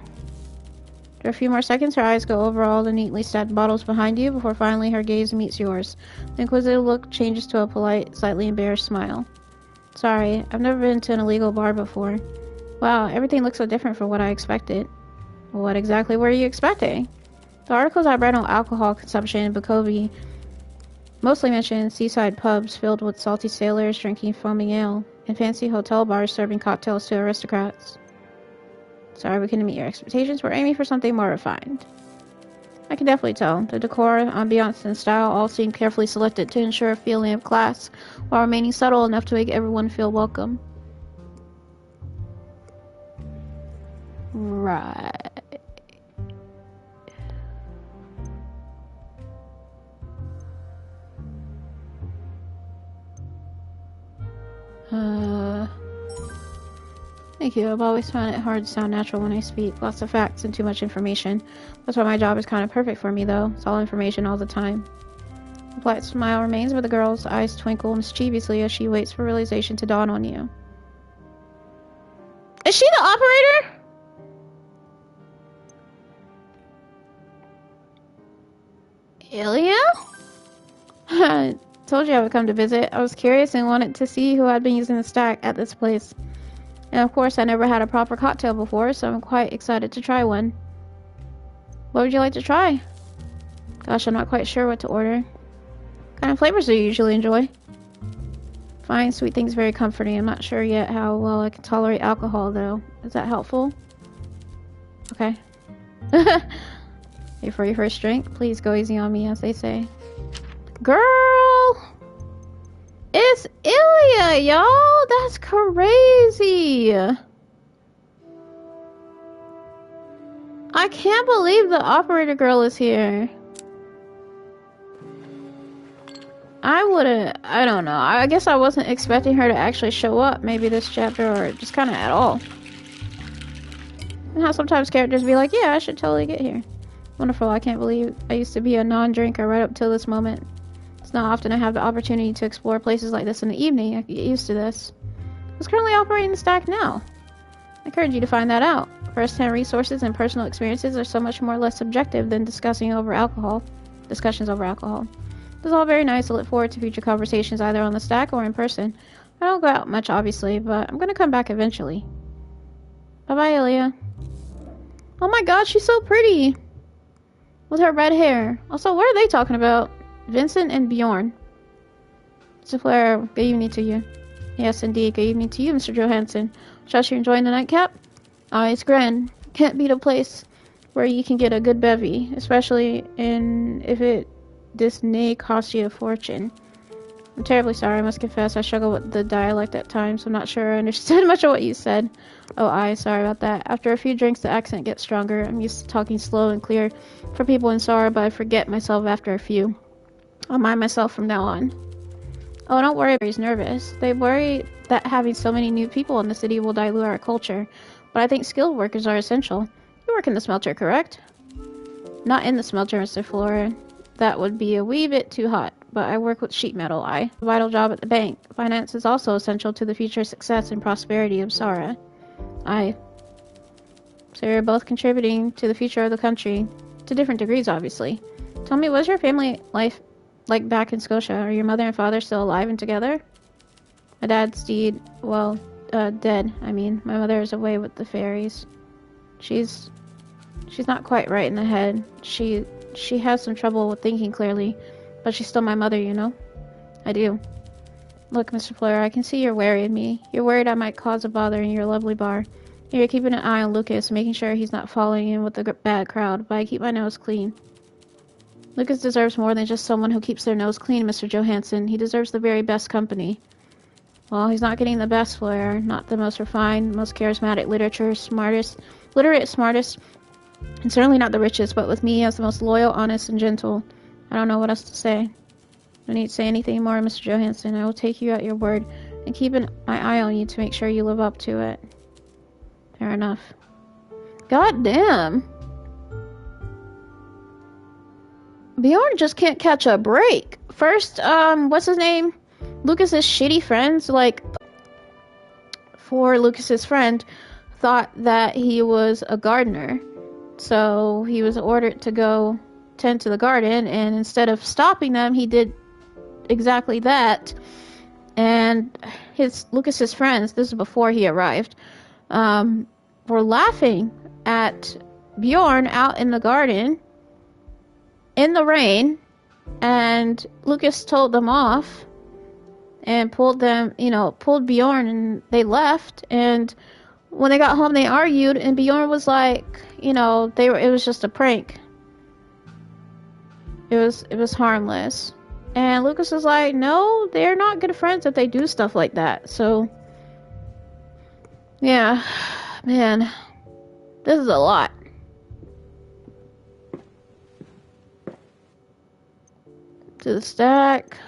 After a few more seconds, her eyes go over all the neatly stacked bottles behind you before finally her gaze meets yours. The inquisitive look changes to a polite, slightly embarrassed smile. Sorry, I've never been to an illegal bar before. Wow, everything looks so different from what I expected. What exactly were you expecting? The articles I read on alcohol consumption in Bakovi mostly mention seaside pubs filled with salty sailors drinking foaming ale, and fancy hotel bars serving cocktails to aristocrats. Sorry we couldn't meet your expectations. We're aiming for something more refined. I can definitely tell. The decor, ambiance, and style all seem carefully selected to ensure a feeling of class, while remaining subtle enough to make everyone feel welcome. Right. Thank you. I've always found it hard to sound natural when I speak. Lots of facts and too much information. That's why my job is kind of perfect for me, though. It's all information all the time. A polite smile remains, but the girl's eyes twinkle mischievously as she waits for realization to dawn on you. Is she the operator? Ilya? I told you I would come to visit. I was curious and wanted to see who had been using the stack at this place. And of course, I never had a proper cocktail before, so I'm quite excited to try one. What would you like to try? Gosh, I'm not quite sure what to order. What kind of flavors do you usually enjoy? Fine, sweet things very comforting. I'm not sure yet how well I can tolerate alcohol, though. Is that helpful? Okay. Before your first drink, please go easy on me, as they say. Girl! It's Ilya, y'all! That's crazy! I can't believe the operator girl is here. I don't know. I guess I wasn't expecting her to actually show up maybe this chapter or just kind of at all. And how sometimes characters be like, yeah, I should totally get here. Wonderful. I can't believe I used to be a non-drinker right up till this moment. It's not often I have the opportunity to explore places like this in the evening. I can get used to this. Who's currently operating the stack now? I encourage you to find that out. First-hand resources and personal experiences are so much more or less subjective than discussions over alcohol. It's all very nice. I look forward to future conversations either on the stack or in person. I don't go out much, obviously, but I'm gonna come back eventually. Bye-bye, Ilya. Oh my god, she's so pretty! With her red hair. Also, what are they talking about? Vincent and Bjorn. Mr. Flare, good evening to you. Yes, indeed, good evening to you, Mr. Johansson. Trust you're enjoying the nightcap? It's grand. Can't beat a place where you can get a good bevy, especially if this nay costs you a fortune. I'm terribly sorry, I must confess. I struggle with the dialect at times. I'm not sure I understood much of what you said. Oh, sorry about that. After a few drinks, the accent gets stronger. I'm used to talking slow and clear for people in Sara, but I forget myself after a few. I'll mind myself from now on. Oh, don't worry, he's nervous. They worry that having so many new people in the city will dilute our culture, but I think skilled workers are essential. You work in the smelter, correct? Not in the smelter, Mr. Flora. That would be a wee bit too hot, but I work with sheet metal. A vital job at the bank. Finance is also essential to the future success and prosperity of Sara. So you're both contributing to the future of the country, to different degrees, obviously. Tell me, what's your family life like back in Scotia? Are your mother and father still alive and together? My dad's dead. I mean, my mother is away with the fairies. She's not quite right in the head. She has some trouble with thinking clearly, but she's still my mother, you know? I do. Look, Mr. Fleur, I can see you're wary of me. You're worried I might cause a bother in your lovely bar. You're keeping an eye on Lucas, making sure he's not falling in with the bad crowd, but I keep my nose clean. Lucas deserves more than just someone who keeps their nose clean, Mr. Johansson. He deserves the very best company. Well, he's not getting the best Fleur, not the most refined, most charismatic literate, smartest, and certainly not the richest, but with me as the most loyal, honest, and gentle. I don't know what else to say. I don't need to say anything more, Mr. Johansson. I will take you at your word and keep my eye on you to make sure you live up to it. Fair enough. God damn. Bjorn just can't catch a break. First, what's his name? Lucas's shitty friends, Lucas's friend thought that he was a gardener. So he was ordered to go tend to the garden, and instead of stopping them, he did exactly that. And Lucas's friends, this is before he arrived, were laughing at Bjorn out in the garden in the rain, and Lucas told them off and pulled Bjorn, and they left. And when they got home, they argued, and Bjorn was like, it was just a prank. It was harmless. And Lucas was like, no, they're not good friends if they do stuff like that. So, yeah, man. This is a lot. To the stack.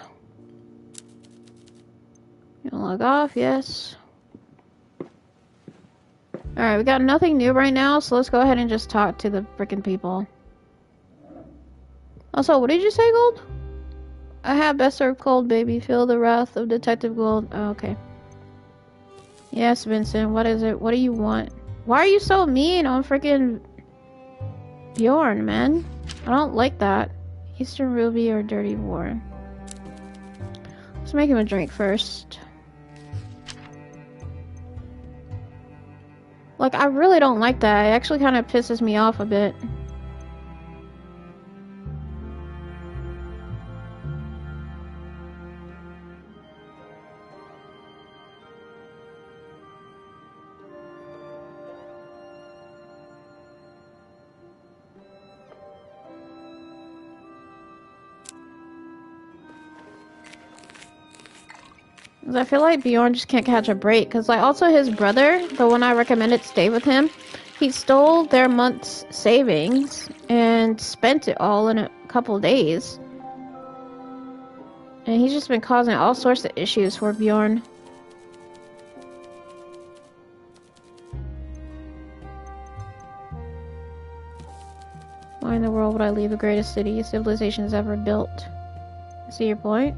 You wanna log off? Yes. Alright, we got nothing new right now, so let's go ahead and just talk to the frickin' people. Also, what did you say, Gold? I have best served cold, baby. Feel the wrath of Detective Gold. Oh, okay. Yes, Vincent. What is it? What do you want? Why are you so mean on freaking Bjorn, man? I don't like that. Eastern Ruby or Dirty War? Let's make him a drink first. Like, I really don't like that. It actually kind of pisses me off a bit. I feel like Bjorn just can't catch a break. Because, like, also his brother, the one I recommended to stay with him, he stole their month's savings and spent it all in a couple days. And he's just been causing all sorts of issues for Bjorn. Why in the world would I leave the greatest city civilization has ever built? I see your point.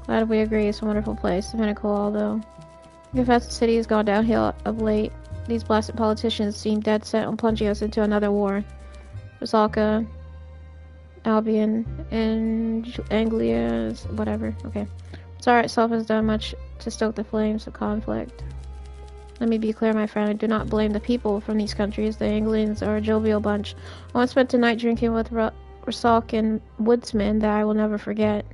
Glad we agree, it's a wonderful place. The pinnacle, although I confess the city has gone downhill of late. These blasted politicians seem dead set on plunging us into another war. Rusalka, Albion, and Anglia, whatever. Okay. Tsar itself has done much to stoke the flames of conflict. Let me be clear, my friend. I do not blame the people from these countries. The Anglians are a jovial bunch. I once spent a night drinking with Rusalkan woodsmen that I will never forget.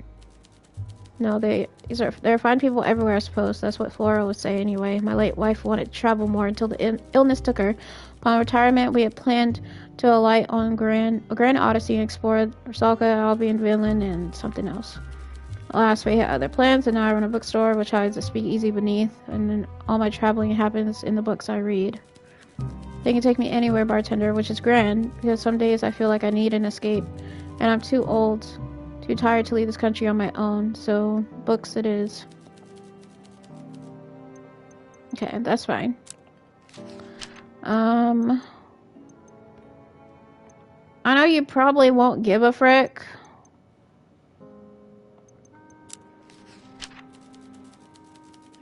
No, they're fine people everywhere, I suppose. That's what Flora would say anyway. My late wife wanted to travel more until the illness took her. Upon retirement, we had planned to alight on a Grand Odyssey and explore Rusalka, Albion, Vinland, and something else. Alas, we had other plans, and now I run a bookstore which hides a speakeasy beneath, and then all my traveling happens in the books I read. They can take me anywhere, bartender, which is grand, because some days I feel like I need an escape, and I'm too old, too tired to leave this country on my own, so books it is. Okay, that's fine. I know you probably won't give a frick.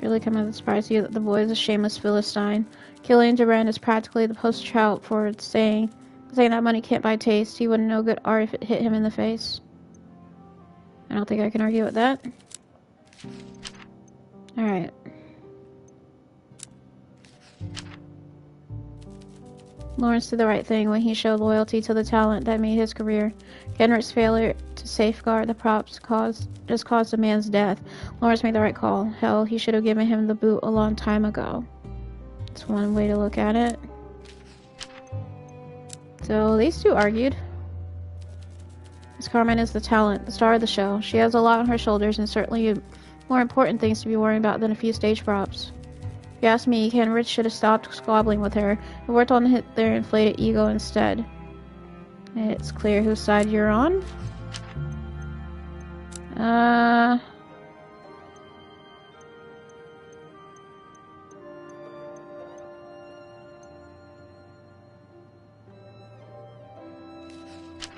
Really come as a surprise to you that the boy is a shameless Philistine. Killian Durand is practically the poster child for saying that money can't buy taste. He wouldn't know good art if it hit him in the face. I don't think I can argue with that. Alright. Lawrence did the right thing when he showed loyalty to the talent that made his career. Kenrick's failure to safeguard the props just caused a man's death. Lawrence made the right call. Hell, he should have given him the boot a long time ago. That's one way to look at it. So these two argued. Miss Carmen is the talent, the star of the show. She has a lot on her shoulders and certainly more important things to be worrying about than a few stage props. If you ask me, Kenrich should have stopped squabbling with her and worked on their inflated ego instead. It's clear whose side you're on.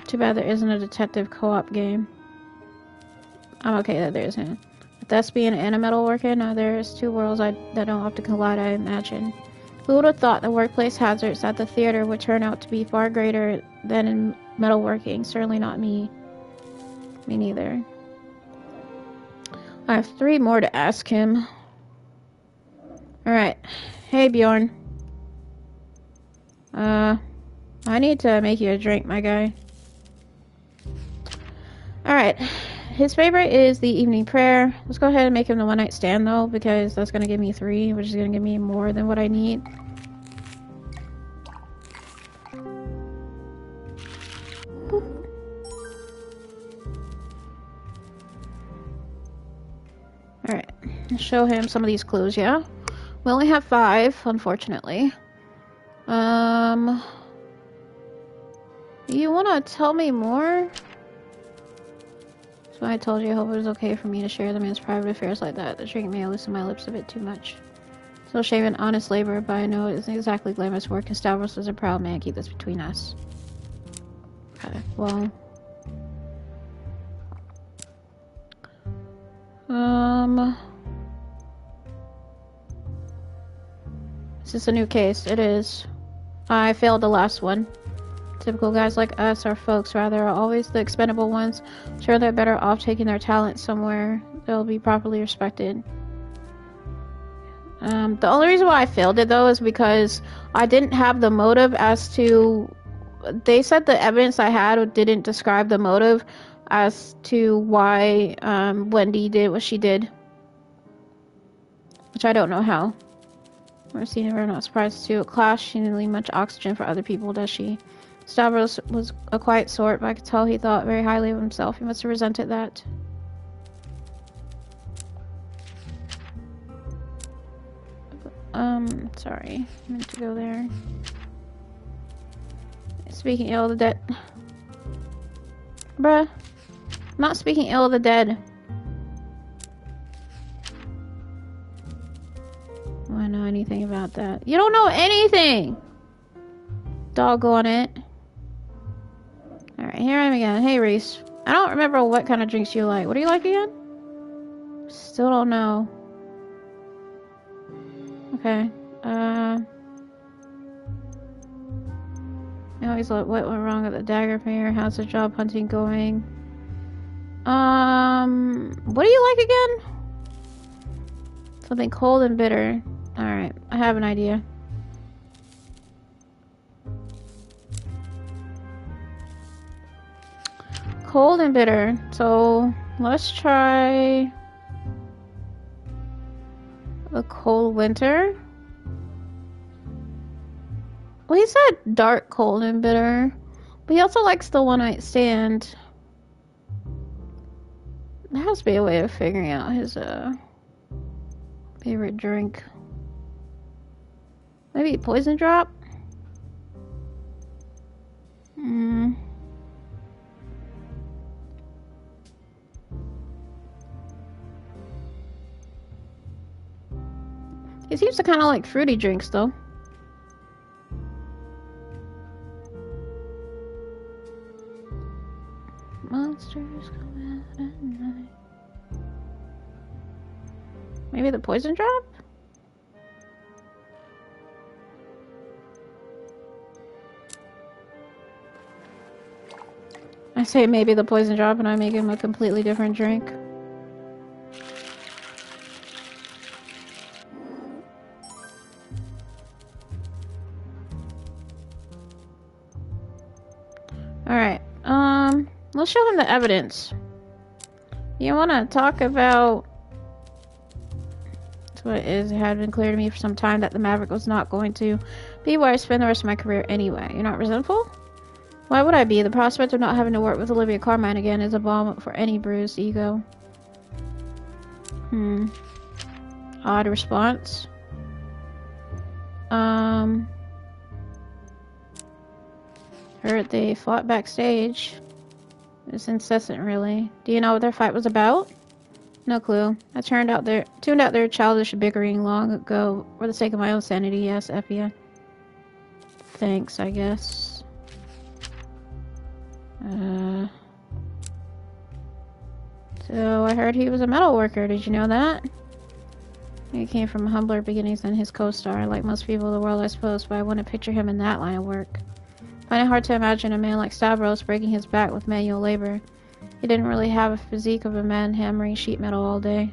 Too bad there isn't a detective co-op game. I'm okay that there isn't. With Thespian and a metalworker, now there's two worlds that don't have to collide, I imagine. Who would have thought the workplace hazards at the theater would turn out to be far greater than in metalworking? Certainly not me. Me neither. I have 3 more to ask him. Alright. Hey, Bjorn. I need to make you a drink, my guy. Alright. His favorite is the evening prayer. Let's go ahead and make him the one night stand, though, because that's going to give me 3, which is going to give me more than what I need. Alright. Show him some of these clues, yeah? We only have 5, unfortunately. You wanna tell me more? So I told you I hope it was okay for me to share the man's private affairs like that. The drink may have loosened my lips a bit too much. Still shaving honest labor, but I know it isn't exactly glamorous work, and Stavros is a proud man. Keep this between us. Okay, well... Is this a new case? It is. I failed the last one. Typical guys like us, our folks rather, are always the expendable ones. Sure, they're better off taking their talent somewhere they'll be properly respected. The only reason why I failed it, though, is because I didn't have the motive as to... They said the evidence I had didn't describe the motive as to why Wendy did what she did. Which I don't know how. We're seeing her, not surprised to a clash. She didn't leave much oxygen for other people, does she? Stavros was a quiet sort, but I could tell he thought very highly of himself. He must have resented that. Sorry. I meant to go there. Speaking ill of the dead. Bruh. I'm not speaking ill of the dead. I don't know anything about that. You don't know anything! Doggone it. Alright, here I am again. Hey, Reese. I don't remember what kind of drinks you like. What do you like again? Still don't know. Okay. I always like, what went wrong at the dagger fair? How's the job hunting going? What do you like again? Something cold and bitter. Alright, I have an idea. Cold and bitter. So, let's try a cold winter. Well, he said dark, cold, and bitter. But he also likes the one night stand. There has to be a way of figuring out his favorite drink. Maybe poison drop? He seems to kind of like fruity drinks, though. Monsters come out at night. Maybe the poison drop? I say maybe the poison drop and I make him a completely different drink. Alright, let's show him the evidence. You want to talk about what it is? It had been clear to me for some time that the Maverick was not going to be where I spend the rest of my career anyway. You're not resentful? Why would I be? The prospect of not having to work with Olivia Carmine again is a balm for any bruised ego. Odd response. Heard they fought backstage. It's incessant, really. Do you know what their fight was about? No clue. I tuned out their childish bickering long ago for the sake of my own sanity. Yes, Effia. Thanks, I guess. So I heard he was a metal worker. Did you know that? He came from humbler beginnings than his co-star, like most people in the world, I suppose, but I wouldn't picture him in that line of work. I find it hard to imagine a man like Stavros breaking his back with manual labor. He didn't really have a physique of a man hammering sheet metal all day.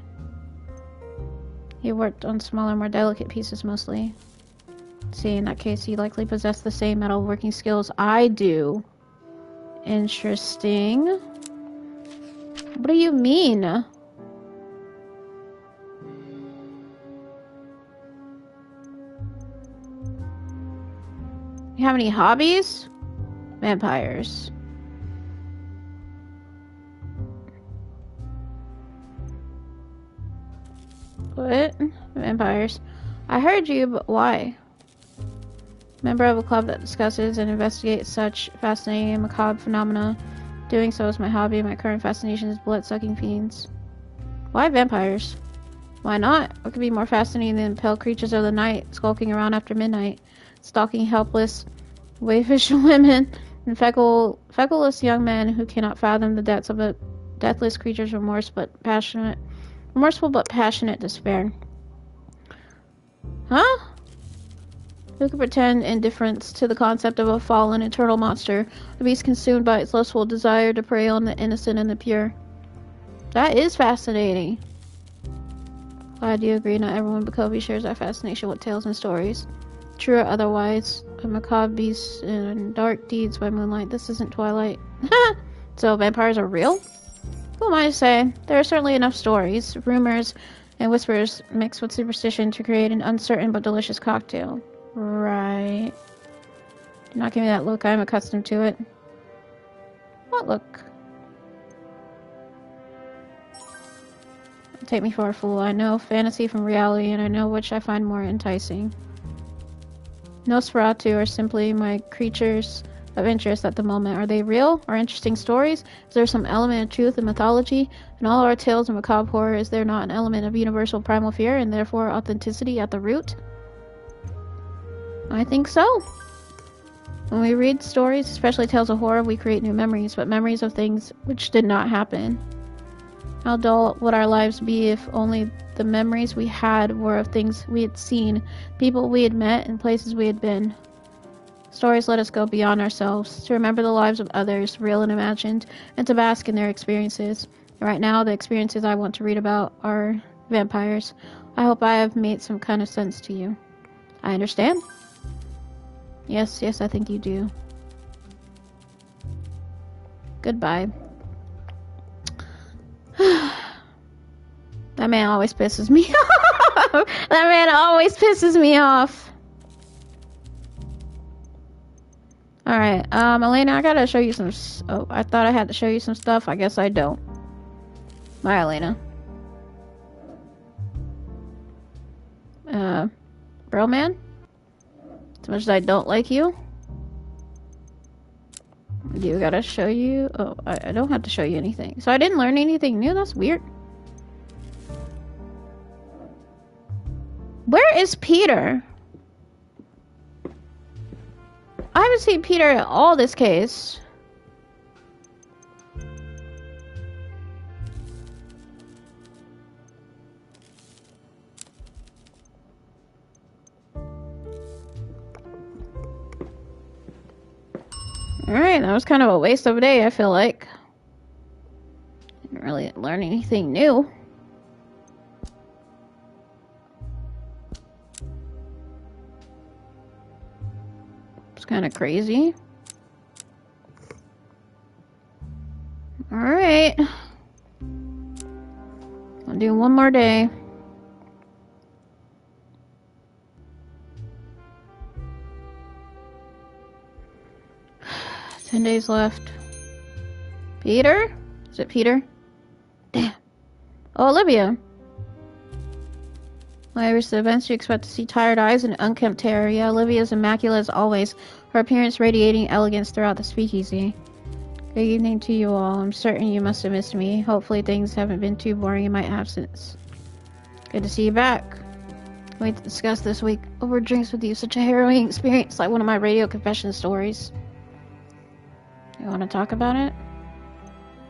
He worked on smaller, more delicate pieces mostly. See, in that case, he likely possessed the same metal working skills I do. Interesting. What do you mean? You have any hobbies? Vampires. What? Vampires. I heard you, but why? Member of a club that discusses and investigates such fascinating and macabre phenomena. Doing so is my hobby. My current fascination is blood-sucking fiends. Why vampires? Why not? What could be more fascinating than pale creatures of the night skulking around after midnight, stalking helpless, wayfish women, and feckless young men who cannot fathom the depths of a deathless creature's remorseful but passionate despair. Huh? Who could pretend indifference to the concept of a fallen eternal monster, a beast consumed by its lustful desire to prey on the innocent and the pure? That is fascinating. Glad you agree. Not everyone but Kobe shares that fascination with tales and stories. True or otherwise, a macabre beast and dark deeds by moonlight. This isn't Twilight. So vampires are real? Who am I to say? There are certainly enough stories, rumors, and whispers mixed with superstition to create an uncertain but delicious cocktail. Right. Do not give me that look. I am accustomed to it. What look? Take me for a fool. I know fantasy from reality, and I know which I find more enticing. Nosferatu are simply my creatures of interest at the moment. Are they real or interesting stories? Is there some element of truth and mythology? In all our tales of macabre horror, is there not an element of universal primal fear and therefore authenticity at the root? I think so. When we read stories, especially tales of horror, we create new memories, but memories of things which did not happen. How dull would our lives be if only the memories we had were of things we had seen, people we had met, and places we had been. Stories let us go beyond ourselves, to remember the lives of others, real and imagined, and to bask in their experiences. Right now, the experiences I want to read about are vampires. I hope I have made some kind of sense to you. I understand. Yes, I think you do. Goodbye. That man always pisses me off. That man always pisses me off. Alright, Elena, I gotta show you some... Oh, I thought I had to show you some stuff. I guess I don't. Bye, Elena. Bro man? As much as I don't like you, you gotta show you... Oh, I don't have to show you anything. So I didn't learn anything new? That's weird. Where is Peter? I haven't seen Peter at all this case. Alright, that was kind of a waste of a day, I feel like. Didn't really learn anything new. It's kind of crazy. Alright. I'll do one more day. $10 days left. Peter? Is it Peter? Damn. Oh, Olivia. When I reach the events, you expect to see tired eyes and unkempt hair. Yeah, Olivia's immaculate as always, her appearance radiating elegance throughout the speakeasy. Good evening to you all. I'm certain you must have missed me. Hopefully things haven't been too boring in my absence. Good to see you back. Can't wait to discuss this week over drinks with you. Such a harrowing experience, like one of my radio confession stories. You want to talk about it?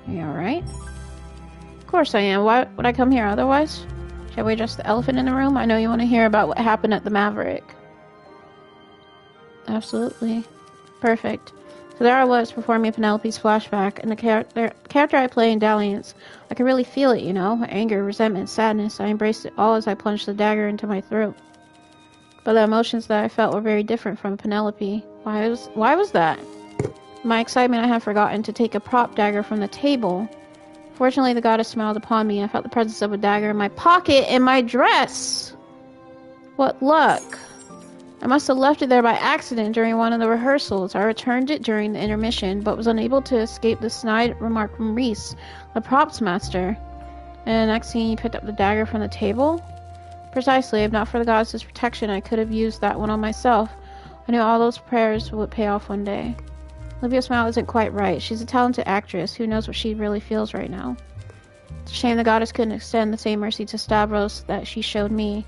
You alright? Of course I am. Why would I come here otherwise? Shall we address the elephant in the room? I know you want to hear about what happened at the Maverick. Absolutely. Perfect. So there I was, performing Penelope's flashback, and the character I play in Dalliance. I could really feel it, you know? Anger, resentment, sadness. I embraced it all as I plunged the dagger into my throat. But the emotions that I felt were very different from Penelope. Why was that? In my excitement, I had forgotten to take a prop dagger from the table. Fortunately, the goddess smiled upon me. I felt the presence of a dagger in my pocket in my dress. What luck. I must have left it there by accident during one of the rehearsals. I returned it during the intermission, but was unable to escape the snide remark from Reese, the props master. And the next scene, he picked up the dagger from the table. Precisely, if not for the goddess's protection, I could have used that one on myself. I knew all those prayers would pay off one day. Olivia's smile isn't quite right. She's a talented actress. Who knows what she really feels right now? It's a shame the goddess couldn't extend the same mercy to Stavros that she showed me.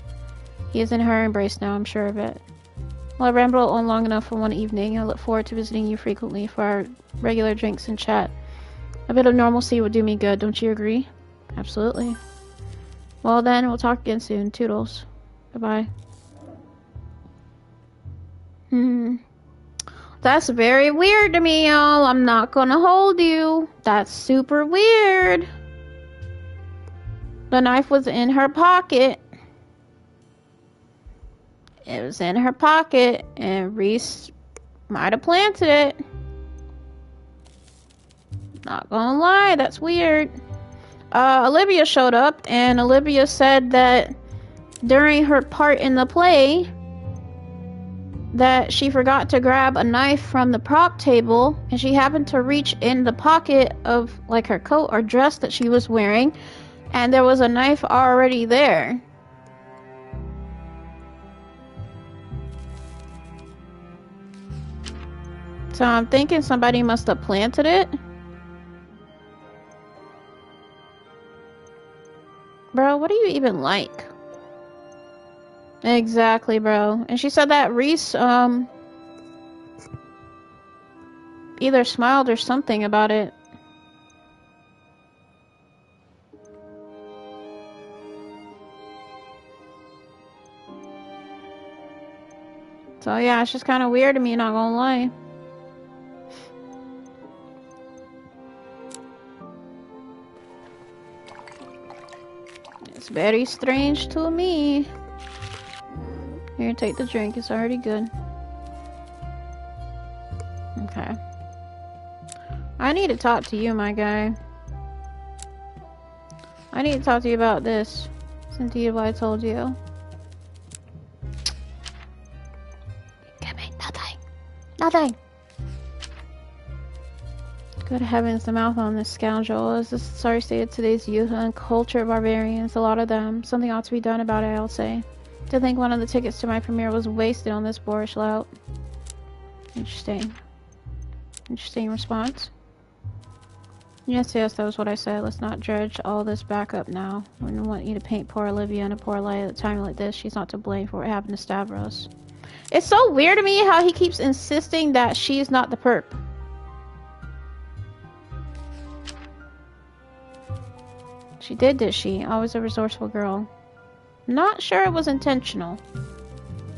He is in her embrace now, I'm sure of it. Well, I rambled on long enough for one evening. I look forward to visiting you frequently for our regular drinks and chat. A bit of normalcy would do me good, don't you agree? Absolutely. Well then, we'll talk again soon. Toodles. Bye-bye. That's very weird to me, y'all. I'm not gonna hold you. That's super weird. The knife was in her pocket. It was in her pocket, and Rhys might have planted it. Not gonna lie, that's weird. Olivia showed up, and Olivia said that during her part in the play, that she forgot to grab a knife from the prop table, and she happened to reach in the pocket of like her coat or dress that she was wearing, and there was a knife already there. So I'm thinking somebody must have planted it. Bro, what do you even like? Exactly, bro. And she said that Rhys, either smiled or something about it. So yeah, it's just kind of weird to me, not gonna lie. It's very strange to me. Here, take the drink. It's already good. Okay. I need to talk to you, my guy. I need to talk to you about this. Cynthia, what I told you. Give me nothing. Nothing! Good heavens, the mouth on this scoundrel. Is this sorry state of today's youth and culture barbarians? A lot of them. Something ought to be done about it, I'll say. To think one of the tickets to my premiere was wasted on this boorish lout. Interesting. Interesting response. Yes, that was what I said. Let's not dredge all this back up now. I don't want you to paint poor Olivia in a poor light at a time like this. She's not to blame for what happened to Stavros. It's so weird to me how he keeps insisting that she's not the perp. She did she? Always a resourceful girl. Not sure it was intentional.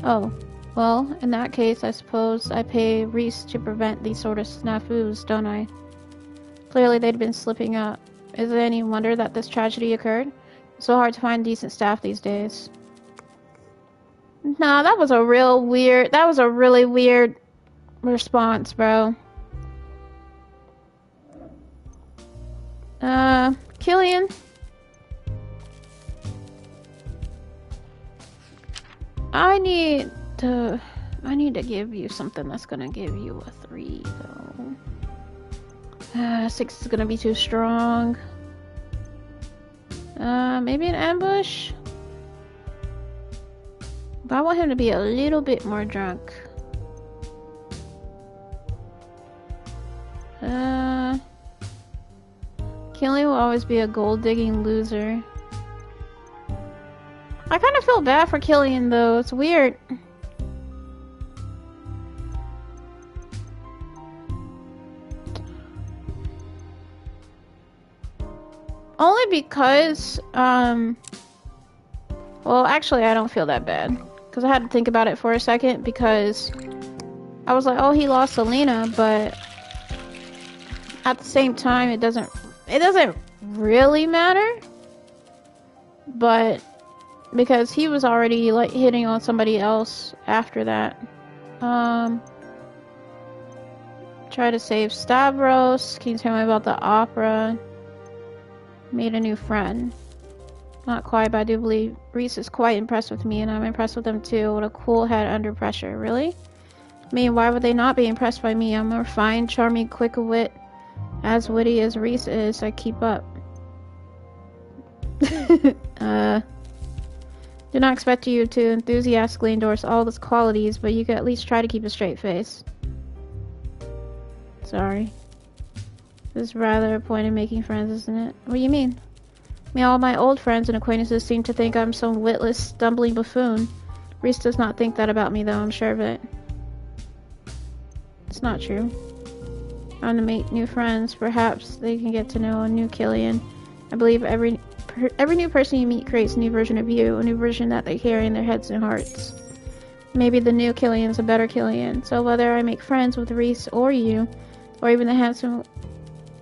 Oh, well, in that case, I suppose I pay Rhys to prevent these sort of snafus, don't I? Clearly they'd been slipping up. Is it any wonder that this tragedy occurred? It's so hard to find decent staff these days. Nah, that was a really weird response, bro. Killian? I need to give you something that's gonna give you a 3, though. 6 is gonna be too strong. Maybe an ambush? But I want him to be a little bit more drunk. Killian will always be a gold-digging loser. I kind of feel bad for Killian, though. It's weird. Only because, well, actually, I don't feel that bad. Because I had to think about it for a second, because I was like, oh, he lost Selena, but at the same time, it doesn't really matter. But because he was already like hitting on somebody else after that. Try to save Stavros. Can you tell me about the opera? Made a new friend. Not quite, but I do believe Rhys is quite impressed with me, and I'm impressed with him too. What a cool head under pressure. Really? I mean, why would they not be impressed by me? I'm a refined, charming, quick of wit, as witty as Rhys is. I keep up. Do not expect you to enthusiastically endorse all those qualities, but you could at least try to keep a straight face. Sorry. This is rather a point in making friends, isn't it? What do you mean? I mean, all my old friends and acquaintances seem to think I'm some witless, stumbling buffoon. Reese does not think that about me, though, I'm sure of it. It's not true. I want to make new friends. Perhaps they can get to know a new Killian. I believe every new person you meet creates a new version of you, a new version that they carry in their heads and hearts. Maybe the new Killian's a better Killian. So whether I make friends with Reese or you, or even the handsome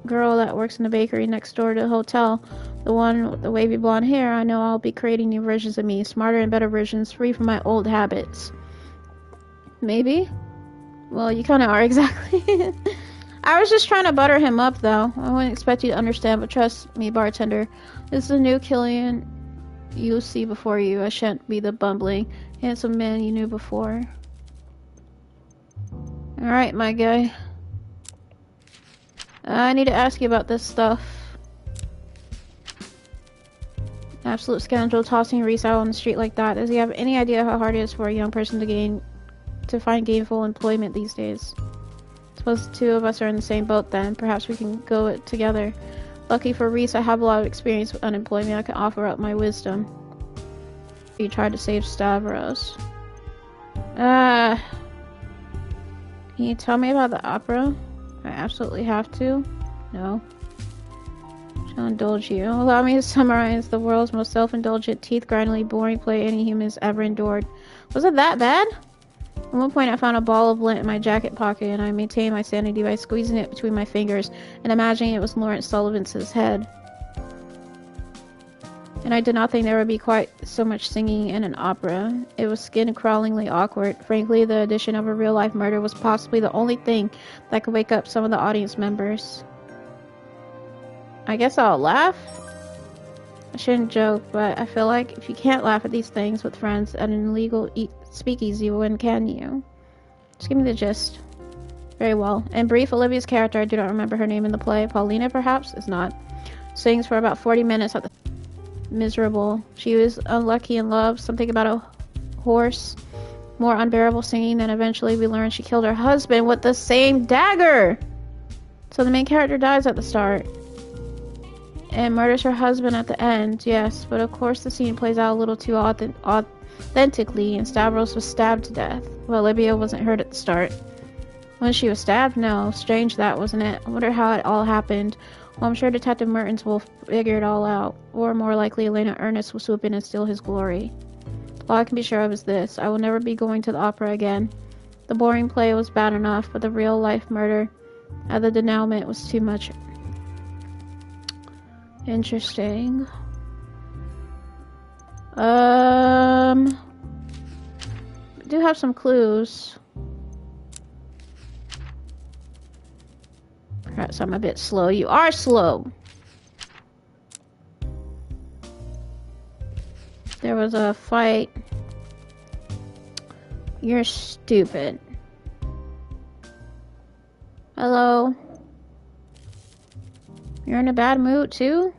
girl that works in the bakery next door to the hotel, the one with the wavy blonde hair, I know I'll be creating new versions of me, smarter and better versions, free from my old habits. Maybe? Well, you kind of are, exactly. I was just trying to butter him up, though. I wouldn't expect you to understand, but trust me, bartender. This is a new Killian you'll see before you. I shan't be the bumbling, handsome man you knew before. Alright, my guy. I need to ask you about this stuff. Absolute scoundrel tossing Reese out on the street like that. Does he have any idea how hard it is for a young person to find gainful employment these days? Suppose the two of us are in the same boat then. Perhaps we can go it together. Lucky for Reese, I have a lot of experience with unemployment. I can offer up my wisdom. You tried to save Stavros. Can you tell me about the opera? I absolutely have to. No. Shall indulge you. Allow me to summarize the world's most self-indulgent, teeth-grindingly boring play any human has ever endured. Was it that bad? At one point I found a ball of lint in my jacket pocket, and I maintained my sanity by squeezing it between my fingers and imagining it was Lawrence Sullivan's head. And I did not think there would be quite so much singing in an opera. It was skin-crawlingly awkward. Frankly, the addition of a real-life murder was possibly the only thing that could wake up some of the audience members. I guess I'll laugh? I shouldn't joke, but I feel like if you can't laugh at these things with friends at an illegal speakeasy, when can you? Just give me the gist. Very well. In brief, Olivia's character, I do not remember her name in the play. Paulina, perhaps? Is not. Sings for about 40 minutes at the... Miserable. She was unlucky in love. Something about a horse. More unbearable singing. Then eventually we learned she killed her husband with the same dagger. So the main character dies at the start. And murders her husband at the end. Yes, but of course the scene plays out a little too authentically, and Stavros was stabbed to death. Well, Olivia wasn't hurt at the start. When she was stabbed? No. Strange that, wasn't it? I wonder how it all happened. Well, I'm sure Detective Mertens will figure it all out. Or more likely, Elena Ernest will swoop in and steal his glory. All I can be sure of is this. I will never be going to the opera again. The boring play was bad enough, but the real-life murder at the denouement was too much. Interesting. I do have some clues. Perhaps I'm a bit slow. You are slow. There was a fight. You're stupid. Hello? You're in a bad mood too?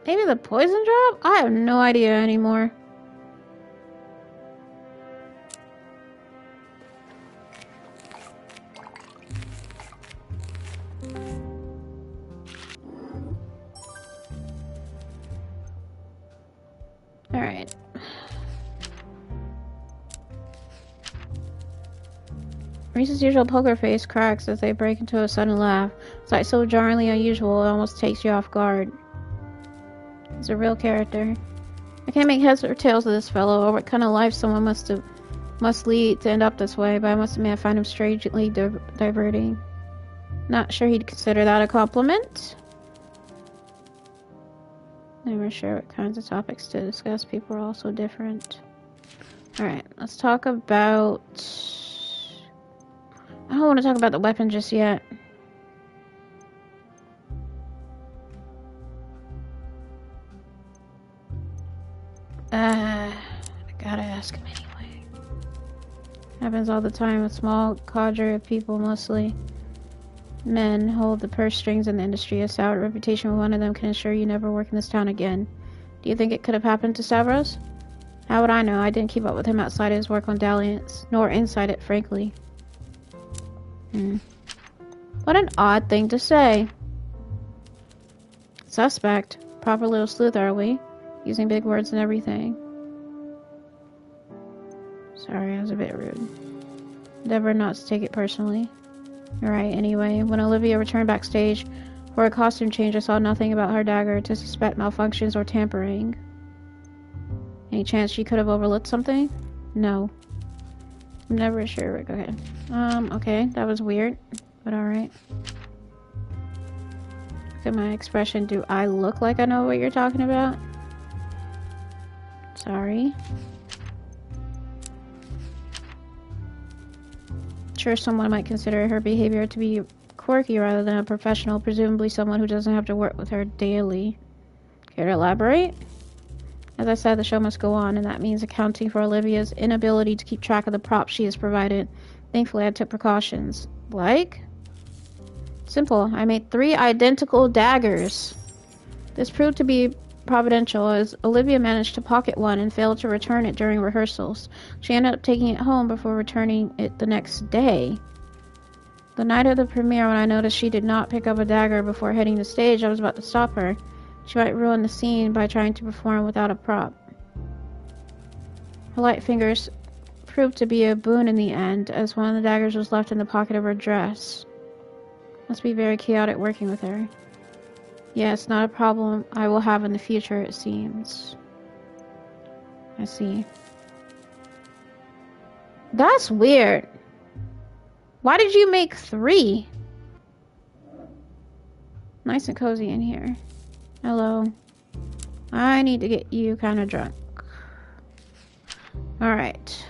Maybe the poison drop? I have no idea anymore. Alright. Reese's usual poker face cracks as they break into a sudden laugh. It's like so jarringly unusual it almost takes you off guard. He's a real character. I can't make heads or tails of this fellow, or what kind of life someone must lead to end up this way, but I must admit I find him strangely diverting. Not sure he'd consider that a compliment. Never sure what kinds of topics to discuss. People are all so different. Alright, let's talk about... I don't want to talk about the weapon just yet. I gotta ask him anyway. Happens all the time. A small cadre of people, mostly men, hold the purse strings in the industry. A sour reputation with one of them can ensure you never work in this town again. Do you think it could have happened to Stavros? How would I know? I didn't keep up with him outside his work on Dalliance, nor inside it, frankly. What an odd thing to say. Suspect. Proper little sleuth, are we? Using big words and everything. Sorry, I was a bit rude. Endeavor not to take it personally. Alright, anyway, when Olivia returned backstage for a costume change, I saw nothing about her dagger to suspect malfunctions or tampering. Any chance she could have overlooked something? No. I'm never sure. Okay. Okay, that was weird, but alright. Look at my expression. Do I look like I know what you're talking about? Sorry. Sure, someone might consider her behavior to be quirky rather than a professional, presumably someone who doesn't have to work with her daily. Care to elaborate? As I said, the show must go on, and that means accounting for Olivia's inability to keep track of the props she has provided. Thankfully, I took precautions. Like? Simple. I made 3 identical daggers. This proved to be providential, as Olivia managed to pocket one and failed to return it during rehearsals. She ended up taking it home before returning it the next day. The night of the premiere, when I noticed she did not pick up a dagger before heading to stage, I was about to stop her. She might ruin the scene by trying to perform without a prop. Her light fingers proved to be a boon in the end, as one of the daggers was left in the pocket of her dress. Must be very chaotic working with her. Yes, not a problem I will have in the future, it seems. I see. That's weird. Why did you make 3? Nice and cozy in here. Hello. I need to get you kind of drunk. Alright.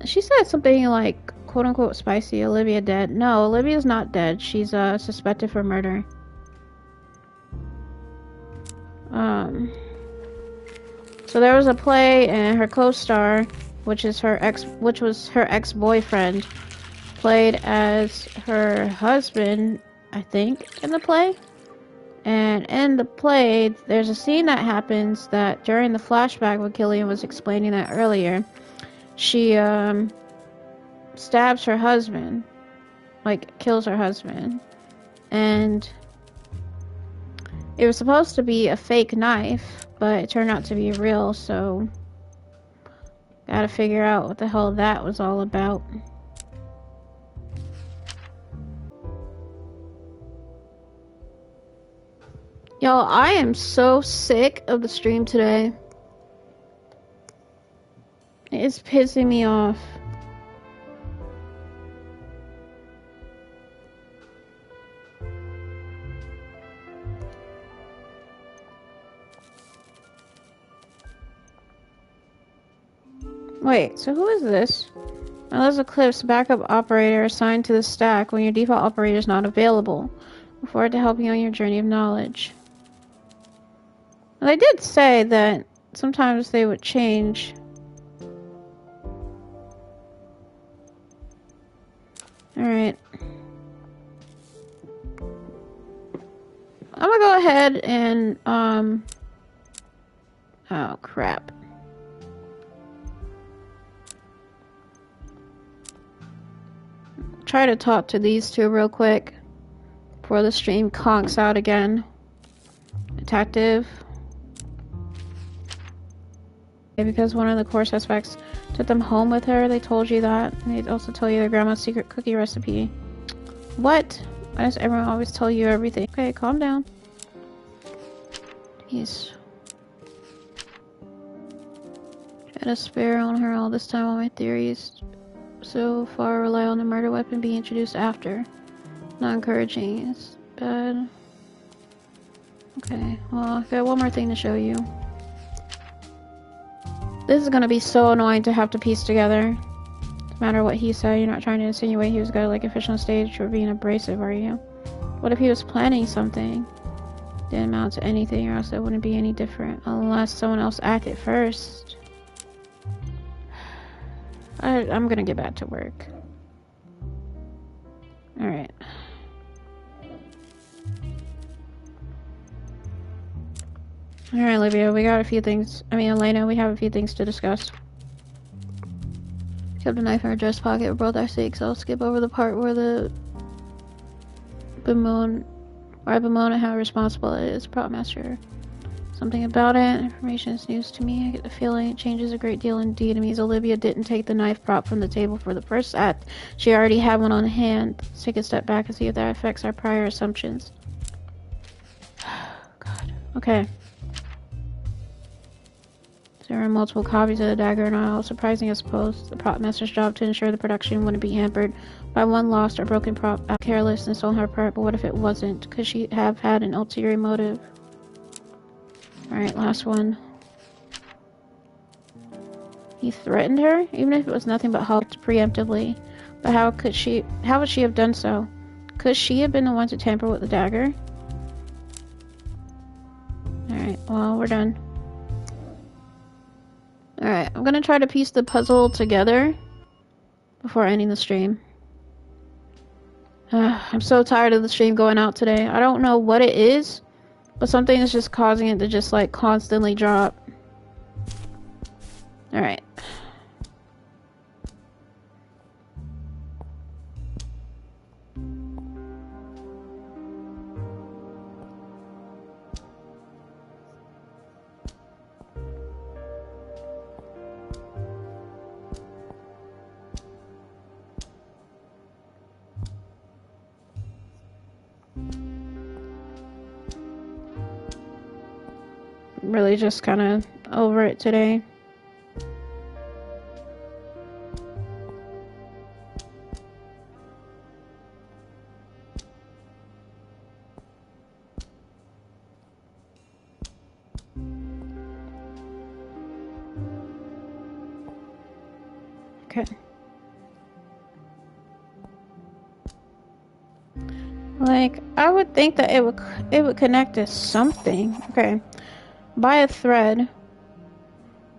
She said something like, quote-unquote, spicy. Olivia dead. No, Olivia's not dead. She's suspected for murder. So there was a play, and her co-star, which was her ex-boyfriend, played as her husband, I think, in the play. And in the play, there's a scene that happens that during the flashback when Killian was explaining that earlier, she stabs her husband, like kills her husband, and it was supposed to be a fake knife, but it turned out to be real, so gotta figure out what the hell that was all about. Y'all, I am so sick of the stream today. It's pissing me off. Wait, so who is this? Melissa Cliff's backup operator assigned to the stack when your default operator is not available. Look forward to helping you on your journey of knowledge. Well, they did say that sometimes they would change. Alright. I'm gonna go ahead and, oh crap. Try to talk to these two real quick before the stream conks out again. Detective. Because one of the core suspects took them home with her, they told you that. And they also told you their grandma's secret cookie recipe. What? Why does everyone always tell you everything? Okay, calm down. Jeez. Had a spare on her all this time. All my theories so far rely on the murder weapon being introduced after. Not encouraging. It's bad. Okay, well, I've got one more thing to show you. This is gonna be so annoying to have to piece together. No matter what he said, you're not trying to insinuate he was gonna like a fish on stage or being abrasive, are you? What if he was planning something? Didn't amount to anything, or else it wouldn't be any different. Unless someone else acted first. I'm gonna get back to work. Alright. Alright, Olivia, we got a few things. Elena, we have a few things to discuss. Kept a knife in her dress pocket for both our sakes. I'll skip over the part where I bemoan how responsible it is, prop master. Something about it. Information is news to me. I get the feeling it changes a great deal indeed. It means Olivia didn't take the knife prop from the table for the first act. She already had one on hand. Let's take a step back and see if that affects our prior assumptions. God. Okay. There are multiple copies of the dagger, and all surprising, I suppose. The prop master's job to ensure the production wouldn't be hampered by one lost or broken prop. Carelessness on her part, but what if it wasn't? Could she have had an ulterior motive? Alright, last one. He threatened her, even if it was nothing but helped preemptively. But how would she have done so? Could she have been the one to tamper with the dagger? Alright, well, we're done. Alright, I'm gonna try to piece the puzzle together before ending the stream. I'm so tired of the stream going out today. I don't know what it is, but something is just causing it to just like constantly drop. Alright. Really just kind of over it today. Okay. Like, I would think that it would connect to something. Okay. By a thread.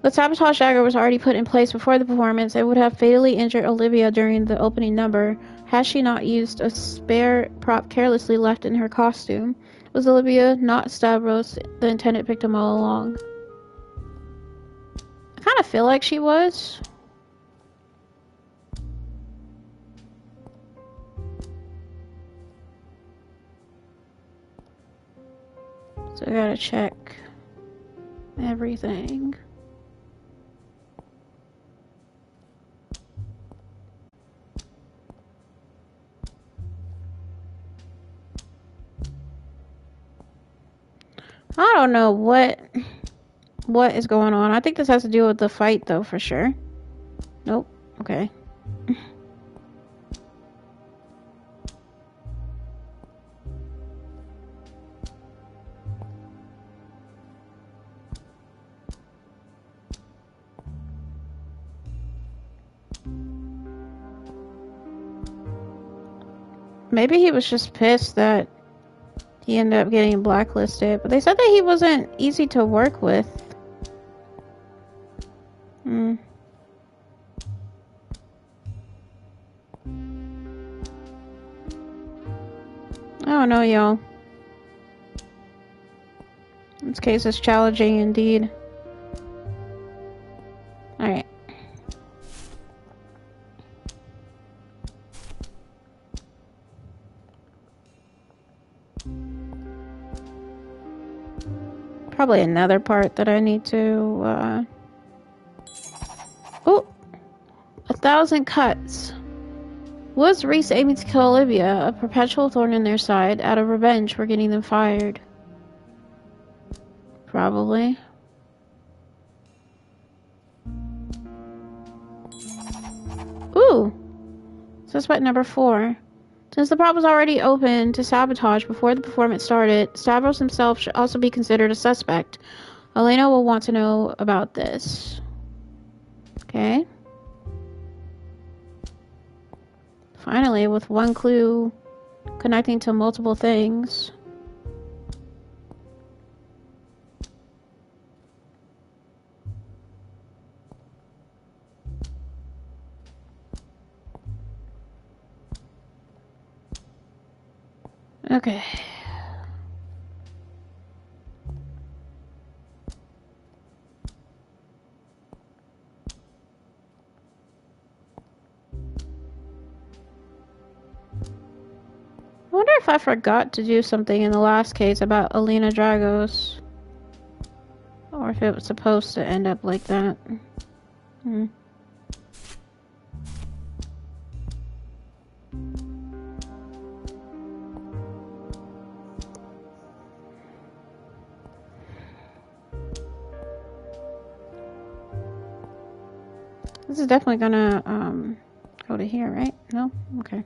The sabotage dagger was already put in place before the performance. It would have fatally injured Olivia during the opening number had she not used a spare prop carelessly left in her costume. Was Olivia, not Stavros, the intended victim all along? I kind of feel like she was. So I gotta check everything. I don't know what is going on. I think this has to do with the fight though, for sure. Nope. Okay. Maybe he was just pissed that he ended up getting blacklisted, but they said that he wasn't easy to work with. I don't know, y'all. This case is challenging indeed. Alright. Probably another part that I need to, Oh! 1,000 cuts. Was Reese aiming to kill Olivia, a perpetual thorn in their side, out of revenge for getting them fired? Probably. Ooh! Suspect number 4. Since the prop was already open to sabotage before the performance started, Stavros himself should also be considered a suspect. Elena will want to know about this. Okay. Finally, with one clue connecting to multiple things. Okay. I wonder if I forgot to do something in the last case about Alina Dragos. Or if it was supposed to end up like that. This is definitely gonna go to here, right? No? Okay.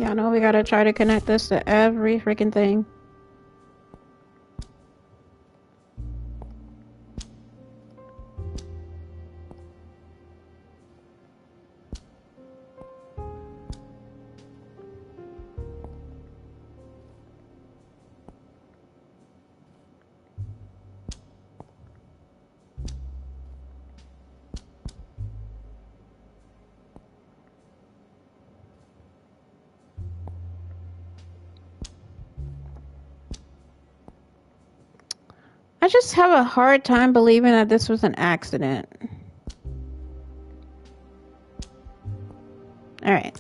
Yeah, I know we gotta try to connect this to every freaking thing. I just have a hard time believing that this was an accident. Alright.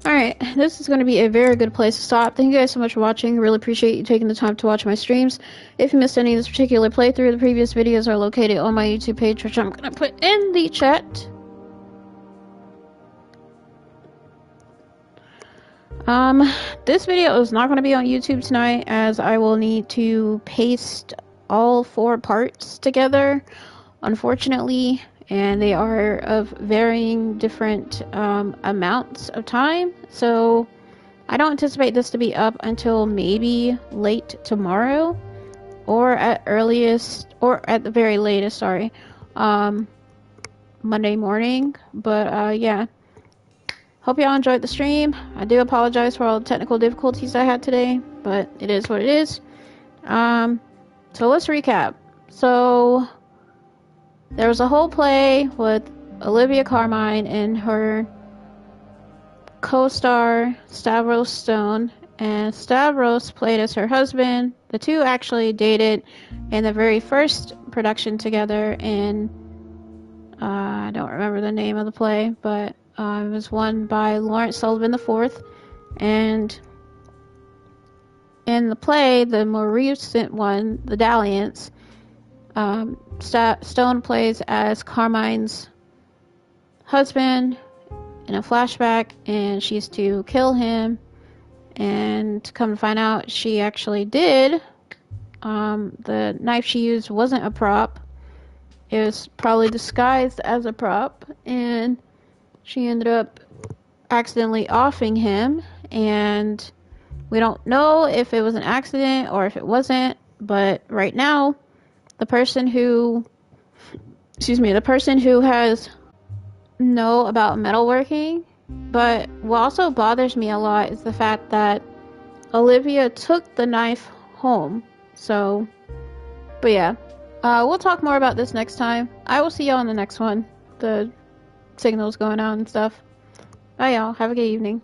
Alright, this is going to be a very good place to stop. Thank you guys so much for watching. Really appreciate you taking the time to watch my streams. If you missed any of this particular playthrough, the previous videos are located on my YouTube page, which I'm going to put in the chat. This video is not going to be on YouTube tonight, as I will need to paste all 4 parts together, unfortunately, and they are of varying different amounts of time, so I don't anticipate this to be up until maybe late tomorrow, or at the very latest, sorry, Monday morning. But yeah, hope y'all enjoyed the stream. I do apologize for all the technical difficulties I had today, but it is what it is. So let's recap. So there was a whole play with Olivia Carmine and her co-star Stavros Stone, and Stavros played as her husband. The two actually dated in the very first production together, and I don't remember the name of the play, but it was won by Lawrence Sullivan IV. And in the play, the more recent one, The Dalliance, Stone plays as Carmine's husband in a flashback, and she's to kill him, and come to find out she actually did. The knife she used wasn't a prop. It was probably disguised as a prop, and she ended up accidentally offing him, and we don't know if it was an accident or if it wasn't, but right now, the person who has know about metalworking, but what also bothers me a lot is the fact that Olivia took the knife home. So, but yeah, we'll talk more about this next time. I will see y'all in the next one. The signal's going out and stuff. Bye y'all, have a good evening.